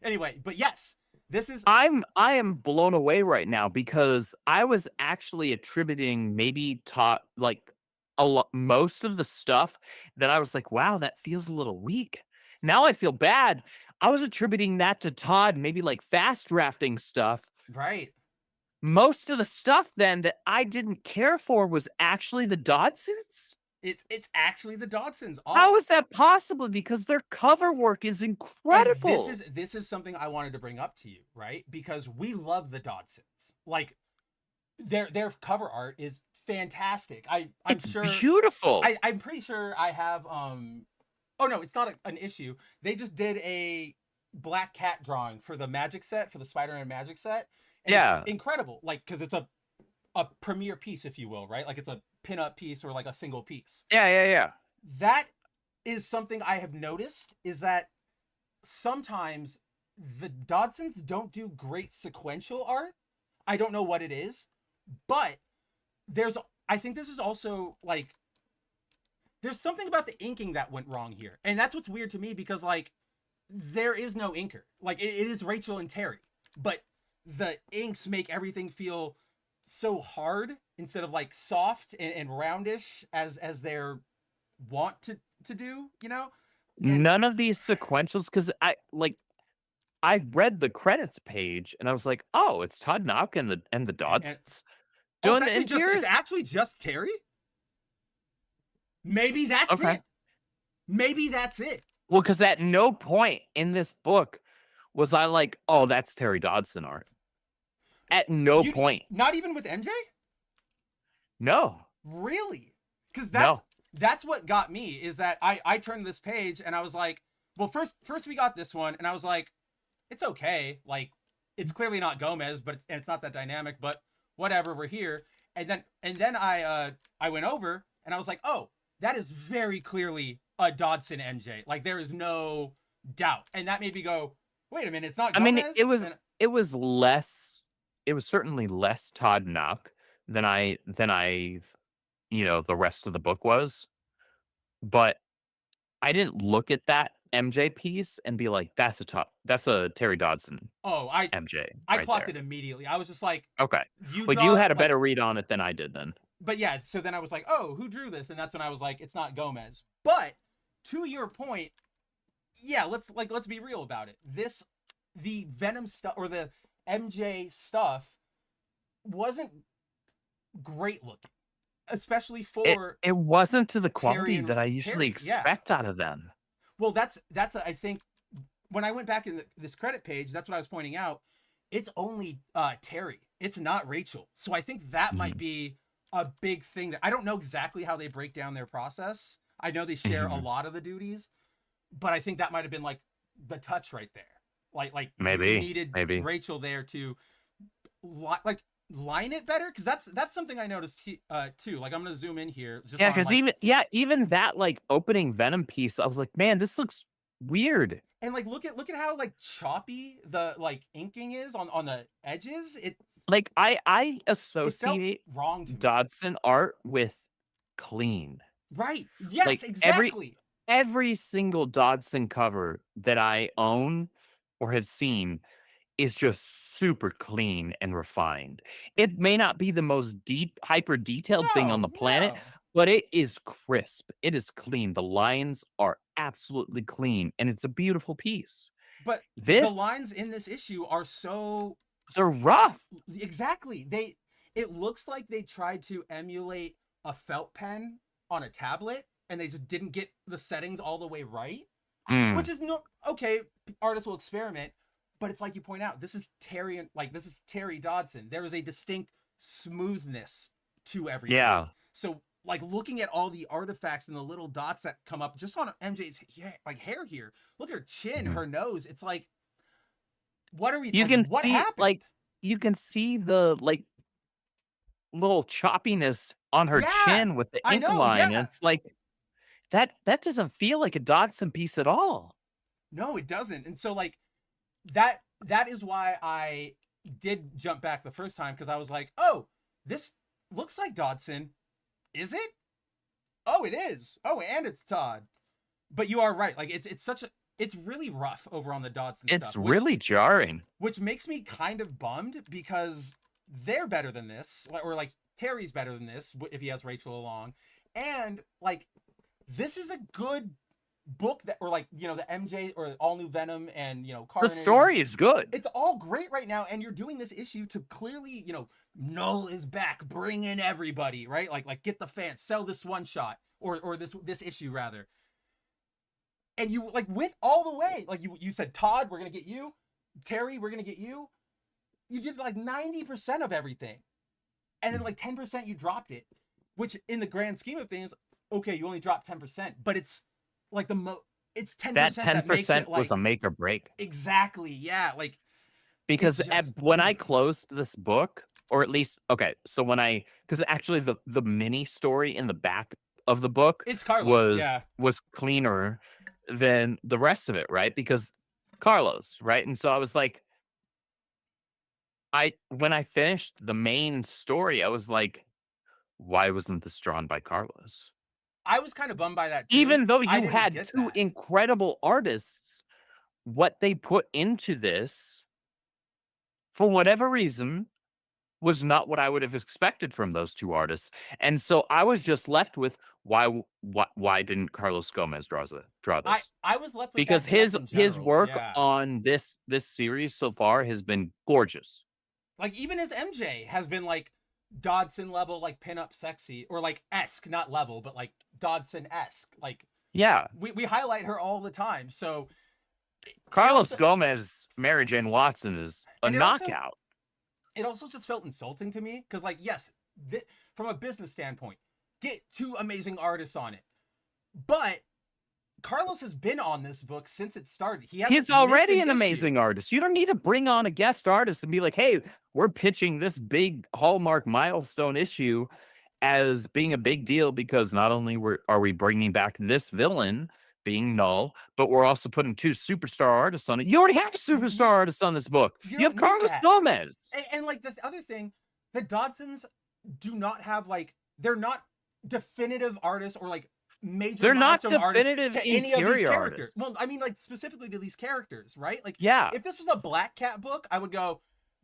Anyway, but yes, this is I am blown away right now because I was actually attributing maybe most of the stuff that I was like, wow, that feels a little weak. Now I feel bad. I was attributing that to Todd, maybe like fast drafting stuff. Right. most of the stuff then that I didn't care for was actually the Dodsons? It's actually the Dodsons. How is that possible? Because their cover work is And incredible. this is something I wanted to bring up to you, right? Because we love the Dodsons. Like their cover art is fantastic. I'm It's sure beautiful. I'm pretty sure I have oh no, it's not an issue. They just did a black cat drawing for the Magic set, for the Spider-Man Magic set. And Yeah. it's incredible. Like cuz it's a premiere piece, if you will, right? Like it's a pin-up piece or like a single piece. Yeah. That is something I have noticed, is that sometimes the Dodsons don't do great sequential art. I don't know what it is, but I think this is also like there's something about the inking that went wrong here. And that's what's weird to me, because like there is no inker. Like it is Rachel and Terry, but the inks make everything feel so hard instead of like soft and roundish as they're want to do, you know? And None of these sequentials, because I read the credits page and I was like, oh, it's Todd Knock and the Dodsons oh, doing the interiors. it's actually just Terry? Maybe that's Okay. it. Maybe that's it. Well, because at no point in this book was I like, oh, that's Terry Dodson art. At no point. Not even with MJ? No. Really? Because No. that's what got me, is that I turned this page and I was like, well, first we got this one and I was like, it's okay. Like it's clearly not Gomez, but it's not that dynamic, but whatever, we're here. And then I went over and I was like, oh, that is very clearly a Dodson MJ. Like there is no doubt. And that made me go, wait a minute, it's not I Gomez? mean, it was less. It was certainly less Todd Knock than I the rest of the book was. But I didn't look at that MJ piece and be like, that's a Terry Dodson Oh, MJ. I right clocked there. it immediately. I was just like, Okay. you Well, draw, you had a like- better read on it than I did then. But yeah, so then I was like, oh, who drew this? And that's when I was like, it's not Gomez. But to your point, yeah, let's be real about it. The Venom stuff or the MJ stuff wasn't great looking, especially for It wasn't to the Terry quality and that I usually Terry, yeah. expect out of them. Well, I think when I went back in this credit page, that's what I was pointing out. It's only Terry. It's not Rachel. So I think that might be a big thing that I don't know exactly how they break down their process. I know they share a lot of the duties, but I think that might have been like the touch right there. Like Maybe, you needed maybe. Rachel there to line it better, because that's something I noticed too. Like I'm gonna zoom in here. Just Yeah, on, because like, even that like opening Venom piece, I was like, man, this looks weird. and like look at how like choppy the like inking is on the edges. It Like I felt associate wrong to me. Dodson art with clean. Right. Yes, Like, exactly. Every single Dodson cover that I own or have seen is just super clean and refined. It may not be the most hyper detailed thing on the planet, No. but it is crisp. It is clean. The lines are absolutely clean, and it's a beautiful piece. But the lines in this issue are so they're rough. Exactly. It looks like they tried to emulate a felt pen on a tablet and they just didn't get the settings all the way right. Which is okay, artists will experiment, but it's like you point out, this is Terry Dodson. There is a distinct smoothness to everything. Yeah. So like looking at all the artifacts and the little dots that come up just on MJ's hair here. Look at her chin, her nose. It's like, what are we? What happened? You can see the little choppiness on her chin with the ink line. Yeah. And it's like that doesn't feel like a Dodson piece at all. No, it doesn't. And so like that is why I did jump back the first time, because I was like, oh, this looks like Dodson. Is it? Oh, it is. Oh, and it's Todd. But you are right. Like it's really rough over on the Dodson stuff. It's really jarring. Which makes me kind of bummed, because they're better than this, or like Terry's better than this if he has Rachel along. And like this is a good book that, or like, you know, the MJ or all new Venom and, you know, The Carnage. story is good. It's all great right now, and you're doing this issue to clearly, you know, Knull is back, bring in everybody, right? Like get the fans, sell this one shot or this issue rather. And you like went all the way. Like you said, Todd, we're gonna get you. Terry, we're gonna get you. You did like 90% of everything, and then like 10% you dropped it, which in the grand scheme of things, okay, you only dropped 10%, but it's like it's 10% That that makes it 10% was a like make or break. exactly, yeah, like Because it's just when I closed this book, or at least okay, so because actually the mini story in the back of the book it's Carlos, yeah. was cleaner than the rest of it, right? Because Carlos, right? And so I was like, when I finished the main story, I was like, why wasn't this drawn by Carlos? I was kind of bummed by that too. Even though I you didn't had get two that. incredible artists, what they put into this, for whatever reason, was not what I would have expected from those two artists. And so I was just left with why didn't Carlos Gomez draw this? I was left with Because that just in his general, work yeah. on this series so far has been gorgeous. Like even his MJ has been like Dodson level, like pinup sexy, or like esque, not level, but like Dodson esque. Like Yeah. we highlight her all the time. So Carlos Gomez, Mary Jane Watson is a knockout. It also just felt insulting to me because, like, yes, from a business standpoint, get two amazing artists on it, but Carlos has been on this book since it started. He's already an amazing artist. You don't need to bring on a guest artist and be like, hey, we're pitching this big Hallmark milestone issue as being a big deal because not only are we bringing back this villain being Knull, but we're also putting two superstar artists on it. You already have a superstar artist on this book. You have Carlos Gomez. And like the other thing, the Dodsons do not have like, they're not definitive artists or like major they're not definitive to any of these characters. artists. Well, I mean, like specifically to these characters, right? Like, yeah, if this was a Black Cat book, I would go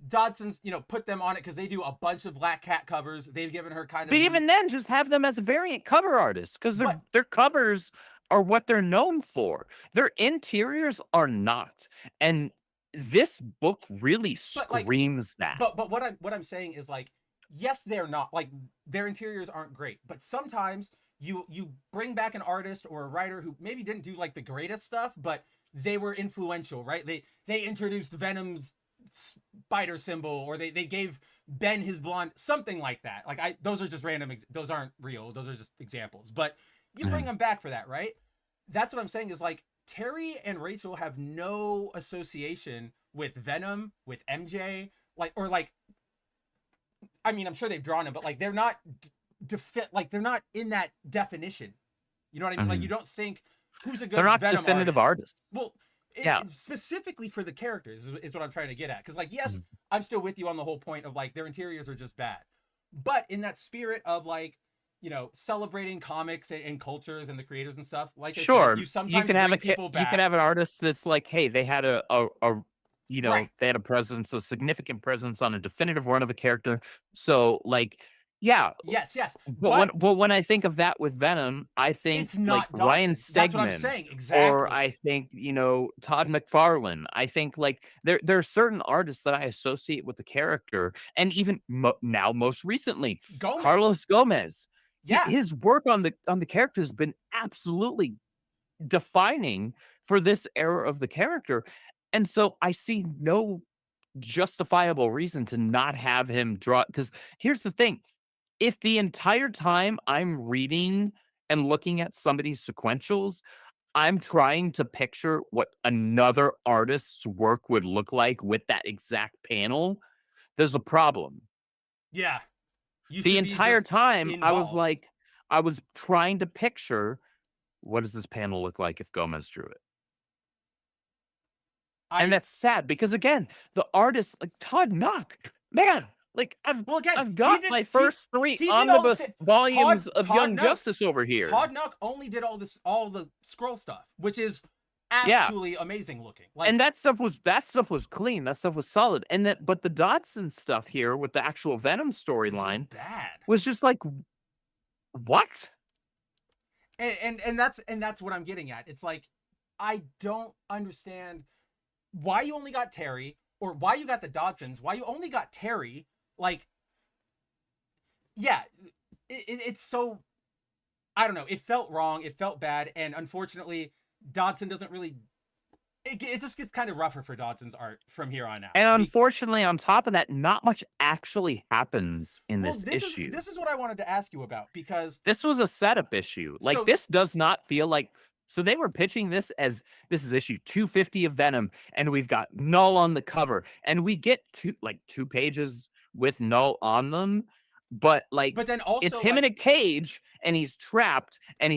Dodson's, you know, put them on it because they do a bunch of Black Cat covers. They've given her kind of. But even then, just have them as a variant cover artist because their covers are what they're known for. Their interiors are not, and this book really screams that. But what I'm saying is like, yes, they're not like their interiors aren't great, but sometimes you bring back an artist or a writer who maybe didn't do like the greatest stuff, but they were influential, right? They introduced Venom's spider symbol, or they gave Ben his blonde, something like that. Like those are just random. Those aren't real. Those are just examples. But you bring them back for that, right? That's what I'm saying is like Terry and Rachel have no association with Venom, with MJ, like, or like, I mean, I'm sure they've drawn him, but like they're not like they're not in that definition. You know what I mean? Like you don't think who's a good they're not Venom definitive artist. artists. Well, specifically for the characters is what I'm trying to get at. Because like, yes, I'm still with you on the whole point of like their interiors are just bad, but in that spirit of like, you know, celebrating comics and cultures and the creators and stuff. Like, sure, you sometimes you can have people back. You can have an artist that's like, hey, they had a you know, they had a significant presence on a definitive run of a character. So like, yeah, yes. But when I think of that with Venom, I think it's not like Ryan Stegman. That's what I'm saying, exactly. Or I think, you know, Todd McFarlane. I think like there are certain artists that I associate with the character, and even now, most recently, Carlos Gomez. Yeah, his work on the character has been absolutely defining for this era of the character, and so I see no justifiable reason to not have him draw. Because here's the thing: if the entire time I'm reading and looking at somebody's sequentials, I'm trying to picture what another artist's work would look like with that exact panel, there's a problem. Yeah. The entire time I was trying to picture, what does this panel look like if Gomez drew it? And that's sad because again, the artist like Todd Knock, man, like I've got my first 3 omnibus volumes of Young Justice over here. Todd Knock only did all the scroll stuff, which is actually amazing looking. Like, and that stuff was clean. That stuff was solid. And but the Dodson stuff here with the actual Venom storyline bad. Was just like, what? And that's what I'm getting at. It's like, I don't understand why you only got Terry, or why you got the Dodsons, why you only got Terry. Like, yeah, it's so, I don't know. It felt wrong. It felt bad. And unfortunately, Dodson doesn't really, it just gets kind of rougher for Dodson's art from here on out. And unfortunately, on top of that, not much actually happens in Well, this issue. This is what I wanted to ask you about, because this was a setup issue. Like, So- this does not feel like, so they were pitching this as, this is issue 250 of Venom, and we've got Knull on the cover, and we get two pages with Knull on them, but like, but then also it's him in a cage, and he's trapped, and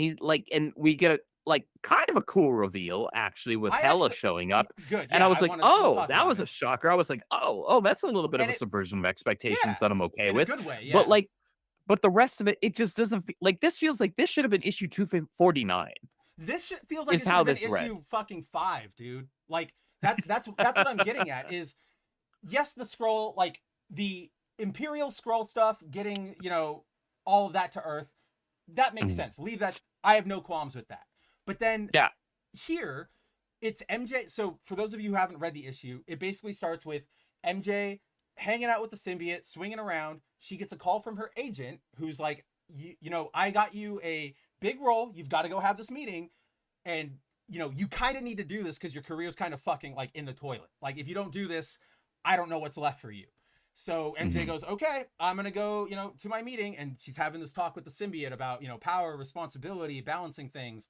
and we get a kind of a cool reveal actually with Hela showing up. Good. And yeah, I was like, we'll oh, talk that about was it. a shocker. I was like, oh, that's a little bit of And a subversion of expectations that I'm okay in with. a good way, yeah. But but the rest of it, it just doesn't feel like, this feels like this should have been issue 249. This feels like is it should how have been this read. issue fucking 5, dude. Like, that's what I'm getting at is, yes, the scroll, like the Imperial scroll stuff, getting, all of that to Earth, that makes sense. Leave that. I have no qualms with that. But then here, it's MJ. So for those of you who haven't read the issue, it basically starts with MJ hanging out with the symbiote, swinging around. She gets a call from her agent, who's like, I got you a big role. You've got to go have this meeting. And, you kind of need to do this because your career's kind of fucking like in the toilet. Like, if you don't do this, I don't know what's left for you. So MJ goes, okay, I'm going to go, to my meeting. And she's having this talk with the symbiote about, power, responsibility, balancing things.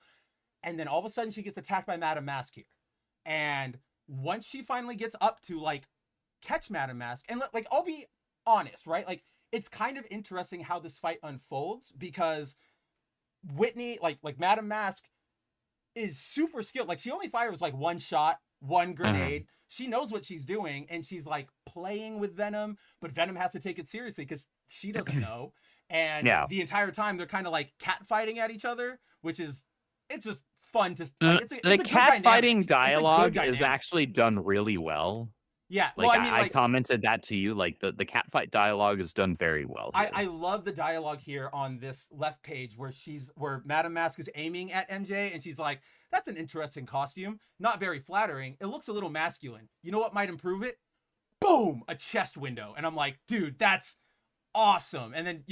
And then all of a sudden she gets attacked by Madame Mask here. And once she finally gets up to catch Madame Mask, and I'll be honest, right? Like, it's kind of interesting how this fight unfolds, because Whitney, like Madame Mask is super skilled. Like, she only fires one shot, one grenade. She knows what she's doing, and she's playing with Venom, but Venom has to take it seriously because she doesn't know. And the entire time they're kind of cat fighting at each other, which is, it's just fun to it's the cat fighting dialogue is actually done really well. Yeah, well, I commented that to you. The cat fight dialogue is done very well. I love the dialogue here on this left page where Madame Mask is aiming at MJ, and she's like, "That's an interesting costume. Not very flattering. It looks a little masculine. You know what might improve it? Boom, a chest window." And I'm like, "Dude, that's awesome." And then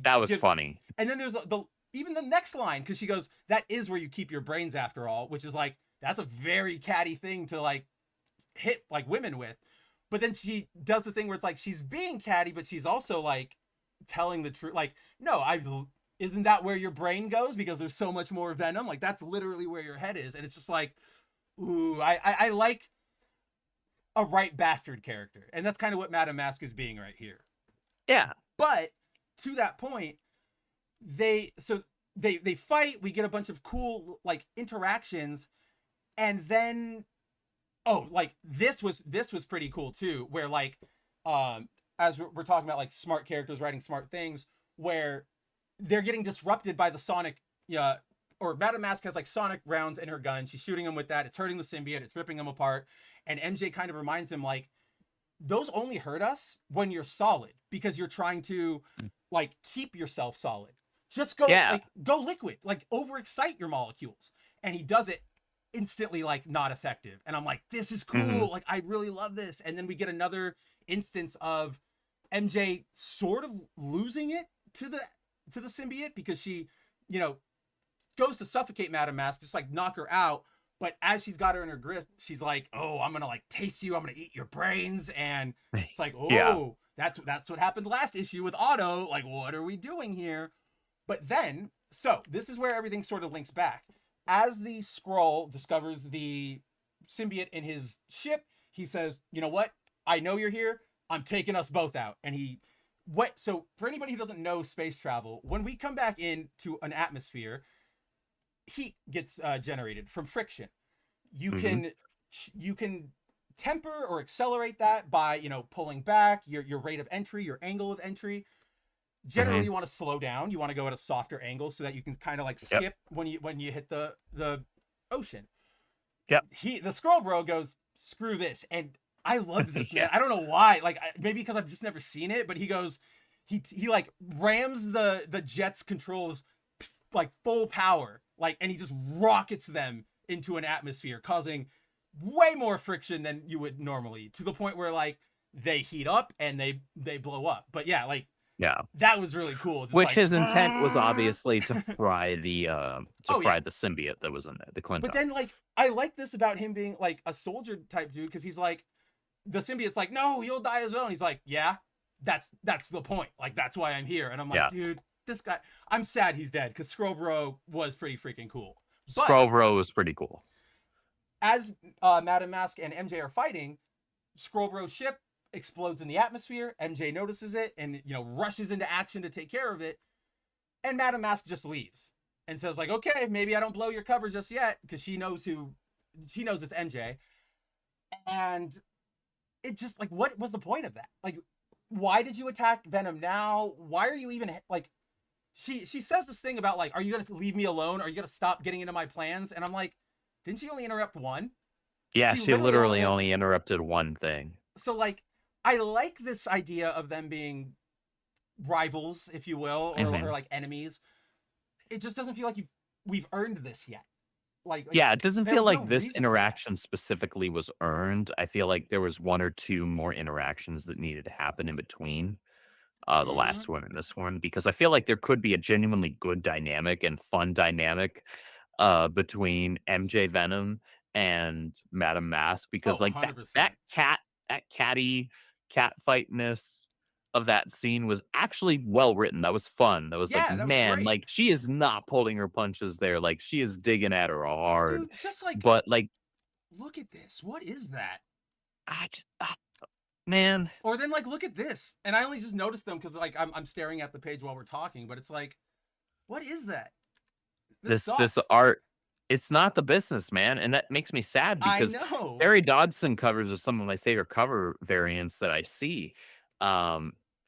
that was funny. And then there's even the next line, because she goes, "That is where you keep your brains after all," which is that's a very catty thing to hit women with. But then she does the thing where it's she's being catty, but she's also telling the truth. No, isn't that where your brain goes? Because there's so much more Venom. That's literally where your head is. And it's just ooh, I like a right bastard character. And that's kind of what Madame Mask is being right here. Yeah. But to that point, they fight, we get a bunch of cool interactions, and then this was pretty cool too, where as we're talking about smart characters writing smart things, where they're getting disrupted by the sonic, or Madame Mask has sonic rounds in her gun. She's shooting them with that. It's hurting the symbiote. It's ripping them apart. And MJ kind of reminds him those only hurt us when you're solid, because you're trying to keep yourself solid. Just go go liquid, overexcite your molecules. And he does it instantly not effective. And I'm like, this is cool. I really love this. And then we get another instance of MJ sort of losing it to the symbiote, because she goes to suffocate Madame Mask, just knock her out. But as she's got her in her grip, she's like, "Oh, I'm gonna taste you. I'm gonna eat your brains." And it's oh, that's what happened last issue with Otto. What are we doing here? But then, so this is where everything sort of links back. As the Skrull discovers the symbiote in his ship, he says, "You know what? I know you're here. I'm taking us both out." And so for anybody who doesn't know space travel, when we come back into an atmosphere, heat gets generated from friction. You can temper or accelerate that by pulling back your rate of entry, your angle of entry. Generally, you want to slow down. You want to go at a softer angle so that you can kind of skip when you hit the ocean. Yep. The Skrull bro goes, "Screw this," and I loved this, man. I don't know why. Maybe because I've just never seen it, but he goes, he rams the jet's controls like full power, like, and he just rockets them into an atmosphere, causing way more friction than you would normally, to the point where like they heat up and they blow up. But yeah, like Yeah. that was really cool. Just Which like, his intent was obviously to fry the Oh, yeah. symbiote that was in there, the Clinton. But then like I like this about him being like a soldier type dude, because he's like, the symbiote's like, no, you'll die as well, and he's like, yeah, that's the point. Like that's why I'm here. And I'm like, Yeah. dude, this guy, I'm sad he's dead, because Scrobro was pretty freaking cool. But Scrobro was pretty cool. as Madam Mask and MJ are fighting, Scrobro's ship explodes in the atmosphere. MJ notices it and, you know, rushes into action to take care of it. And Madam Mask just leaves and says like, okay, maybe I don't blow your cover just yet, because she knows it's MJ. And it just like, what was the point of that? Like, why did you attack Venom now? Why are you even like, she says this thing about like, are you gonna leave me alone? Are you gonna stop getting into my plans? And I'm like, didn't she only interrupt one? Yeah, She she literally only only interrupted one thing. So like, I like this idea of them being rivals, if you will, or like enemies. It just doesn't feel like we've earned this yet. Like Yeah, it doesn't there feel was no like this reason for that. interaction specifically was earned. I feel like there was one or two more interactions that needed to happen in between the last one and this one, because I feel like there could be a genuinely good dynamic and fun dynamic between MJ Venom and Madam Mask, because Oh, like 100%. that cat fightness of that scene was actually well written. That was fun. That was Yeah, like, that was man, great. like she is not pulling her punches there. Like she is digging at her hard. Dude, just like, But like, look at this. What is that? man, Or then like, look at this. And I only just noticed them because like I'm staring at the page while we're talking, but it's like, what is that? this sucks. art, it's not the business, man, and that makes me sad, because I know. Barry Dodson covers are some of my favorite cover variants that I see.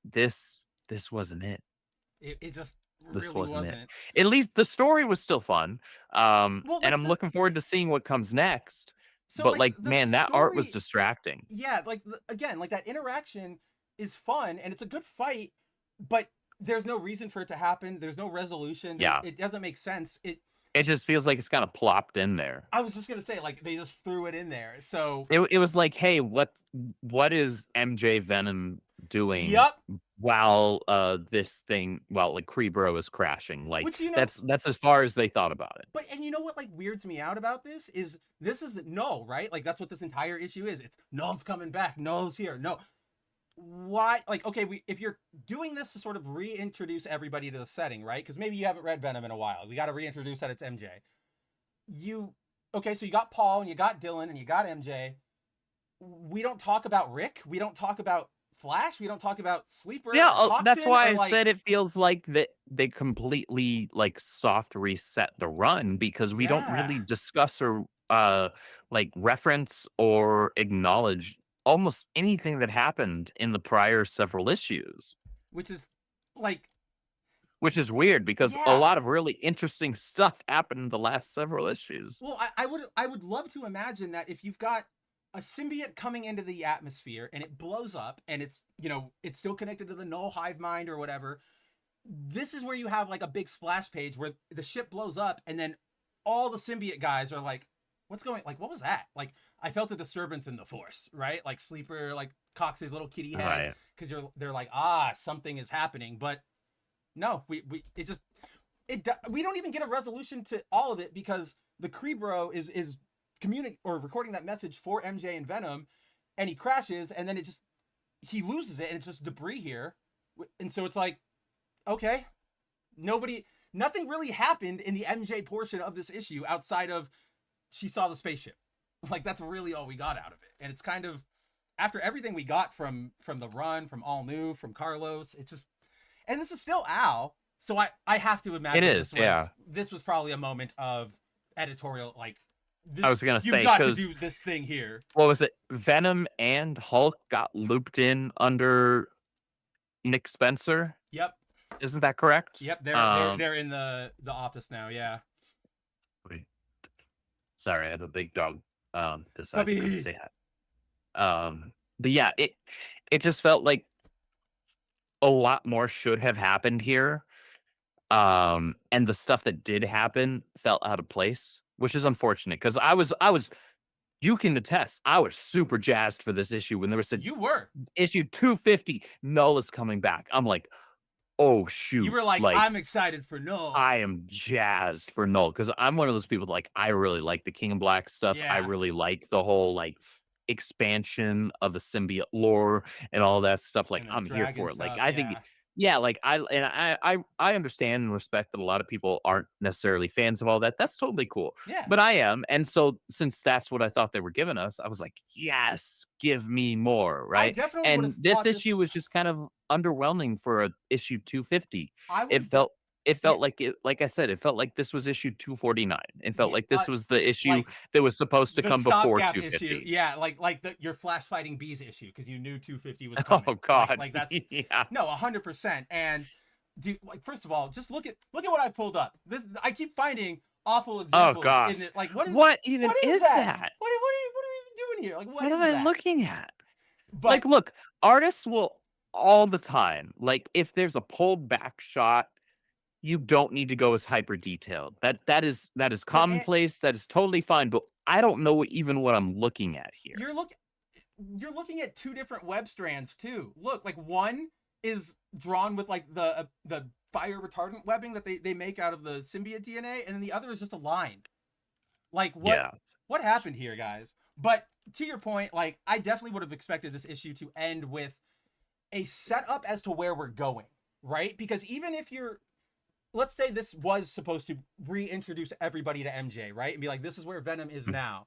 This wasn't it. It just This really wasn't wasn't. it. At least the story was still fun. Well, like and I'm looking forward to seeing what comes next. So, But like, like, the man, that art was story- distracting. Yeah, like again, like that interaction is fun and it's a good fight, but there's no reason for it to happen. There's no resolution. Yeah. It doesn't make sense. It just feels like it's kind of plopped in there. I was just gonna say, like, they just threw it in there. So It was like, hey, what is MJ Venom doing Yup. while this thing, like Kree is crashing? Like, Which, you know- that's as far as they thought about it. But, and you know what like weirds me out about this is Knull, right? Like that's what this entire issue is. It's Knull's coming back. Knull's here. No. Why? Like, okay, if you're doing this to sort of reintroduce everybody to the setting, right? Because maybe you haven't read Venom in a while. We got to reintroduce that it's MJ. Okay, so you got Paul and you got Dylan and you got MJ. We don't talk about Rick. We don't talk about Flash. We don't talk about Sleeper. Yeah, Toxin, that's why or, I like, said it feels like that they completely like soft reset the run, because we don't really Yeah. discuss or like reference or acknowledge almost anything that happened in the prior several issues, which is like, which is weird because Yeah. a lot of really interesting stuff happened in the last several issues. well, I would love to imagine that if you've got a symbiote coming into the atmosphere and it blows up and it's, you know, it's still connected to the Knull hive mind or whatever. This is where you have like a big splash page where the ship blows up and then all the symbiote guys are like, what's going, like, what was that? Like, I felt a disturbance in the force, right? Like Sleeper, like cocks his little kitty head Right. because they're like, something is happening. But no, we don't even get a resolution to all of it because the Kree bro is communicating or recording that message for MJ and Venom, and he crashes, and then he loses it, and it's just debris here, and so it's like, okay, nothing really happened in the MJ portion of this issue outside of she saw the spaceship. Like that's really all we got out of it, and it's kind of after everything we got from the run, from All New, from Carlos, it's just, and this is still Al, so I have to imagine It is, this was probably a moment of editorial, like, I was gonna say, you've got to 'cause- do this thing here. What was it? Venom and Hulk got looped in under Nick Spencer. Yep. Isn't that correct? They're in the office now. Yeah. Wait. Sorry, I had a big dog. Decide to Puppy. say that. But yeah, it just felt like a lot more should have happened here. And the stuff that did happen felt out of place, which is unfortunate because I was you can attest, I was super jazzed for this issue when there was a You were. issue 250, Knull is coming back. I'm like, oh You shoot, were like, like I'm excited for Knull. I am jazzed for Knull because I'm one of those people like I really like the King in Black stuff. I Yeah. really like the whole like expansion of the symbiote lore and all that stuff. Like And the I'm here dragon for it. Like stuff, I think, yeah. yeah, like I understand and respect that a lot of people aren't necessarily fans of all that. That's totally cool. Yeah. But I am, and so since that's what I thought they were giving us, I was like, yes, give me more, I right? definitely would And have this thought issue was just kind of underwhelming for a issue 250. I It would felt it yeah. felt like it like I said, it felt like this was issue 249. It felt Yeah, like this was the issue like that was supposed to the come before stopgap issue. 250. Yeah, like your Flash fighting bees issue because you knew 250 was Oh coming. god. Like that's Yeah. no 100%. And dude, like first of all, just look at what I pulled up. This I keep finding awful Oh examples gosh. in it. Like What even what is that? that? What are we even doing here? Like What is am I that? looking at? But Like, look, artists will all the time, like, if there's a pulled back shot, you don't need to go as hyper detailed. That is but commonplace. That is totally fine. But I don't know even what I'm looking at here. you're looking at two different web strands too. Look, like one is drawn with like the fire retardant webbing that they make out of the symbiote DNA, and then the other is just a line. Like Yeah. what happened here, guys? But to your point, like I definitely would have expected this issue to end with a setup as to where we're going, right? Because even if you're let's say this was supposed to reintroduce everybody to MJ, right? And be like, this is where Venom is now.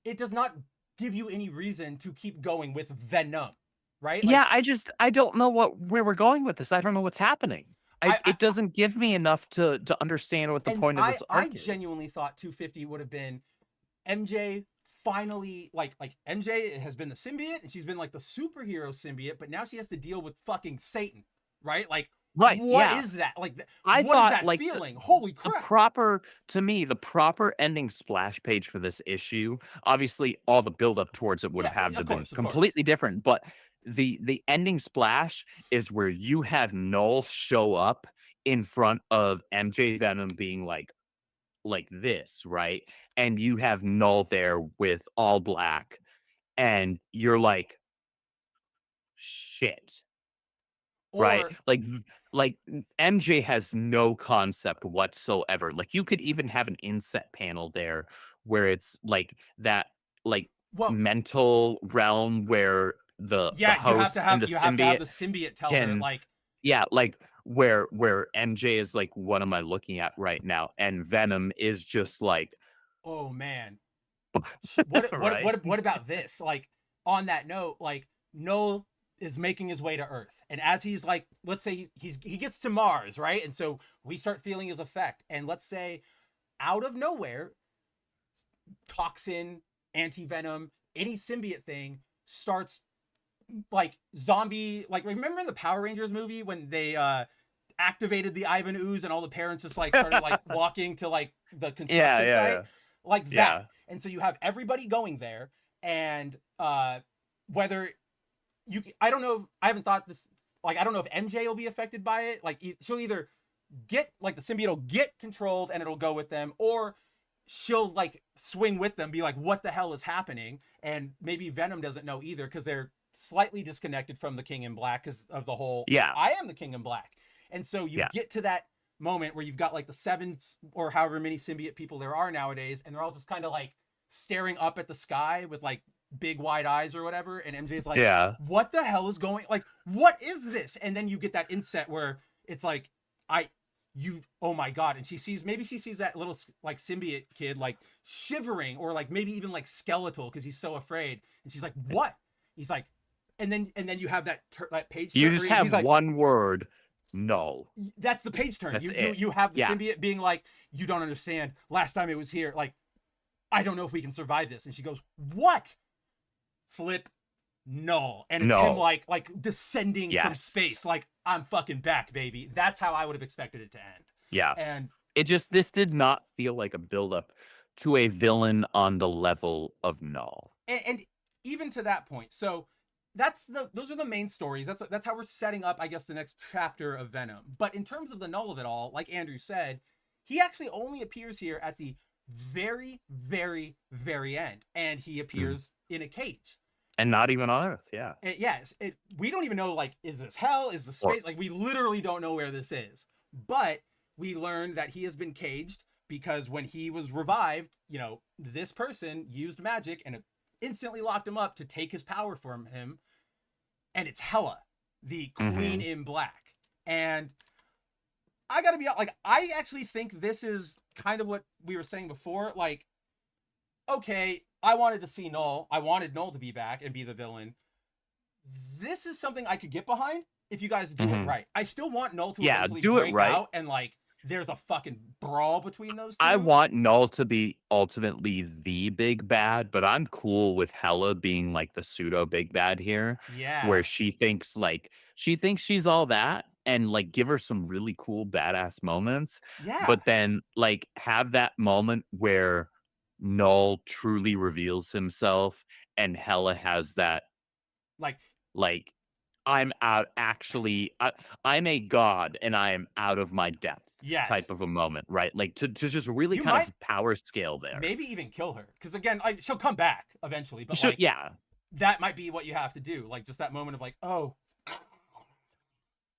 It does not give you any reason to keep going with Venom, right? Like, Yeah, I don't know where we're going with this. I don't know what's happening. I It doesn't give me enough to understand what the and point of this I arc is. genuinely thought 250 would have been MJ finally like MJ has been the symbiote and she's been like the superhero symbiote, but now she has to deal with fucking Satan, right? Like Right, what yeah. is that? Like I what is thought that like feeling? Holy the crap. proper to me, the proper ending splash page for this issue, obviously all the build up towards it would Yeah, have had to of have been course. completely different, but the ending splash is where you have Knull show up in front of MJ Venom being like this, right? And you have Knull there with all black, and you're like, shit, right? Or Like MJ has no concept whatsoever. Like you could even have an inset panel there where it's like that like well, mental realm where the yeah, host and the you have to have the symbiote symbiote tell her can like yeah, like where MJ is like, what am I looking at right now? And Venom is just like, oh man, right? what about this? Like on that note, like Knull is making his way to Earth, and as he's like, let's say he gets to Mars, right? And so we start feeling his effect, and let's say out of nowhere, toxin, anti-venom, any symbiote thing starts like zombie. Like remember in the Power Rangers movie when they activated the Ivan ooze and all the parents just like started like walking to like the construction site, like that. Yeah. And so you have everybody going there, and whether I don't know, I haven't thought this, like I don't know if MJ will be affected by it. Like she'll either get like the symbiote will get controlled and it'll go with them, or she'll like swing with them, be like, what the hell is happening? And maybe Venom doesn't know either because they're slightly disconnected from the King in Black because of the whole I am the King in Black. And so you get to that moment where you've got like the 7 or however many symbiote people there are nowadays, and they're all just kind of like staring up at the sky with like big wide eyes or whatever, and MJ's like, what the hell is going, like what is this? And then you get that inset where it's like oh my god, and she sees that little like symbiote kid like shivering or like maybe even like skeletal because he's so afraid, and she's like, what? He's like, and then you have that page turn. You just have like, one word, no. That's the page turn. That's You have the symbiote being like, you don't understand. Last time it was here, like, I don't know if we can survive this. And she goes, what? Flip, no. And it's him like descending from space. Like, I'm fucking back, baby. That's how I would have expected it to end. Yeah. And this did not feel like a buildup to a villain on the level of Knull. And even to that point, so those are the main stories. That's how we're setting up, I guess, the next chapter of Venom. But in terms of the Knull of it all, like Andrew said, he actually only appears here at the very, very, very end, and he appears in a cage. And not even on Earth, yeah. And yes, we don't even know, like, is this hell? Is this space? Like, we literally don't know where this is. But we learned that he has been caged because when he was revived, this person used magic and it instantly locked him up to take his power from him. And it's Hela, the Queen in Black. And I gotta be like, I actually think this is kind of what we were saying before. Like, okay, I wanted to see Knull. I wanted Knull to be back and be the villain. This is something I could get behind if you guys do it right. I still want Knull to eventually break out and, like, there's a fucking brawl between those two. I want Knull to be ultimately the big bad, but I'm cool with Hela being like the pseudo big bad here. Yeah. Where she thinks she's all that, and like give her some really cool badass moments. Yeah. But then like have that moment where Knull truly reveals himself and Hela has that like I'm out I'm a god and I am out of my depth type of a moment, right? Like to just really kind of power scale there. Maybe even kill her. Because again, she'll come back eventually. But that might be what you have to do. Like just that moment of like, oh.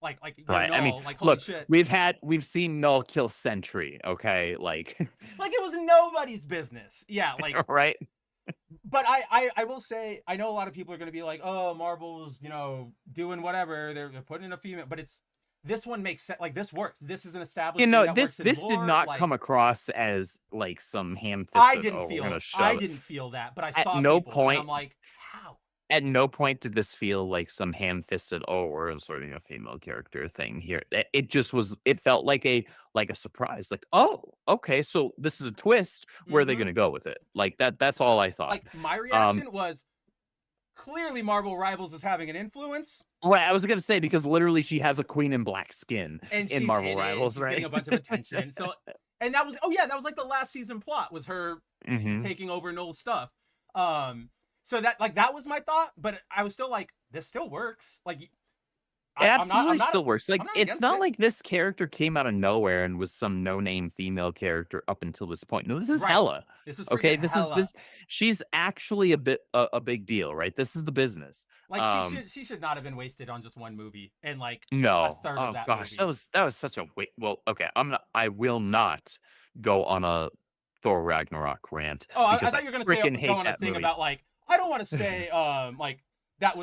Like right. Knull, I mean, like, holy look, shit. we've seen Knull kill Sentry, okay? Like like it was nobody's business. Yeah, like right. But I will say, I know a lot of people are going to be like, oh, Marvel's, doing whatever. They're putting in a female, but this one makes sense. Like this works. This is an established. This did not come across as like some ham-fisted. I didn't feel that, but I saw at no people, point. and I'm like, how? At no point did this feel like some ham-fisted, we're inserting a female character thing here. It just was. It felt like a surprise. Like, oh, okay, so this is a twist. Where are they going to go with it? Like that. That's all I thought. Like my reaction was clearly Marvel Rivals is having an influence. Well, I was going to say because literally she has a Queen in Black skin in Marvel Rivals, right? Getting a bunch of attention. So, and that was that was like the last season plot was her taking over Knull's stuff. So that was my thought, but I was still like, this still works. Like, it absolutely still works. Like, it's not like this character came out of nowhere and was some no-name female character up until this point. No, this is Hela. This is okay. Hela. This. She's actually a big deal, right? This is the business. Like she should not have been wasted on just one movie and like a third of that gosh, movie. that was such a waste. Well, okay, I will not go on a Thor Ragnarok rant. Oh, I thought you were gonna go on a thing movie. about like. I don't want to say like that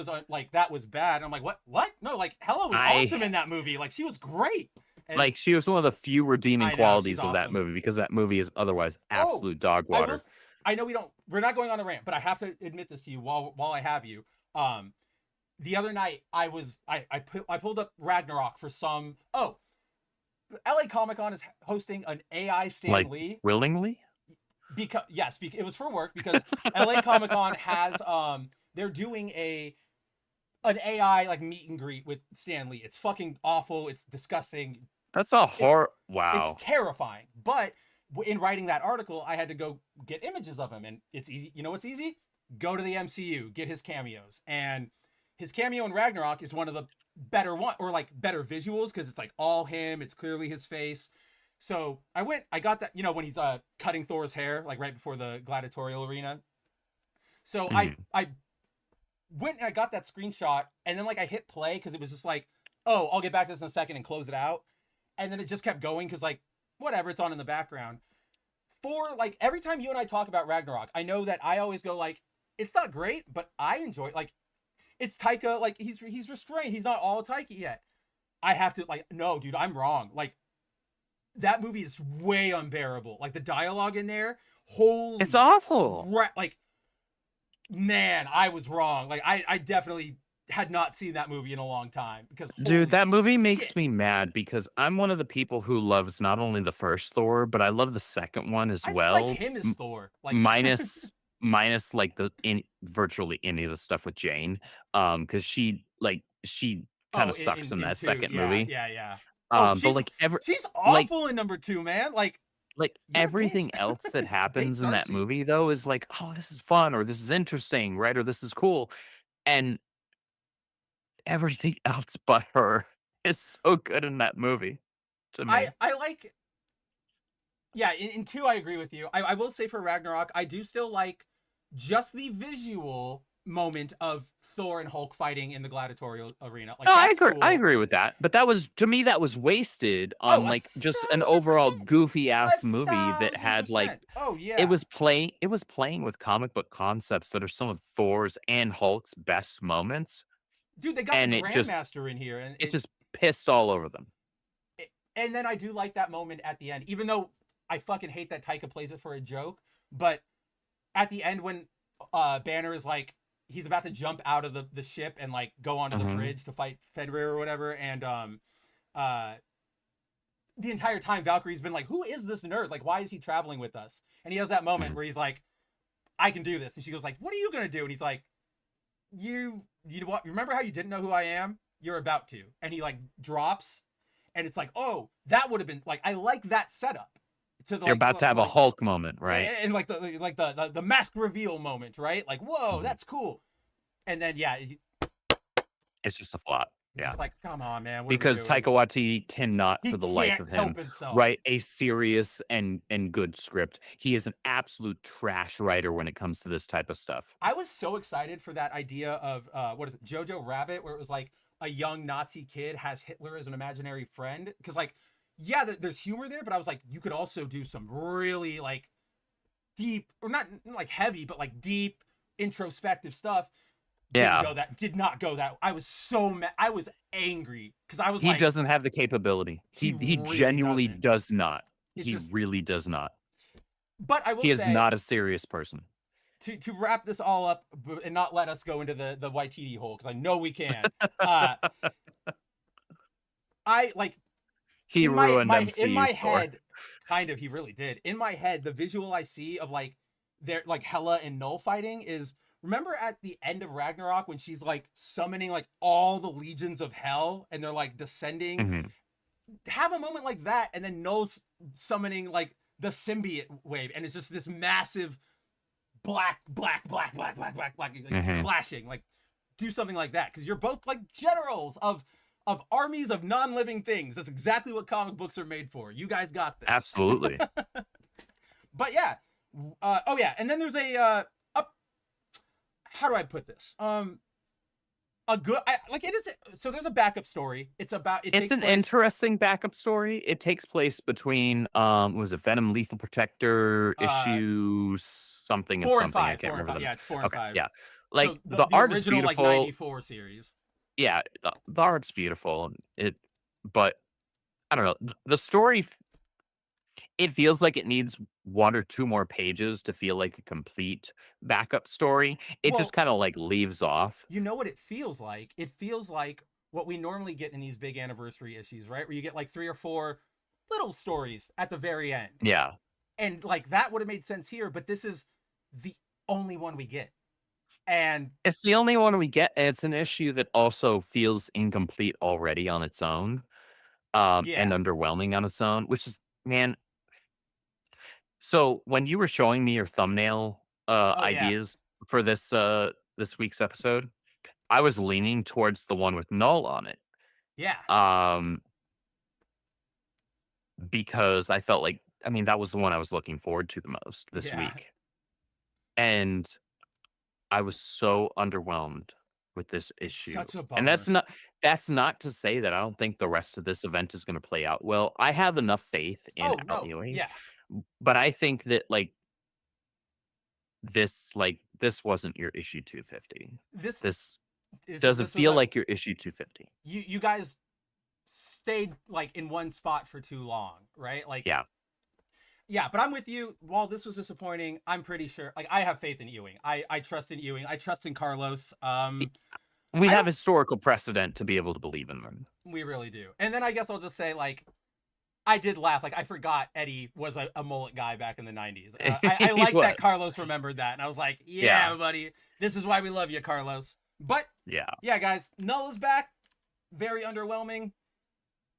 was bad. I'm like, what? No, like Hela was awesome in that movie. Like she was great. And, like she was one of the few redeeming qualities of that movie because that movie is otherwise absolute dog water. I know we're not going on a rant, but I have to admit this to you while I have you. The other night I pulled up Ragnarok for some LA Comic-Con is hosting an AI Stan Lee. Willingly? Because it was for work because LA Comic-Con has they're doing an AI like meet and greet with Stan Lee. It's fucking awful. It's disgusting. That's a horror. Wow. It's terrifying. But in writing that article, I had to go get images of him, and it's easy. You know what's easy? Go to the MCU, get his cameos, and his cameo in Ragnarok is one of the better better visuals because it's like all him. It's clearly his face. So I got that, when he's cutting Thor's hair, like right before the gladiatorial arena. So I went and I got that screenshot, and then like I hit play because it was just like, oh, I'll get back to this in a second and close it out. And then it just kept going because like, whatever, it's on in the background. For like every time you and I talk about Ragnarok, I know that I always go like, it's not great, but I enjoy it. Like, it's Taika, like he's restrained. He's not all Taika yet. I have to like, no, dude, I'm wrong. Like, that movie is way unbearable. Like the dialogue in there, holy, it's awful. Like, man, I was wrong. Like I definitely had not seen that movie in a long time because dude, that movie makes me mad because I'm one of the people who loves not only the first Thor, but I love the second one as well. I like him as Thor, like minus like virtually any of the stuff with Jane, because she kind of sucks in that second movie. Yeah. But like she's awful in number 2, man. Like everything else that happens in that movie though is like, oh, this is fun, or this is interesting, right? Or this is cool. And everything else but her is so good in that movie to me. I like. Yeah, in two, I agree with you. I will say for Ragnarok, I do still like just the visual moment of Thor and Hulk fighting in the gladiatorial arena. Like No, I that's agree. I cool. agree with that. But that was to me that was wasted Oh, on a like just an thousand overall percent. goofy ass movie that had like 1,000%. Oh it yeah, was playing with comic book concepts that are some of Thor's and Hulk's best moments, dude, they got the and Grandmaster in here, and it just pissed all over them. and then I do like that moment at the end, even though I fucking hate that Taika plays it for a joke. But at the end, when Banner is like, he's about to jump out of the ship and like go onto the Mhm. bridge to fight Fenrir or whatever, and uh, the entire time Valkyrie's been like, "Who is this nerd? Like, why is he traveling with us?" And he has that moment Mhm. where he's like, "I can do this," and she goes like, "What are you gonna do?" And he's like, "You what? Remember how you didn't know who I am? You're about to." And he like drops, and it's like, "Oh, that would have been like I like that setup." To the, You're like, about to have a like, Hulk moment, right? and like the mask reveal moment, right? Like, whoa, Mhm. that's cool. And then yeah, it's It's just a flop. Yeah. just like, come on, man, what are we Because doing? Taika Waititi cannot, He for the life can't of him, help himself. write a serious and good script. He is an absolute trash writer when it comes to this type of stuff. I was so excited for that idea of what is it, Jojo Rabbit, where it was like a young Nazi kid has Hitler as an imaginary friend. Because like, yeah, there's humor there, but I was like, you could also do some really like deep, or not like heavy, but like deep introspective stuff. Yeah. Did not go that. I was so mad. I was angry because I was He like, doesn't have the capability. He really genuinely doesn't. does not. It's He just, really does not. but I will He is say, not a serious person. to wrap this all up and not let us go into the Waititi hole, because I know we can. Uh, I like He in ruined my in MCU my Thor. head, kind of, he really did. In my head, the visual I see of like their like Hela and Knull fighting is, remember at the end of Ragnarok when she's like summoning like all the legions of hell and they're like descending. Mhm. Have a moment like that, and then Knull's summoning like the symbiote wave, and it's just this massive black like, Mhm. clashing. Like, do something like that, because you're both like generals of armies of non-living things. That's exactly what comic books are made for. You guys got this. Absolutely. But yeah, oh yeah, and then there's how do I put this? A good, like it is. So there's a backup story. It's about. It It's takes an place, interesting backup story. It takes place between was it Venom Lethal Protector issue something and 4 and something. I 5. can't 4 and remember 5. them. Yeah, it's 4 and Okay, 5. yeah. Like So the the art is original like beautiful. 94 series. Yeah, the art's beautiful. But I don't know. The story it feels like it needs one or two more pages to feel like a complete backup story. It Well, just kind of like leaves off. you know what it feels like? It feels like what we normally get in these big anniversary issues, right? Where you get like 3 or 4 little stories at the very end. Yeah. And like that would have made sense here, but this is the only one we get. And It's the only one we get, and it's an issue that also feels incomplete already on its own, and yeah. underwhelming on its own, which is man, so when you were showing me your thumbnail, Oh yeah. ideas for this week's episode, I was leaning towards the one with Knull on it, Yeah. um, because I felt like I mean, that was the one I was looking forward to the most this Yeah. week, and I was so underwhelmed with this It's issue. such a And bummer. that's not to say that I don't think the rest of this event is gonna play out well. I have enough faith in Oh Al no. Ewing, Yeah. but I think that this wasn't your issue 250. This This doesn't this was feel a, like your issue 250. you guys stayed like in one spot for too long, right? Like, Yeah. yeah, but I'm with you. While this was disappointing, I'm pretty sure, like, I have faith in Ewing. I trust in Ewing. I trust in Carlos. We I have don't, historical precedent to be able to believe in them. we really do. And then I guess I'll just say, like, I did laugh. Like, I forgot Eddie was a mullet guy back in the 90s. I He like that was. Carlos remembered that. And I was like, yeah, Yeah. buddy, this is why we love you, Carlos. But Yeah. yeah, guys, Knull is back. Very underwhelming.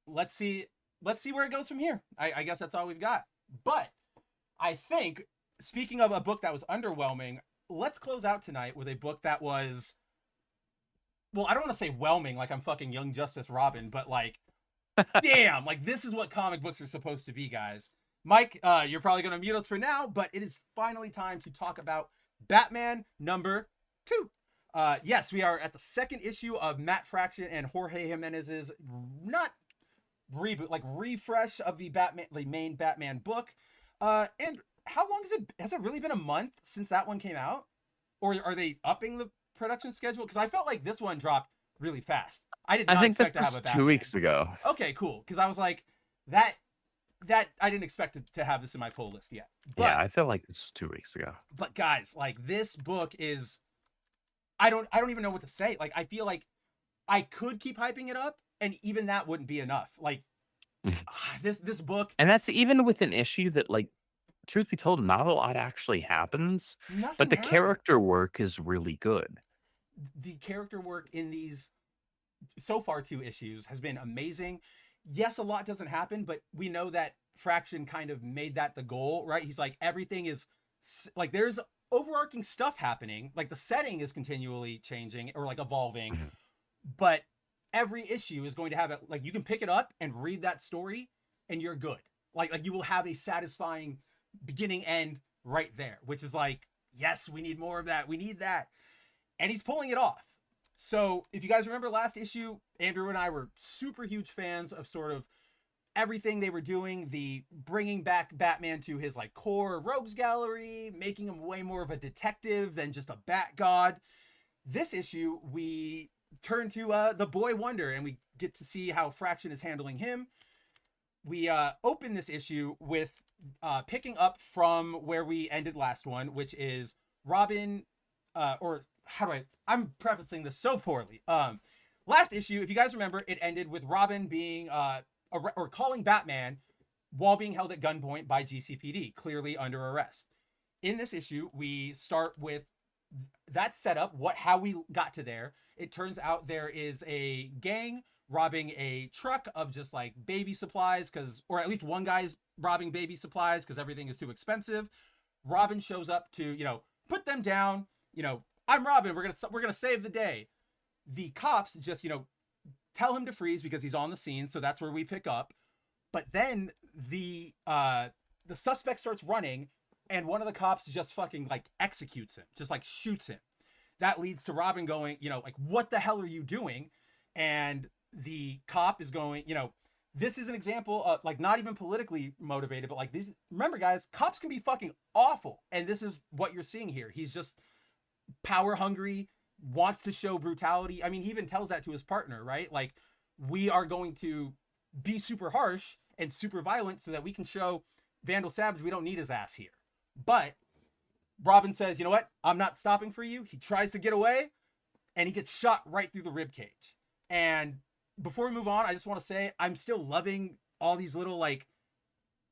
Let's see where it goes from here. I guess that's all we've got. But I think, speaking of a book that was underwhelming, let's close out tonight with a book that was well, I don't want to say whelming like I'm fucking Young Justice Robin, but like, damn, like this is what comic books are supposed to be, guys. Mike, you're probably going to mute us for now, but it is finally time to talk about Batman #2. Yes, we are at the second issue of Matt Fraction and Jorge Jimenez's not reboot, like refresh of the main Batman book. And how long has it really been a month since that one came out? Or are they upping the production schedule? Because I felt like this one dropped really fast. I did not I think this expect to have a was Batman. 2 weeks ago. Okay, cool. Because I was like, that I didn't expect to have this in my pull list yet. But, Yeah, I feel like this was 2 weeks ago. But guys, like this book is, I don't even know what to say. Like I feel like I could keep hyping it up, and even that wouldn't be enough. Like this book, And that's even with an issue that, like, truth be told, not a lot actually happens, nothing but the happens. character work is really good. The character work in these so far 2 issues has been amazing. Yes, a lot doesn't happen, but we know that Fraction kind of made that the goal, right? He's like, everything is like, there's overarching stuff happening. Like the setting is continually changing or like evolving, but every issue is going to have it. Like you can pick it up and read that story and you're good. Like you will have a satisfying beginning end right there, which is like, yes, we need more of that. We need that. And he's pulling it off. So if you guys remember last issue, Andrew and I were super huge fans of sort of everything they were doing, the bringing back Batman to his like core rogues gallery, making him way more of a detective than just a bat god. This issue, we turn to the Boy Wonder and we get to see how Fraction is handling him. We open this issue with picking up from where we ended last one, which is Robin, or how do I'm prefacing this so poorly. Last issue, if you guys remember, it ended with Robin being, or calling Batman while being held at gunpoint by GCPD, clearly under arrest. In this issue, we start with that setup, how we got to there. It turns out there is a gang robbing a truck of just like baby supplies, or at least one guy's robbing baby supplies because everything is too expensive. Robin shows up to, put them down. I'm Robin. We're gonna save the day. The cops just, tell him to freeze because he's on the scene. So that's where we pick up. But then the suspect starts running, and one of the cops just fucking like executes him, just like shoots him. That leads to Robin going, like, what the hell are you doing? And the cop is going, this is an example of like not even politically motivated, but like these. Remember, guys, cops can be fucking awful, and this is what you're seeing here. He's just power hungry, wants to show brutality. I mean, he even tells that to his partner, right? Like, we are going to be super harsh and super violent so that we can show Vandal Savage we don't need his ass here. But Robin says, you know what? I'm not stopping for you. He tries to get away, and he gets shot right through the ribcage. And before we move on, I just want to say I'm still loving all these little, like,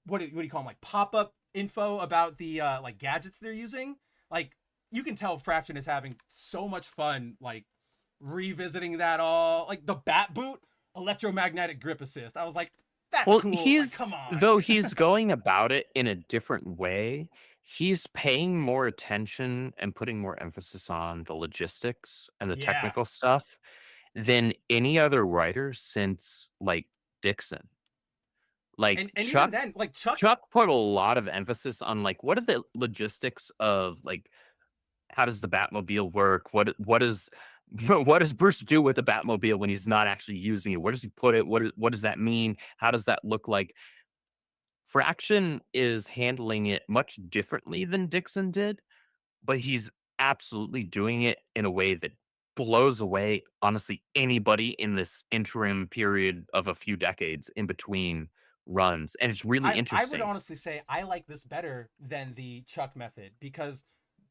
what do you call them? Like pop-up info about the like gadgets they're using. Like, you can tell Fraction is having so much fun, like revisiting that all. Like the Bat Boot, electromagnetic grip assist. I was like, that's cool. He's, like, come on. though he's going about it in a different way. He's paying more attention and putting more emphasis on the logistics and the technical stuff than any other writer since like Dixon. Like, and Chuck, even then, like Chuck put a lot of emphasis on like, what are the logistics of like, how does the Batmobile work? What does Bruce do with the Batmobile when he's not actually using it? Where does he put it? What does that mean? How does that look like? Fraction is handling it much differently than Dixon did, but he's absolutely doing it in a way that blows away, honestly, anybody in this interim period of a few decades in between runs. And it's really interesting. I would honestly say I like this better than the Chuck method, because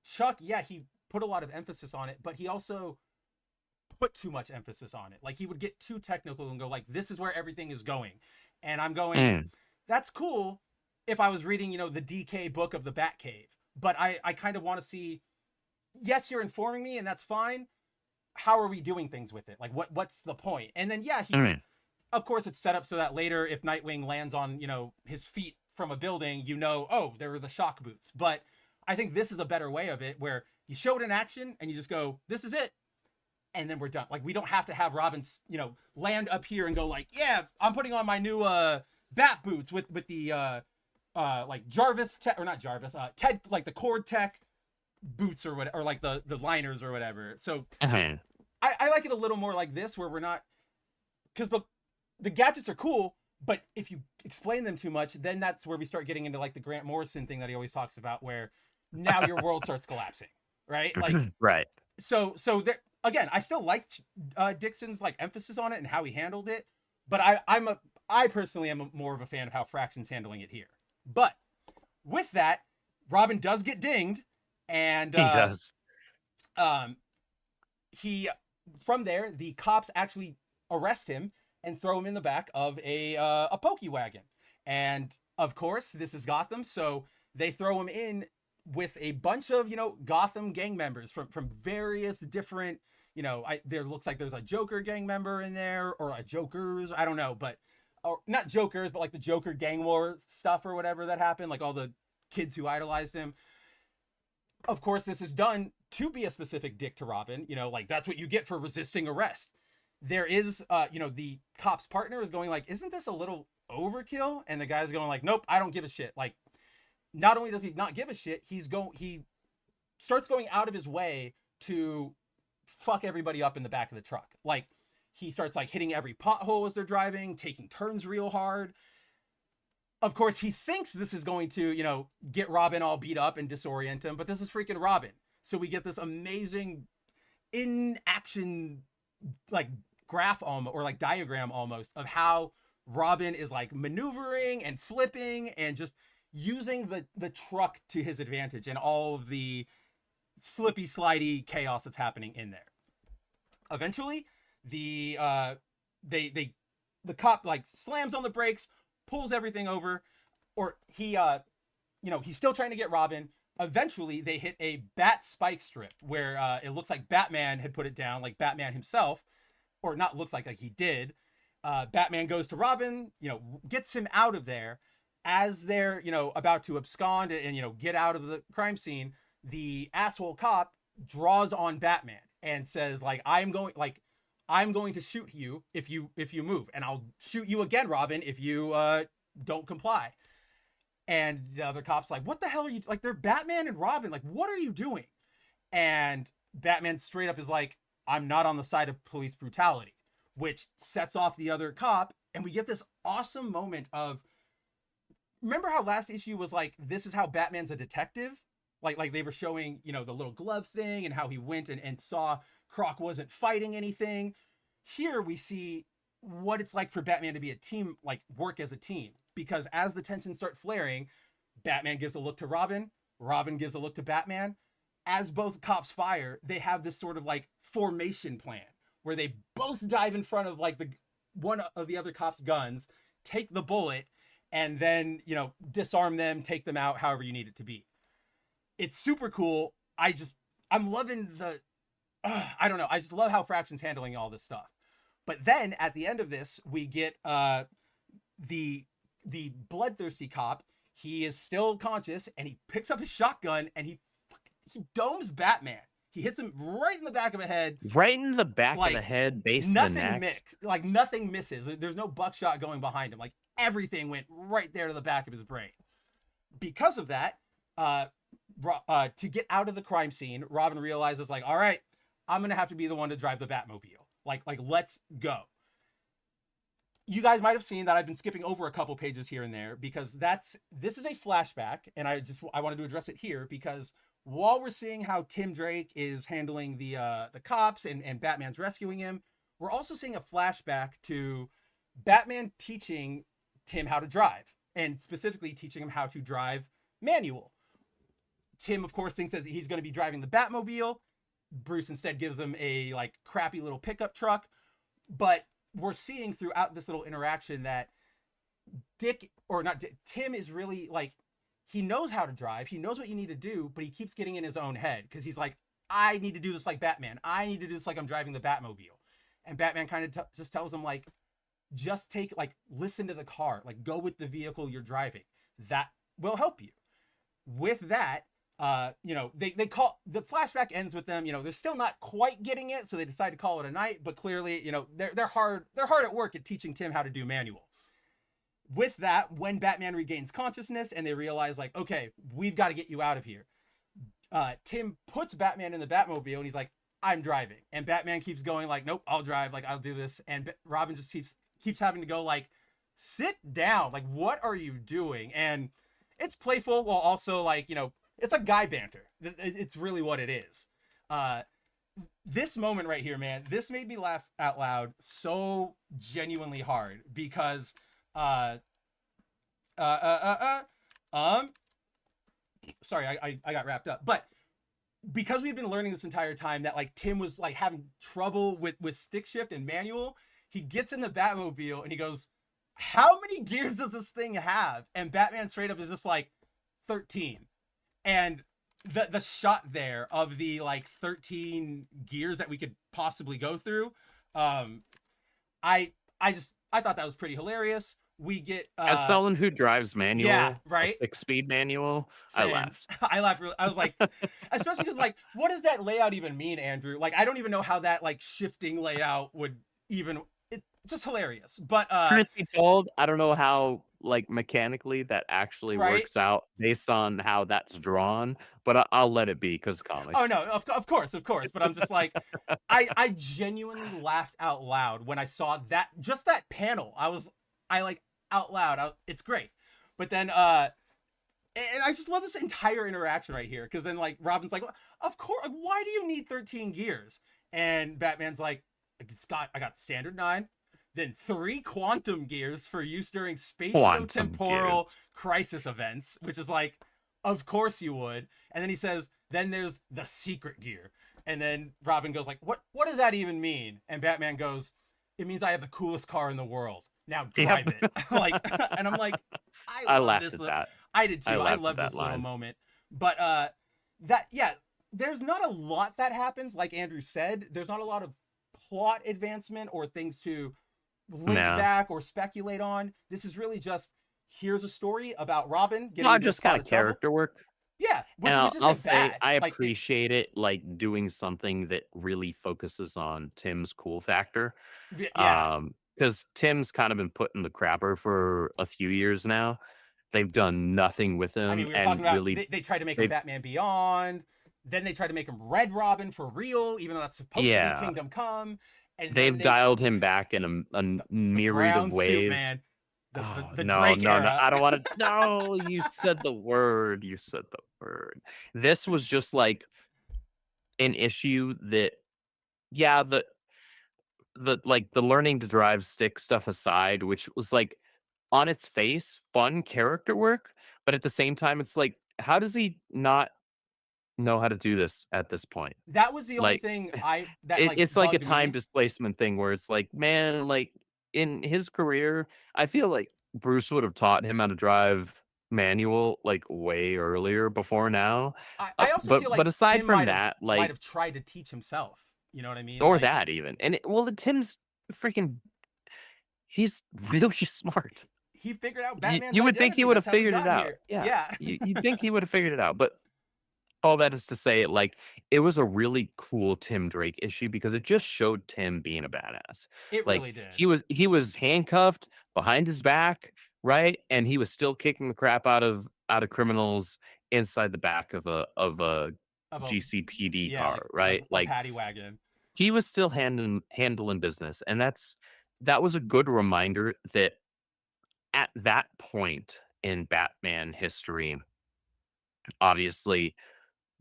Chuck, he put a lot of emphasis on it, but he also put too much emphasis on it. Like, he would get too technical and go like, this is where everything is going. And I'm going, that's cool if I was reading, the DK book of the Batcave. But I kind of want to see, yes, you're informing me and that's fine. How are we doing things with it? Like, what's the point? And then, of course, it's set up so that later if Nightwing lands on, his feet from a building, oh, there were the shock boots. But I think this is a better way of it, where you show it in action and you just go, this is it. and then we're done. Like, we don't have to have Robin, you know, land up here and go like, yeah, I'm putting on my new bat boots with the like Jarvis tech, or not Jarvis, Ted, like the Cord Tech boots or whatever, or like the liners or whatever. So I like it a little more like this, where we're not, because the gadgets are cool, but if you explain them too much, then that's where we start getting into like the Grant Morrison thing that he always talks about, where now your world starts collapsing, right? Like, right. So there, again, I still liked Dixon's like emphasis on it and how he handled it, but I personally am more of a fan of how Fraction's handling it here. But with that, Robin does get dinged, and he does. He, from there, the cops actually arrest him and throw him in the back of a pokey wagon. And of course, this is Gotham, so they throw him in with a bunch of, you know, Gotham gang members from various different, you know, there looks like there's a Joker gang member in there, or a Jokers, I don't know, but, or not Jokers, but like the Joker gang war stuff or whatever that happened, like all the kids who idolized him. Of course, this is done to be a specific dick to Robin, you know, like that's what you get for resisting arrest. There is, you know, the cop's partner is going like, isn't this a little overkill? And the guy's going like, nope, I don't give a shit. Like, not only does he not give a shit, he starts going out of his way to fuck everybody up in the back of the truck. Like, he starts like hitting every pothole as they're driving, taking turns real hard. Of course, he thinks this is going to, you know, get Robin all beat up and disorient him, but this is freaking Robin. So we get this amazing in action, like graph almost, or like diagram almost, of how Robin is like maneuvering and flipping and just using the truck to his advantage and all of the slippy slidey chaos that's happening in there. Eventually, the cop like slams on the brakes, pulls everything over, or he you know, he's still trying to get Robin. Eventually, they hit a bat spike strip where it looks like Batman had put it down, like Batman himself, or not looks like he did. Batman goes to Robin, you know, gets him out of there. As they're, you know, about to abscond and, you know, get out of the crime scene, the asshole cop draws on Batman and says, like, I'm going to shoot you if you move, and I'll shoot you again, Robin, if you don't comply. And the other cop's like, what the hell are you, like, they're Batman and Robin, like, what are you doing? And Batman straight up is like, I'm not on the side of police brutality, which sets off the other cop, and we get this awesome moment of, remember how last issue was like, this is how Batman's a detective? Like they were showing, you know, the little glove thing and how he went and saw Croc wasn't fighting anything. Here we see what it's like for Batman to be a team, like work as a team. Because as the tensions start flaring, Batman gives a look to Robin, Robin gives a look to Batman. As both cops fire, they have this sort of like formation plan where they both dive in front of like one of the other cops' guns, take the bullet, and then, you know, disarm them, take them out, however you need it to be. It's super cool. I'm loving I don't know. I just love how Fraction's handling all this stuff. But then at the end of this, we get the bloodthirsty cop. He is still conscious, and he picks up his shotgun and he domes Batman. He hits him right in the back of the head. Right in the back of the head, base of the neck. Nothing misses. There's no buckshot going behind him. Like, everything went right there to the back of his brain. Because of that, to get out of the crime scene, Robin realizes, like, all right, I'm going to have to be the one to drive the Batmobile. Like, let's go. You guys might have seen that I've been skipping over a couple pages here and there because this is a flashback, and I wanted to address it here because while we're seeing how Tim Drake is handling the cops and Batman's rescuing him, we're also seeing a flashback to Batman teaching Tim how to drive, and specifically teaching him how to drive manual. Tim, of course, thinks that he's going to be driving the Batmobile. Bruce instead gives him a like crappy little pickup truck. But we're seeing throughout this little interaction that Tim is really like, he knows how to drive. He knows what you need to do, but he keeps getting in his own head because he's like, I need to do this like Batman. I need to do this like I'm driving the Batmobile. And Batman kind of just tells him, like, just listen to the car, like go with the vehicle you're driving. That will help you. With that, You know, they call the flashback ends with them, you know, they're still not quite getting it, so they decide to call it a night, but clearly, you know, they're hard at work at teaching Tim how to do manual. With that, when Batman regains consciousness and they realize, like, okay, we've got to get you out of here, Tim puts Batman in the Batmobile and he's like, I'm driving. And Batman keeps going like, nope, I'll drive. Like, I'll do this. And Robin just keeps having to go like, sit down. Like, what are you doing? And it's playful while also like, you know, it's a guy banter. It's really what it is. This moment right here, man, this made me laugh out loud so genuinely hard because, sorry, I got wrapped up, but because we've been learning this entire time that like Tim was like having trouble with stick shift and manual, he gets in the Batmobile and he goes, how many gears does this thing have? And Batman straight up is just like 13. And the shot there of the like 13 gears that we could possibly go through, I thought that was pretty hilarious. We get as someone who drives manual, yeah, right, 6-speed manual, same. I laughed. I laughed. I was like, especially because like, what does that layout even mean, Andrew? Like, I don't even know how that like shifting layout would even. It's just hilarious. But truth be told, I don't know how like mechanically that actually right? works out based on how that's drawn, but I'll let it be because comics. Oh no, of course. But I'm just like, I genuinely laughed out loud when I saw that, just that panel. I like out loud. It's great. But then, and I just love this entire interaction right here. Cause then like Robin's like, of course, why do you need 13 gears? And Batman's like, I got the standard 9, then 3 quantum gears for use during spatio-temporal crisis events, which is like, of course you would. And then he says, then there's the secret gear. And then Robin goes like, what does that even mean? And Batman goes, it means I have the coolest car in the world. Now drive it. Like, and I'm like, I love this. I did too. I love this little moment. But there's not a lot that happens. Like Andrew said, there's not a lot of plot advancement or things to link back or speculate on. This is really just, here's a story about Robin getting just kind of character work. Yeah, which I'll say I appreciate it, like doing something that really focuses on Tim's cool factor. Yeah. Because Tim's kind of been put in the crapper for a few years now. They've done nothing with him. I mean, we were talking about they tried to make him Batman Beyond. Then they tried to make him Red Robin for real, even though that's supposed to be Kingdom Come. And they've dialed him back in a myriad of ways. Suit, man. The no, Drake era. I don't want to. No, you said the word. This was just like an issue that, yeah, the learning to drive stick stuff aside, which was like on its face fun character work, but at the same time it's like, how does he not know how to do this at this point? That was the only thing it's like a time displacement thing where it's like, man, like in his career I feel like Bruce would have taught him how to drive manual like way earlier before now. I also feel like but aside Tim from that, like might have tried to teach himself. You know what I mean? Or like, that even. And Tim's freaking, he's really smart. He figured out Batman's You would think he would have figured it out. Here. Yeah. You'd think he would have figured it out. But all that is to say, like, it was a really cool Tim Drake issue because it just showed Tim being a badass. It like, really did. He was handcuffed behind his back, right? And he was still kicking the crap out of criminals inside the back of a GCPD car, right? Like paddy wagon. He was still handling business, and that was a good reminder that at that point in Batman history, obviously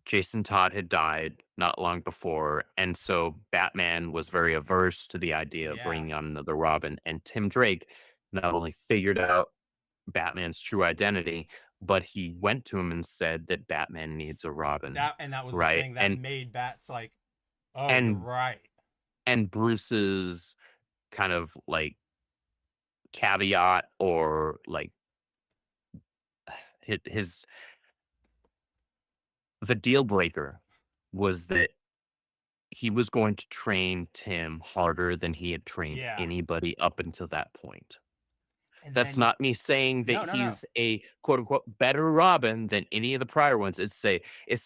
Jason Todd had died not long before, and so Batman was very averse to the idea of bringing on another Robin. And Tim Drake not only figured out Batman's true identity, but he went to him and said that Batman needs a Robin. That was the thing that made Bats like, oh, right. And Bruce's kind of like caveat or like the deal breaker was that he was going to train Tim harder than he had trained anybody up until that point. And That's then not me saying that no. he's a quote unquote better Robin than any of the prior ones. It's to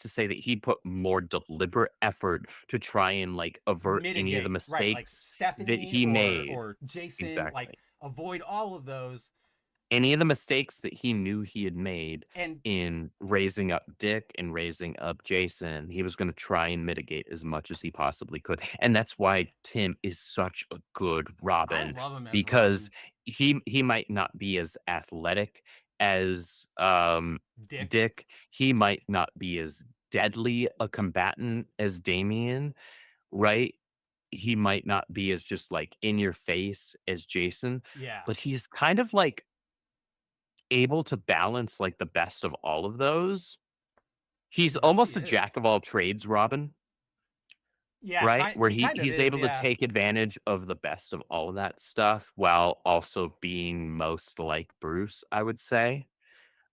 say that he put more deliberate effort to try and like avert any of the Mitigate, right? Like mistakes that Stephanie he or made. Jason, like Exactly. avoid all of those. Any of the mistakes that he knew he had made And in raising up Dick and raising up Jason, he was going to try and mitigate as much as he possibly could. And that's why Tim is such a good I Robin, love him as because Robin. he might not be as athletic as Dick. Dick. He might not be as deadly a combatant as Damien, right? He might not be as just like in your face as Jason, Yeah. but he's kind of like able to balance, like, the best of all of those. He's He really almost a is. jack of all trades Robin, Yeah, right? Where he kind of he's is, able to yeah. take advantage of the best of all of that stuff while also being most like Bruce, I would say,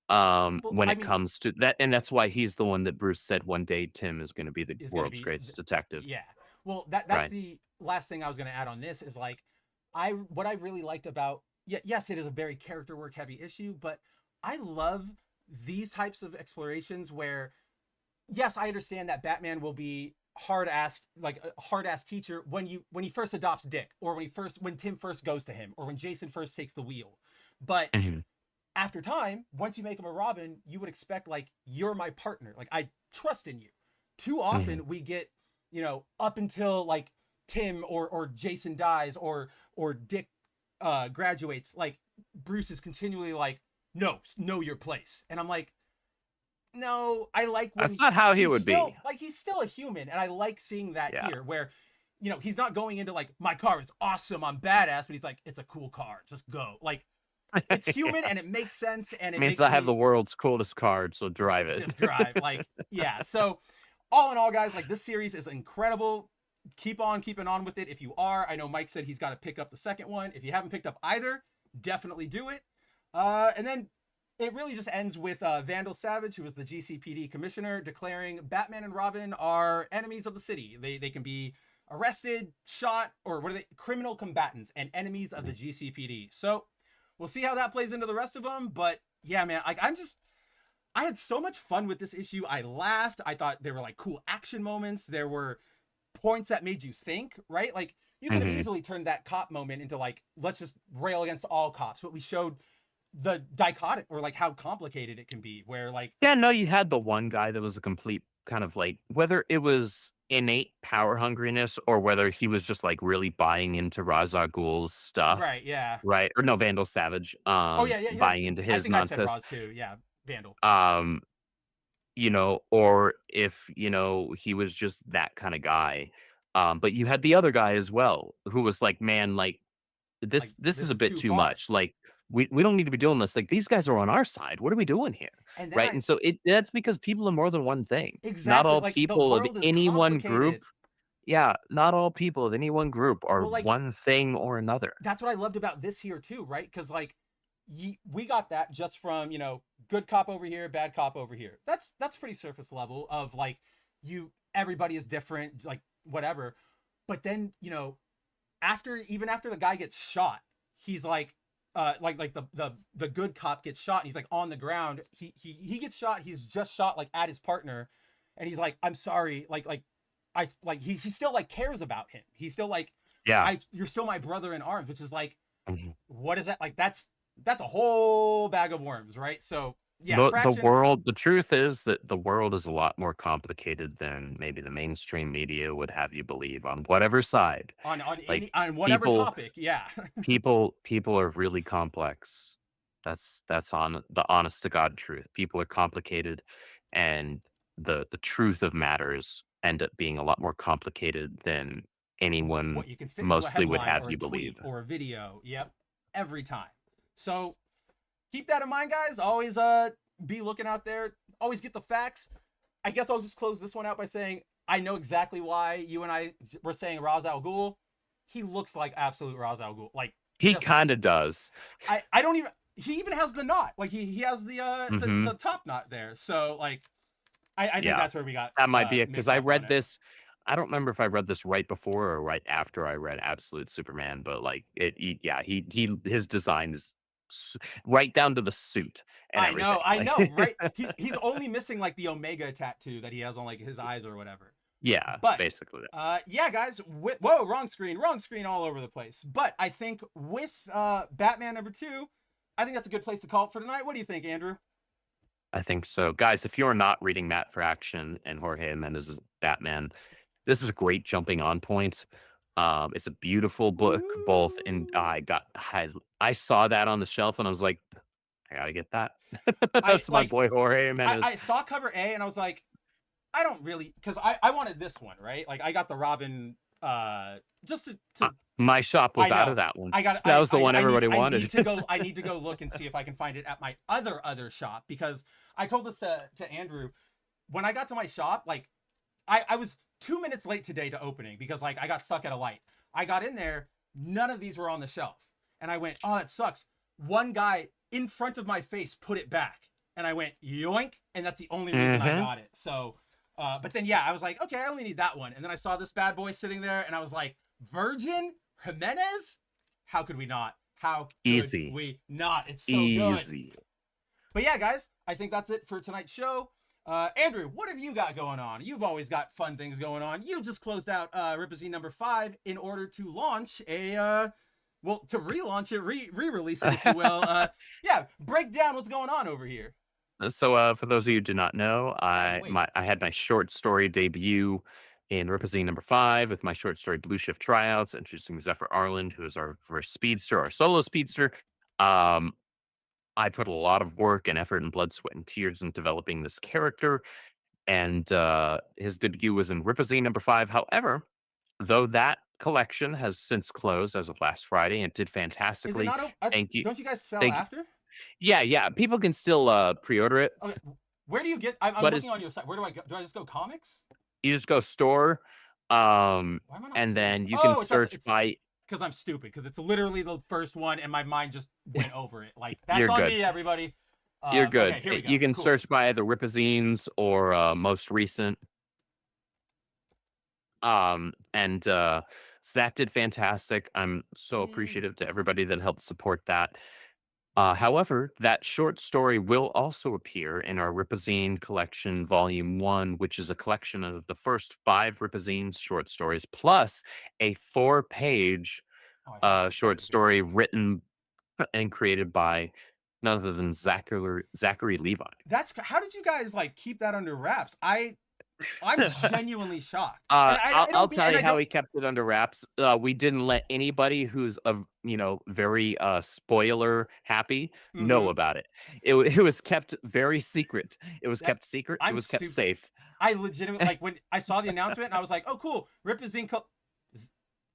Well, when I it mean, comes to that, and that's why he's the one that Bruce said one day Tim is gonna be the is going to world's be greatest detective, yeah. Well, that's right? the last thing I was going to add on this is like what I really liked about yes, it is a very character work heavy issue, but I love these types of explorations where yes, I understand that Batman will be hard ass like a hard ass teacher when he first adopts Dick or when Tim first goes to him or when Jason first takes the wheel. But Mhm, after time, once you make him a Robin, you would expect like you're my partner. Like I trust in you. Too mhm. often we get, up until like Tim or Jason dies or Dick graduates, like Bruce is continually like, no, know your place. And I'm like, no, I like when That's not how he would be. he's still a human, and I like seeing that Yeah. here where he's not going into like my car is awesome, I'm badass, but he's like it's a cool car, just go. Like it's human and it makes sense and it Means makes I have the me world's coolest card, so drive it. just drive. Like, yeah. So all in all, guys, like this series is incredible. Keep on keeping on with it if you are. I know Mike said he's got to pick up the second one. If you haven't picked up either, definitely do it. And then it really just ends with Vandal Savage, who is the GCPD commissioner, declaring Batman and Robin are enemies of the city. They can be arrested, shot, or what are they? Criminal combatants and enemies of the GCPD. So we'll see how that plays into the rest of them. But yeah, man, like I had so much fun with this issue. I laughed. I thought there were like cool action moments. There were points that made you think, right? Like you could have Mhm. easily turned that cop moment into like, let's just rail against all cops. But we showed the dichotic or like how complicated it can be, where like, Yeah, no, you had the one guy that was a complete kind of like whether it was innate power hungriness or whether he was just like really buying into Ra's al Ghul's stuff, right, yeah. right? Or no, Vandal Savage, Oh yeah, yeah, yeah. buying into I his think I said nonsense. Roz too. Yeah, Vandal. Um, or if, he was just that kind of guy. But you had the other guy as well who was like, man, like Like this is this a is bit too too far. much. Like we don't need to be doing this. Like these guys are on our side. What are we doing here? And then Right. I And so that's because people are more than one thing. Not exactly all like the people of world is any one group. complicated. Yeah, not all people of any one group are Well, like one thing or another. that's what I loved about this here too, right? Because like we got that just from good cop over here, bad cop over here. That's pretty surface level of like everybody is different, like whatever. But then after the guy gets shot, he's like like the good cop gets shot and he's like on the ground. He gets shot. He's just shot like at his partner, and he's like, I'm sorry, like I like he still like cares about him. He's still like Yeah. you're still my brother in arms, which is like, Mhm. what is that? Like that's a whole bag of worms, right? So yeah, The Fraction world, the truth is that the world is a lot more complicated than maybe the mainstream media would have you believe on whatever side. on Like any on whatever people topic, yeah. people are really complex. That's on the honest to God truth. People are complicated, and the truth of matters end up being a lot more complicated than anyone What you can fit into a mostly would headline have or a you believe. tweet or a video. Yep, every time. So keep that in mind, guys. Always be looking out there. Always get the facts. I guess I'll just close this one out by saying I know exactly why you and I were saying Ra's al Ghul. He looks like absolute Ra's al Ghul. Like He just kind of does. I don't even. He even has the knot. Like he has Hmm. the top knot there. So like I think Yeah, that's where we got that might be it because mixed I up on read it. this. I don't remember if I read this right before or right after I read Absolute Superman, but like yeah, his design is right down to the suit and everything. I Like, know, right? He's only missing like the Omega tattoo that he has on like his eyes or whatever. yeah, But basically. yeah, guys. Whoa, wrong screen all over the place. But I think with Batman #2, I think that's a good place to call it for tonight. What do you think, Andrew? I think so. Guys, if you're not reading Matt for Action and Jorge Mendez's Batman, this is a great jumping on point. It's a beautiful book, both in I saw that on the shelf and I was like, I gotta get that. That's my boy Jorge Mendez. I saw cover A and I was like, I don't really, because I wanted this one, right? Like I got the Robin just to my shop was out of that one. That was the one everybody wanted. I need to go look and see if I can find it at my other shop, because I told this to Andrew when I got to my shop. Like I was 2 minutes late today to opening because like I got stuck at a light. I got in there, none of these were on the shelf, and I went, oh, that sucks. One guy in front of my face put it back, and I went yoink, and that's the only reason I got it. So. But then, yeah, I was like, okay, I only need that one. And then I saw this bad boy sitting there, and I was like, Virgin Jimenez? How could we not? How could we not? It's so good. But yeah, guys, I think that's it for tonight's show. Andrew, what have you got going on? You've always got fun things going on. You just closed out RIPPAVERSE #5 in order to launch to relaunch it, re-release it, if you will. Yeah, break down what's going on over here. So, for those of you who do not know, I had my short story debut in RIPPAVERSE #5 with my short story Blue Shift tryouts, introducing Zephyr Arland, who is our first speedster, our solo speedster. I put a lot of work and effort and blood, sweat, and tears in developing this character, and his debut was in RIPPAVERSE #5. However, though that collection has since closed as of last Friday and did fantastically. Is it not thank you. Don't you guys sell after? Yeah. People can still pre-order it. Okay. Where do you get? I'm looking on your site. Where do I go? Do I just go comics? You just go store, and then you can search by. Because I'm stupid. Because it's literally the first one, and my mind just went over it. Like that's You're on good. Me, everybody. You're good. Okay, here we go. You can search by the RIPPAZines or most recent. So that did fantastic. I'm so appreciative to everybody that helped support that. However, that short story will also appear in our RIPPAZine collection, Volume 1, which is a collection of the first 5 RIPPAZine short stories, plus a 4-page short story written and created by none other than Zachary Levi. How did you guys like keep that under wraps? I'm genuinely shocked. I'll tell you how he kept it under wraps. We didn't let anybody who's very spoiler happy know about it. It was kept very secret. It was kept secret. It was kept safe. I legitimately like when I saw the announcement and I was like, oh cool, RIPPAZine.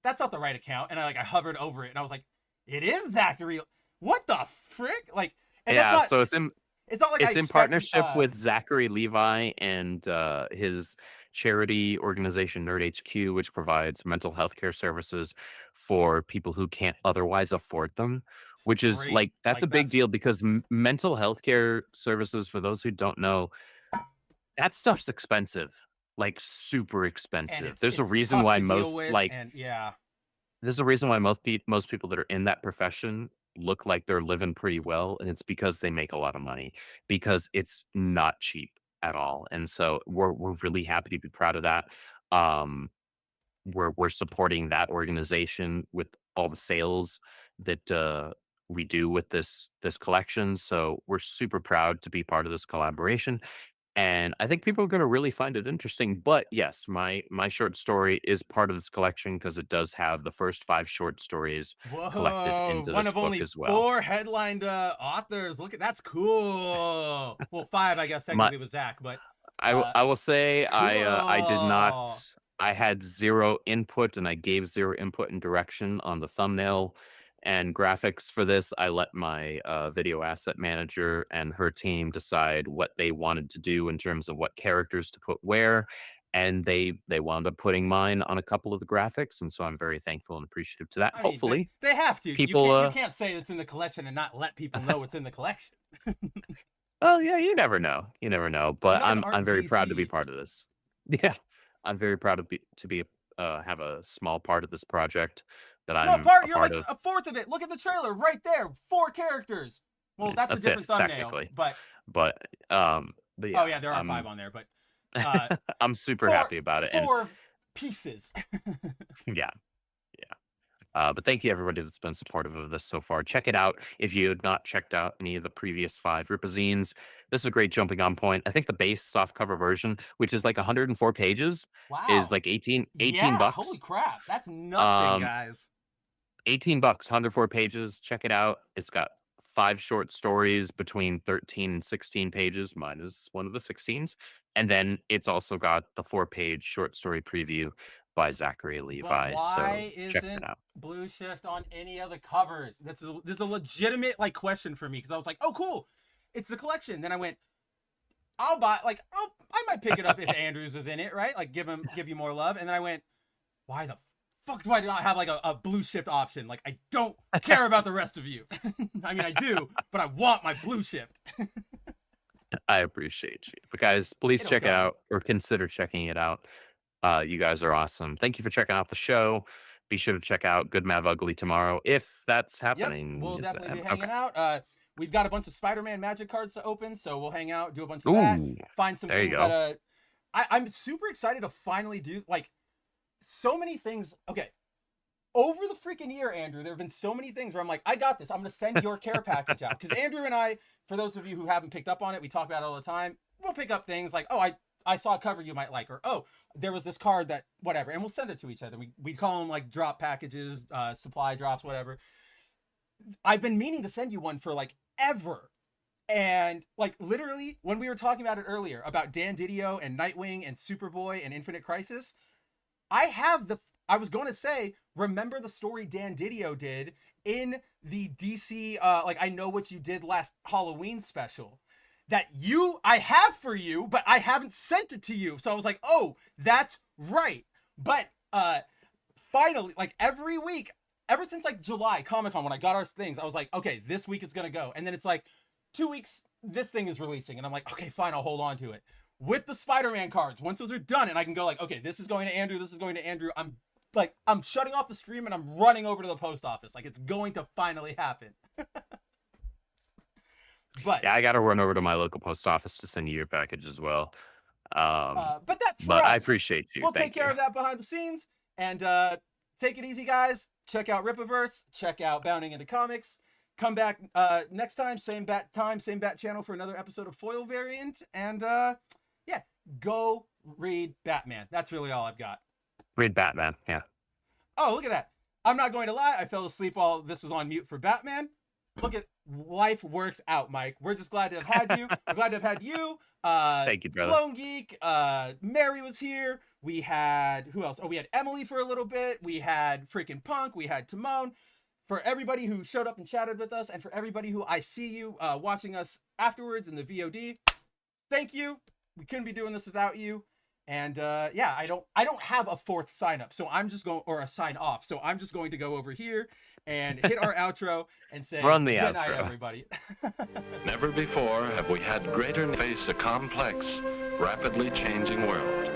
That's not the right account. And I hovered over it and I was like, it is Zachary. What the frick? Like, and yeah. So it's in. It's not like it's in partnership with Zachary Levi and his charity organization Nerd HQ, which provides mental health care services for people who can't otherwise afford them. Which is that's a big deal because mental health care services, for those who don't know, that stuff's expensive, like super expensive. There's a reason why most there's a reason why most people that are in that profession look like they're living pretty well, and it's because they make a lot of money, because it's not cheap at all. And so we're really happy to be proud of that. We're supporting that organization with all the sales that we do with this collection. So we're super proud to be part of this collaboration. And I think people are going to really find it interesting. But yes, my short story is part of this collection because it does have the first 5 short stories collected into this book as well. 4 headlined authors. Look at that's cool. Well, 5, I guess technically with Zach, but I will say cool. I did not. I had 0 input, and I gave 0 input and direction on the thumbnail and graphics for this. I let my video asset manager and her team decide what they wanted to do in terms of what characters to put where, and they wound up putting mine on a couple of the graphics, and so I'm very thankful and appreciative to that. Hopefully, they have to. People, you can't say it's in the collection and not let people know it's in the collection. Well, yeah, you never know. But I'm very proud to be part of this. Yeah, I'm very proud to be have a small part of this project. that Small I'm part. a You're part like of. a fourth of it. Look at the trailer right there. 4 characters. Well, that's A a different fifth, thumbnail. technically. But But yeah, oh yeah, there are 5 on there. But I'm super 4 happy about it. And 4 pieces. yeah. But thank you everybody that's been supportive of this so far. Check it out if you had not checked out any of the previous 5 Rippazines. This is a great jumping on point. I think the base softcover version, which is like 104 pages, Wow. is like 18 Yeah, bucks. holy crap. That's nothing, guys. 18 bucks, 104 pages. Check it out. It's got 5 short stories between 13 and 16 pages. Mine is one of the 16s. And then it's also got the 4-page short story preview by Zachary Levi. But why So check isn't that out. Blue Shift on any of the covers? This is a legitimate like question for me because I was like, oh cool, it's the collection. Then I went, I might pick it up if Andrews is in it, right? Like give you more love. And then I went, why the fuck do I not have like a Blue Shift option? Like I don't care about the rest of you. I mean I do, but I want my Blue Shift. I appreciate you. But guys, please check it out or consider checking it out. You guys are awesome. Thank you for checking out the show. Be sure to check out Good Mav Ugly tomorrow if that's happening. Yep, we'll Is definitely that- be hanging okay. out. We've got a bunch of Spider-Man magic cards to open, so we'll hang out, do a bunch of that, Ooh, find some there you things go. that I'm super excited to finally do like so many things. Okay. Over the freaking year, Andrew, there have been so many things where I'm like, I got this. I'm going to send your care package out. Because Andrew and I, for those of you who haven't picked up on it, we talk about it all the time. We'll pick up things like, oh, I saw a cover you might like, or oh, there was this card that whatever, and we'll send it to each other. We call them like drop packages, supply drops, whatever. I've been meaning to send you one for like ever. And like literally when we were talking about it earlier about Dan Didio and Nightwing and Superboy and Infinite Crisis, I was going to say, remember the story Dan Didio did in the DC, like I Know What You Did Last Halloween special that I have for you, but I haven't sent it to you. So I was like, oh, that's right. But finally, like every week, ever since like July Comic-Con, when I got our things, I was like, okay, this week it's going to go. And then it's like 2 weeks, this thing is releasing. And I'm like, okay, fine, I'll hold on to it. With the Spider-Man cards, once those are done and I can go like, okay, this is going to Andrew, this is going to Andrew. I'm shutting off the stream and I'm running over to the post office. Like it's going to finally happen. But yeah, I got to run over to my local post office to send you your package as well. But that's for but us. I appreciate you. We'll Thank take care you. of that behind the scenes. And take it easy, guys. Check out RIPPAVERSE. Check out Bounding into Comics. Come back next time, same bat channel for another episode of Foil Variant. And yeah, go read Batman. That's really all I've got. Read Batman, yeah. Oh, look at that. I'm not going to lie. I fell asleep while this was on mute for Batman. Look at life works out, Mike. We're just glad to have had you. We're glad to have had you. Thank you, brother. Clone Geek. Mary was here. We had, who else? Oh, we had Emily for a little bit. We had freaking Punk. We had Timon. For everybody who showed up and chatted with us, and for everybody who I see you watching us afterwards in the VOD, thank you. We couldn't be doing this without you. And yeah, I don't have a 4th sign up, so I'm just going, or a sign off. So I'm just going to go over here and hit our outro and say Run the good night, outro. everybody. Never before have we had greater face a complex, rapidly changing world.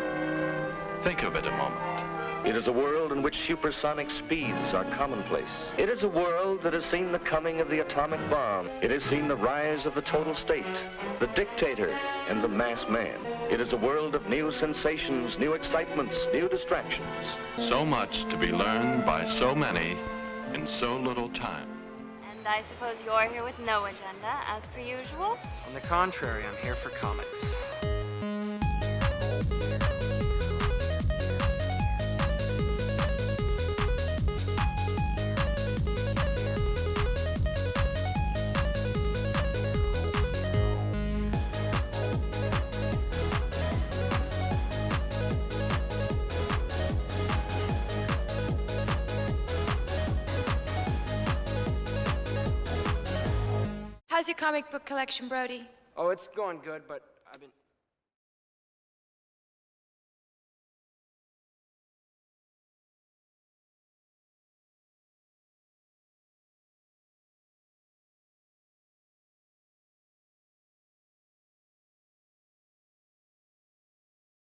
Think of it a moment. It is a world in which supersonic speeds are commonplace. It is a world that has seen the coming of the atomic bomb. It has seen the rise of the total state, the dictator, and the mass man. It is a world of new sensations, new excitements, new distractions. So much to be learned by so many in so little time. And I suppose you're here with no agenda, as per usual? On the contrary, I'm here for comics. How's your comic book collection, Brody? Oh, it's going good, but I've been...